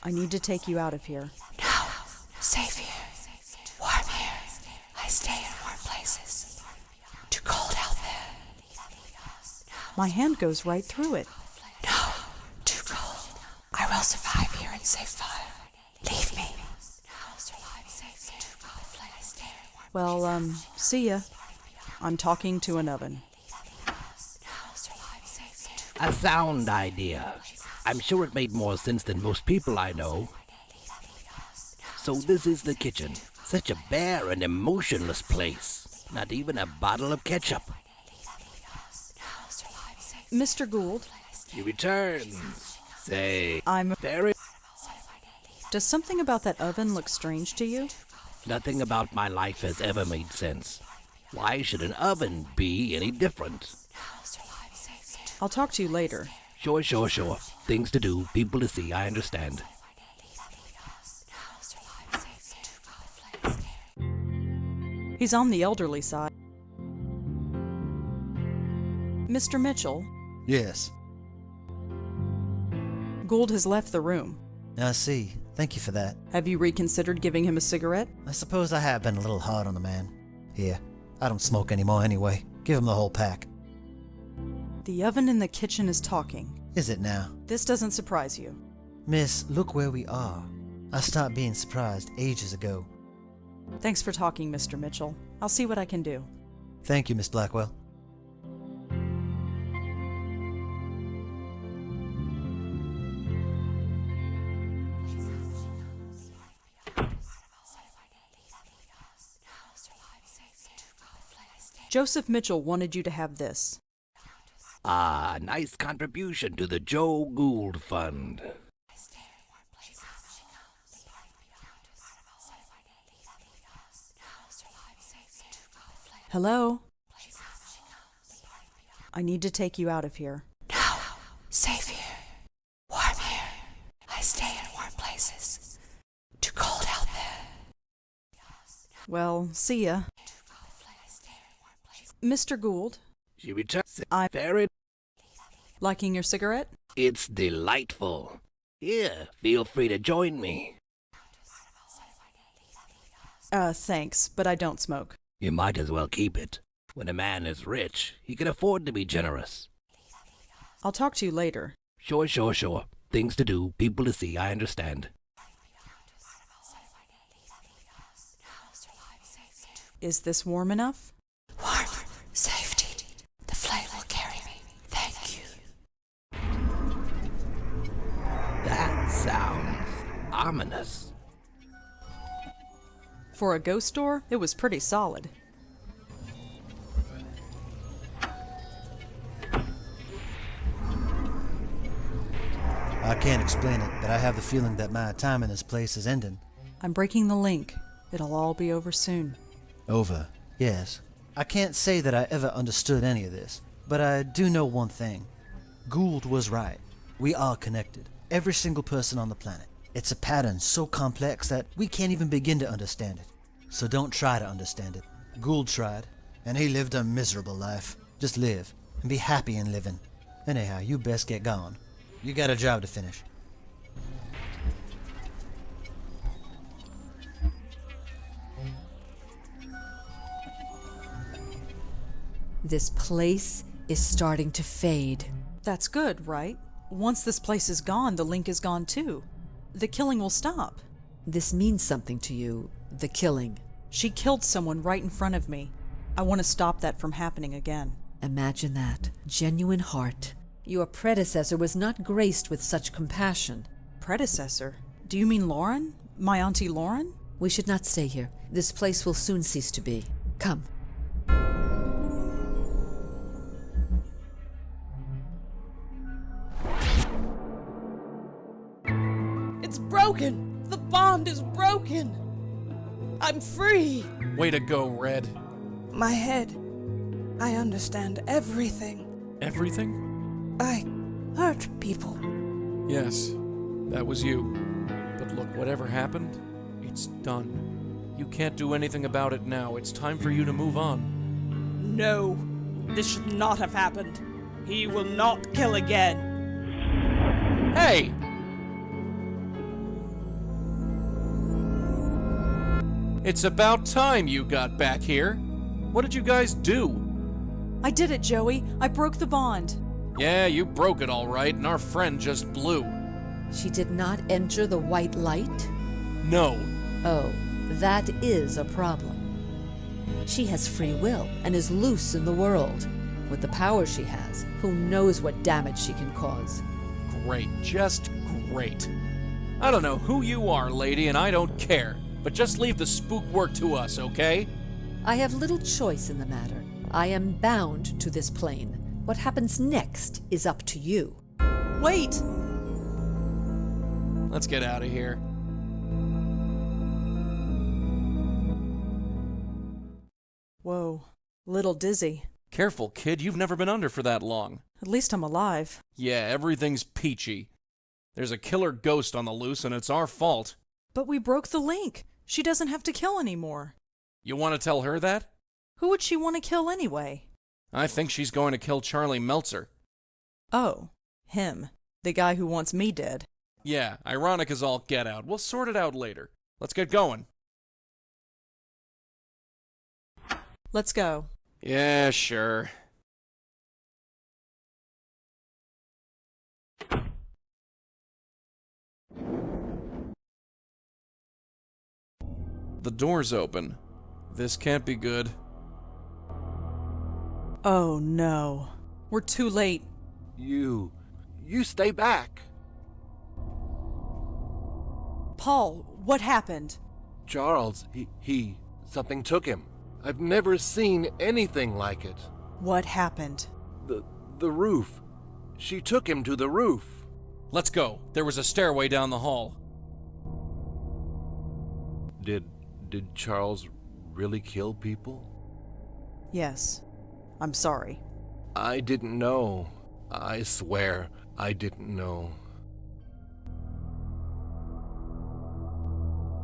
I need to take you out of here. No. Safe here. Warm here. I stay in warm places. Too cold out there. My hand goes right through it. No. Too cold. I will survive here and save fire. Leave me. Well, see ya. I'm talking to an oven. A sound idea. I'm sure it made more sense than most people I know. So this is the kitchen. Such a bare and emotionless place. Not even a bottle of ketchup. Mr. Gould. He returns. Say, I'm very... Does something about that oven look strange to you? Nothing about my life has ever made sense. Why should an oven be any different? I'll talk to you later. Sure. Things to do, people to see, I understand. He's on the elderly side. Mr. Mitchell, Yes. Gould has left the room. I see. Thank you for that. Have you reconsidered giving him a cigarette? I suppose I have been a little hard on the man. Here, I don't smoke anymore anyway. Give him the whole pack. The oven in the kitchen is talking. Is it now? This doesn't surprise you. Miss, look where we are. I stopped being surprised ages ago. Thanks for talking, Mr. Mitchell. I'll see what I can do. Thank you, Miss Blackwell. Joseph Mitchell wanted you to have this. Ah, nice contribution to the Joe Gould Fund. Hello? I need to take you out of here. No. Safe here. Warm here. I stay in warm places. Too cold out there. Well, see ya. Mr. Gould, She returns. I'm very... liking your cigarette? It's delightful. Here, feel free to join me. Thanks, but I don't smoke. You might as well keep it. When a man is rich, he can afford to be generous. I'll talk to you later. Sure. Things to do, people to see, I understand. Is this warm enough? Warm. Safety. The flame will carry me. Thank you. That sounds ominous. For a ghost door, it was pretty solid. I can't explain it, but I have the feeling that my time in this place is ending. I'm breaking the link. It'll all be over soon. Over. Yes. I can't say that I ever understood any of this, but I do know one thing. Gould was right. We are connected. Every single person on the planet. It's a pattern so complex that we can't even begin to understand it. So don't try to understand it. Gould tried, and he lived a miserable life. Just live, and be happy in living. Anyhow, you best get gone. You got a job to finish. This place is starting to fade. That's good, right? Once this place is gone, the link is gone too. The killing will stop. This means something to you, the killing. She killed someone right in front of me. I want to stop that from happening again. Imagine that. Genuine heart. Your predecessor was not graced with such compassion. Predecessor? Do you mean Lauren? My Auntie Lauren? We should not stay here. This place will soon cease to be. Come. It's broken! The bond is broken! I'm free! Way to go, Red. My head. I understand everything. Everything? I hurt people. Yes, that was you. But look, whatever happened, it's done. You can't do anything about it now. It's time for you to move on. No, this should not have happened. He will not kill again. Hey! It's about time you got back here. What did you guys do? I did it, Joey. I broke the bond. Yeah, you broke it all right, and our friend just blew. She did not enter the white light? No. Oh, that is a problem. She has free will and is loose in the world. With the power she has, who knows what damage she can cause. Great, just great. I don't know who you are, lady, and I don't care. But just leave the spook work to us, okay? I have little choice in the matter. I am bound to this plane. What happens next is up to you. Wait! Let's get out of here. Whoa, little dizzy. Careful, kid, you've never been under for that long. At least I'm alive. Yeah, everything's peachy. There's a killer ghost on the loose, and it's our fault. But we broke the link. She doesn't have to kill anymore. You want to tell her that? Who would she want to kill anyway? I think she's going to kill Charlie Meltzer. Oh, him. The guy who wants me dead. Yeah, ironic as all get out. We'll sort it out later. Let's get going. Let's go. Yeah, sure. The door's open. This can't be good. Oh no. We're too late. You stay back. Paul, what happened? Charles, something took him. I've never seen anything like it. What happened? The roof. She took him to the roof. Let's go. There was a stairway down the hall. Did Charles really kill people? Yes. I'm sorry. I didn't know. I swear I didn't know.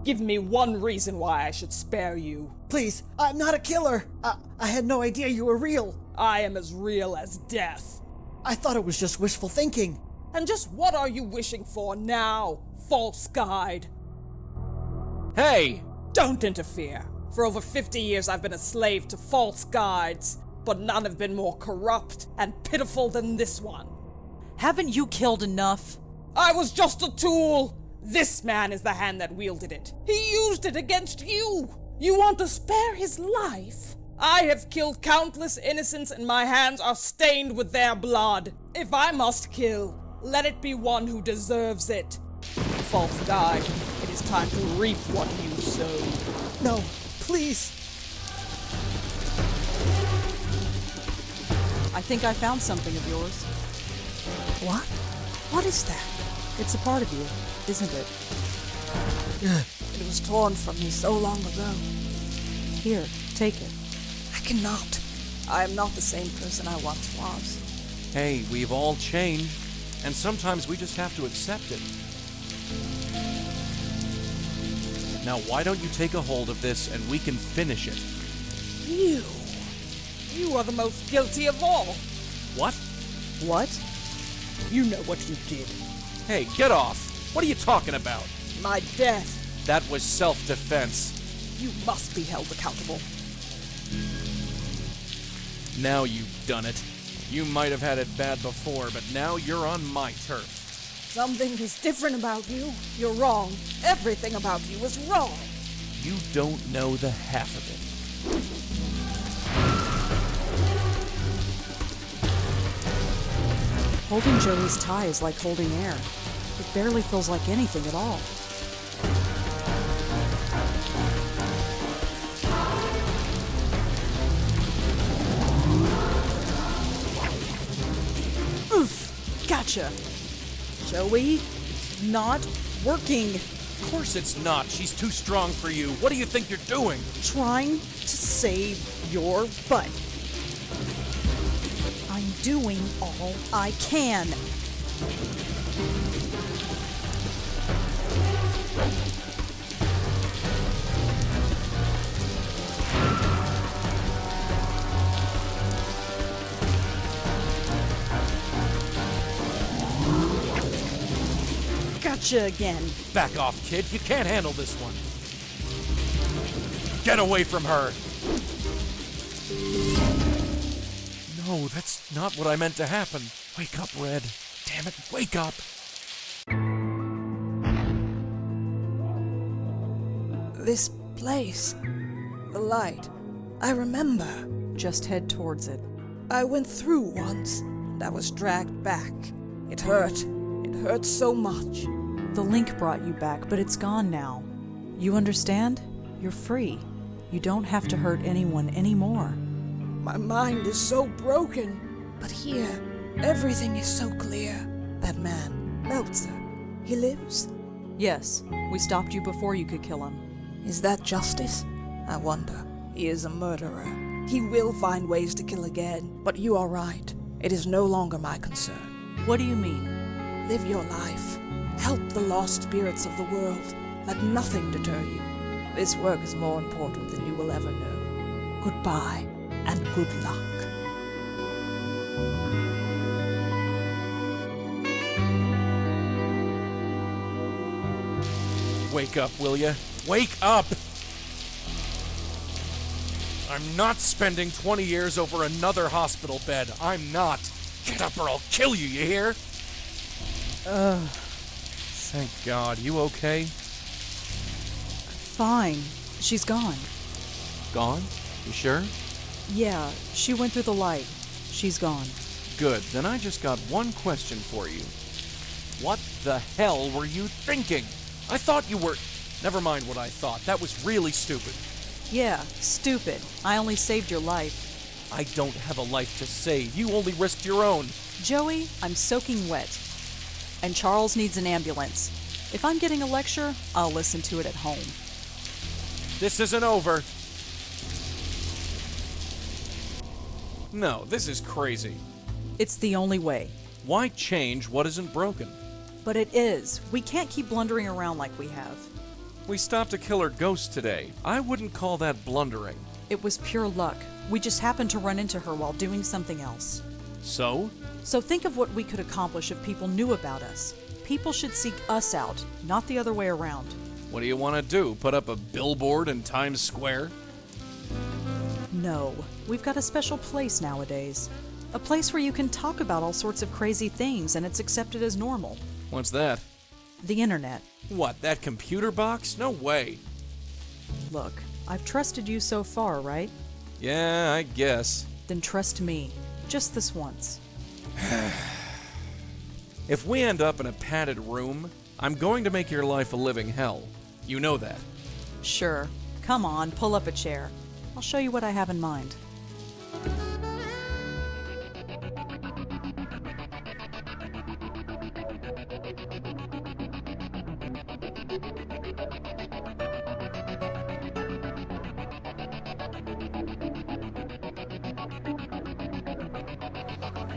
Give me one reason why I should spare you. Please, I'm not a killer. I had no idea you were real. I am as real as death. I thought it was just wishful thinking. And just what are you wishing for now, false guide? Hey! Don't interfere. For over 50 years I've been a slave to false guides, but none have been more corrupt and pitiful than this one. Haven't you killed enough? I was just a tool! This man is the hand that wielded it. He used it against you! You want to spare his life? I have killed countless innocents and my hands are stained with their blood. If I must kill, let it be one who deserves it. False guide, it is time to reap what you sowed. No, please. I think I found something of yours. What? What is that? It's a part of you, isn't it? It was torn from me so long ago. Here, take it. I cannot. I am not the same person I once was. Hey, we've all changed, and sometimes we just have to accept it. Now, why don't you take a hold of this and we can finish it? You are the most guilty of all. What? What? You know what you did. Hey, get off! What are you talking about? My death. That was self-defense. You must be held accountable. Now you've done it. You might have had it bad before, but now you're on my turf. Something is different about you. You're wrong. Everything about you is wrong. You don't know the half of it. Holding Joey's tie is like holding air. It barely feels like anything at all. Oof! Gotcha! Joey, it's not working. Of course it's not. She's too strong for you. What do you think you're doing? Trying to save your butt. I'm doing all I can. Gotcha again. Back off, kid. You can't handle this one. Get away from her. No, that's not what I meant to happen. Wake up, Red. Damn it, wake up. This place. The light. I remember. Just head towards it. I went through once, and I was dragged back. It hurt. It hurt so much. The link brought you back, but it's gone now. You understand? You're free. You don't have to hurt anyone anymore. My mind is so broken. But here, everything is so clear. That man, Meltzer, he lives? Yes, we stopped you before you could kill him. Is that justice? I wonder. He is a murderer. He will find ways to kill again. But you are right. It is no longer my concern. What do you mean? Live your life. Help the lost spirits of the world. Let nothing deter you. This work is more important than you will ever know. Goodbye, and good luck. Wake up, will ya? Wake up! I'm not spending 20 years over another hospital bed. I'm not. Get up or I'll kill you, you hear? Thank God. You okay? Fine. She's gone. Gone? You sure? Yeah, she went through the light. She's gone. Good. Then I just got one question for you. What the hell were you thinking? I thought you were... Never mind what I thought. That was really stupid. Yeah, stupid. I only saved your life. I don't have a life to save. You only risked your own. Joey, I'm soaking wet. And Charles needs an ambulance. If I'm getting a lecture, I'll listen to it at home. This isn't over. No, this is crazy. It's the only way. Why change what isn't broken? But it is. We can't keep blundering around like we have. We stopped a killer ghost today. I wouldn't call that blundering. It was pure luck. We just happened to run into her while doing something else. So? So think of what we could accomplish if people knew about us. People should seek us out, not the other way around. What do you want to do? Put up a billboard in Times Square? No. We've got a special place nowadays. A place where you can talk about all sorts of crazy things and it's accepted as normal. What's that? The internet. What, that computer box? No way. Look, I've trusted you so far, right? Yeah, I guess. Then trust me. Just this once. If we end up in a padded room, I'm going to make your life a living hell. You know that. Sure. Come on, pull up a chair. I'll show you what I have in mind.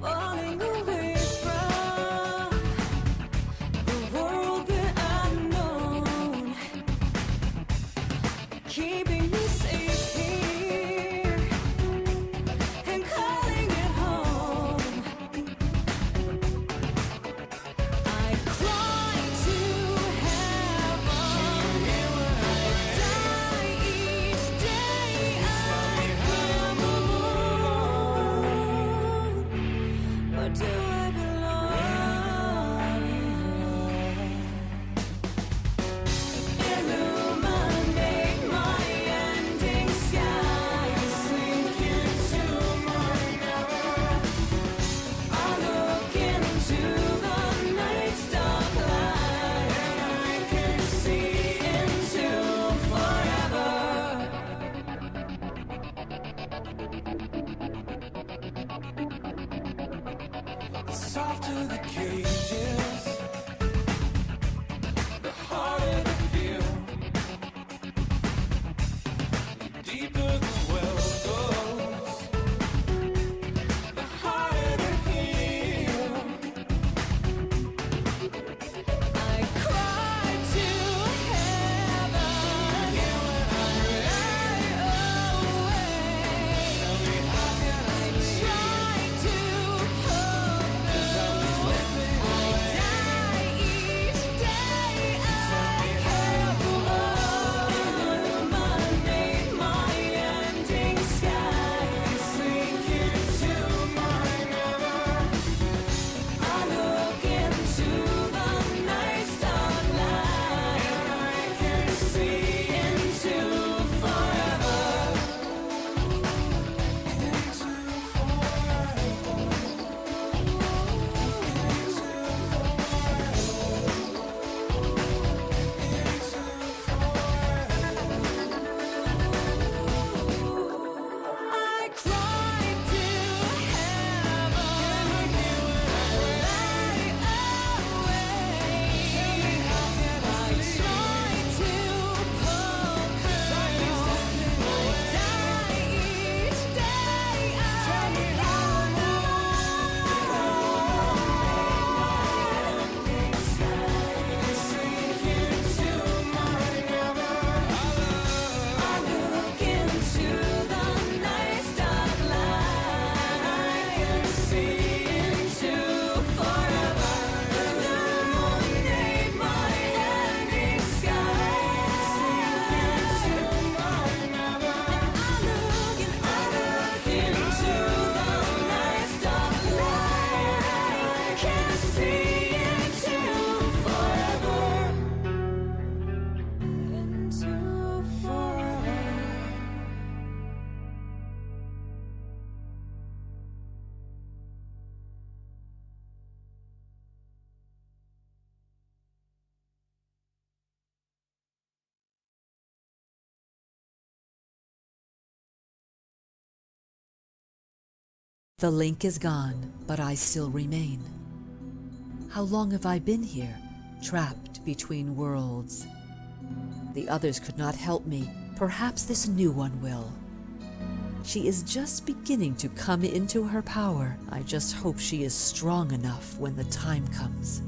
Falling away from the world that I've known, keeping me safe here and calling it home. I cry to heaven, die each day I am alone. Where do I belong? Illuminate my the cages, the harder to feel. The deeper the well goes, the harder to heal. I cried to heaven, I ran away. I tried to hope, I die each day. I kept illuminate my ending sky, sink into my never. I look into the night starlight, and I can see into forever. I cried to heaven, right away. I tried to fulfill, I die each day. I sink into my never. I look into the night starlight, I can see into forever. Illuminate my ending sky, sink into my never. I look into the night starlight, I can see into forever. Into forever. The link is gone, but I still remain. How long have I been here, trapped between worlds? The others could not help me. Perhaps this new one will. She is just beginning to come into her power. I just hope she is strong enough when the time comes.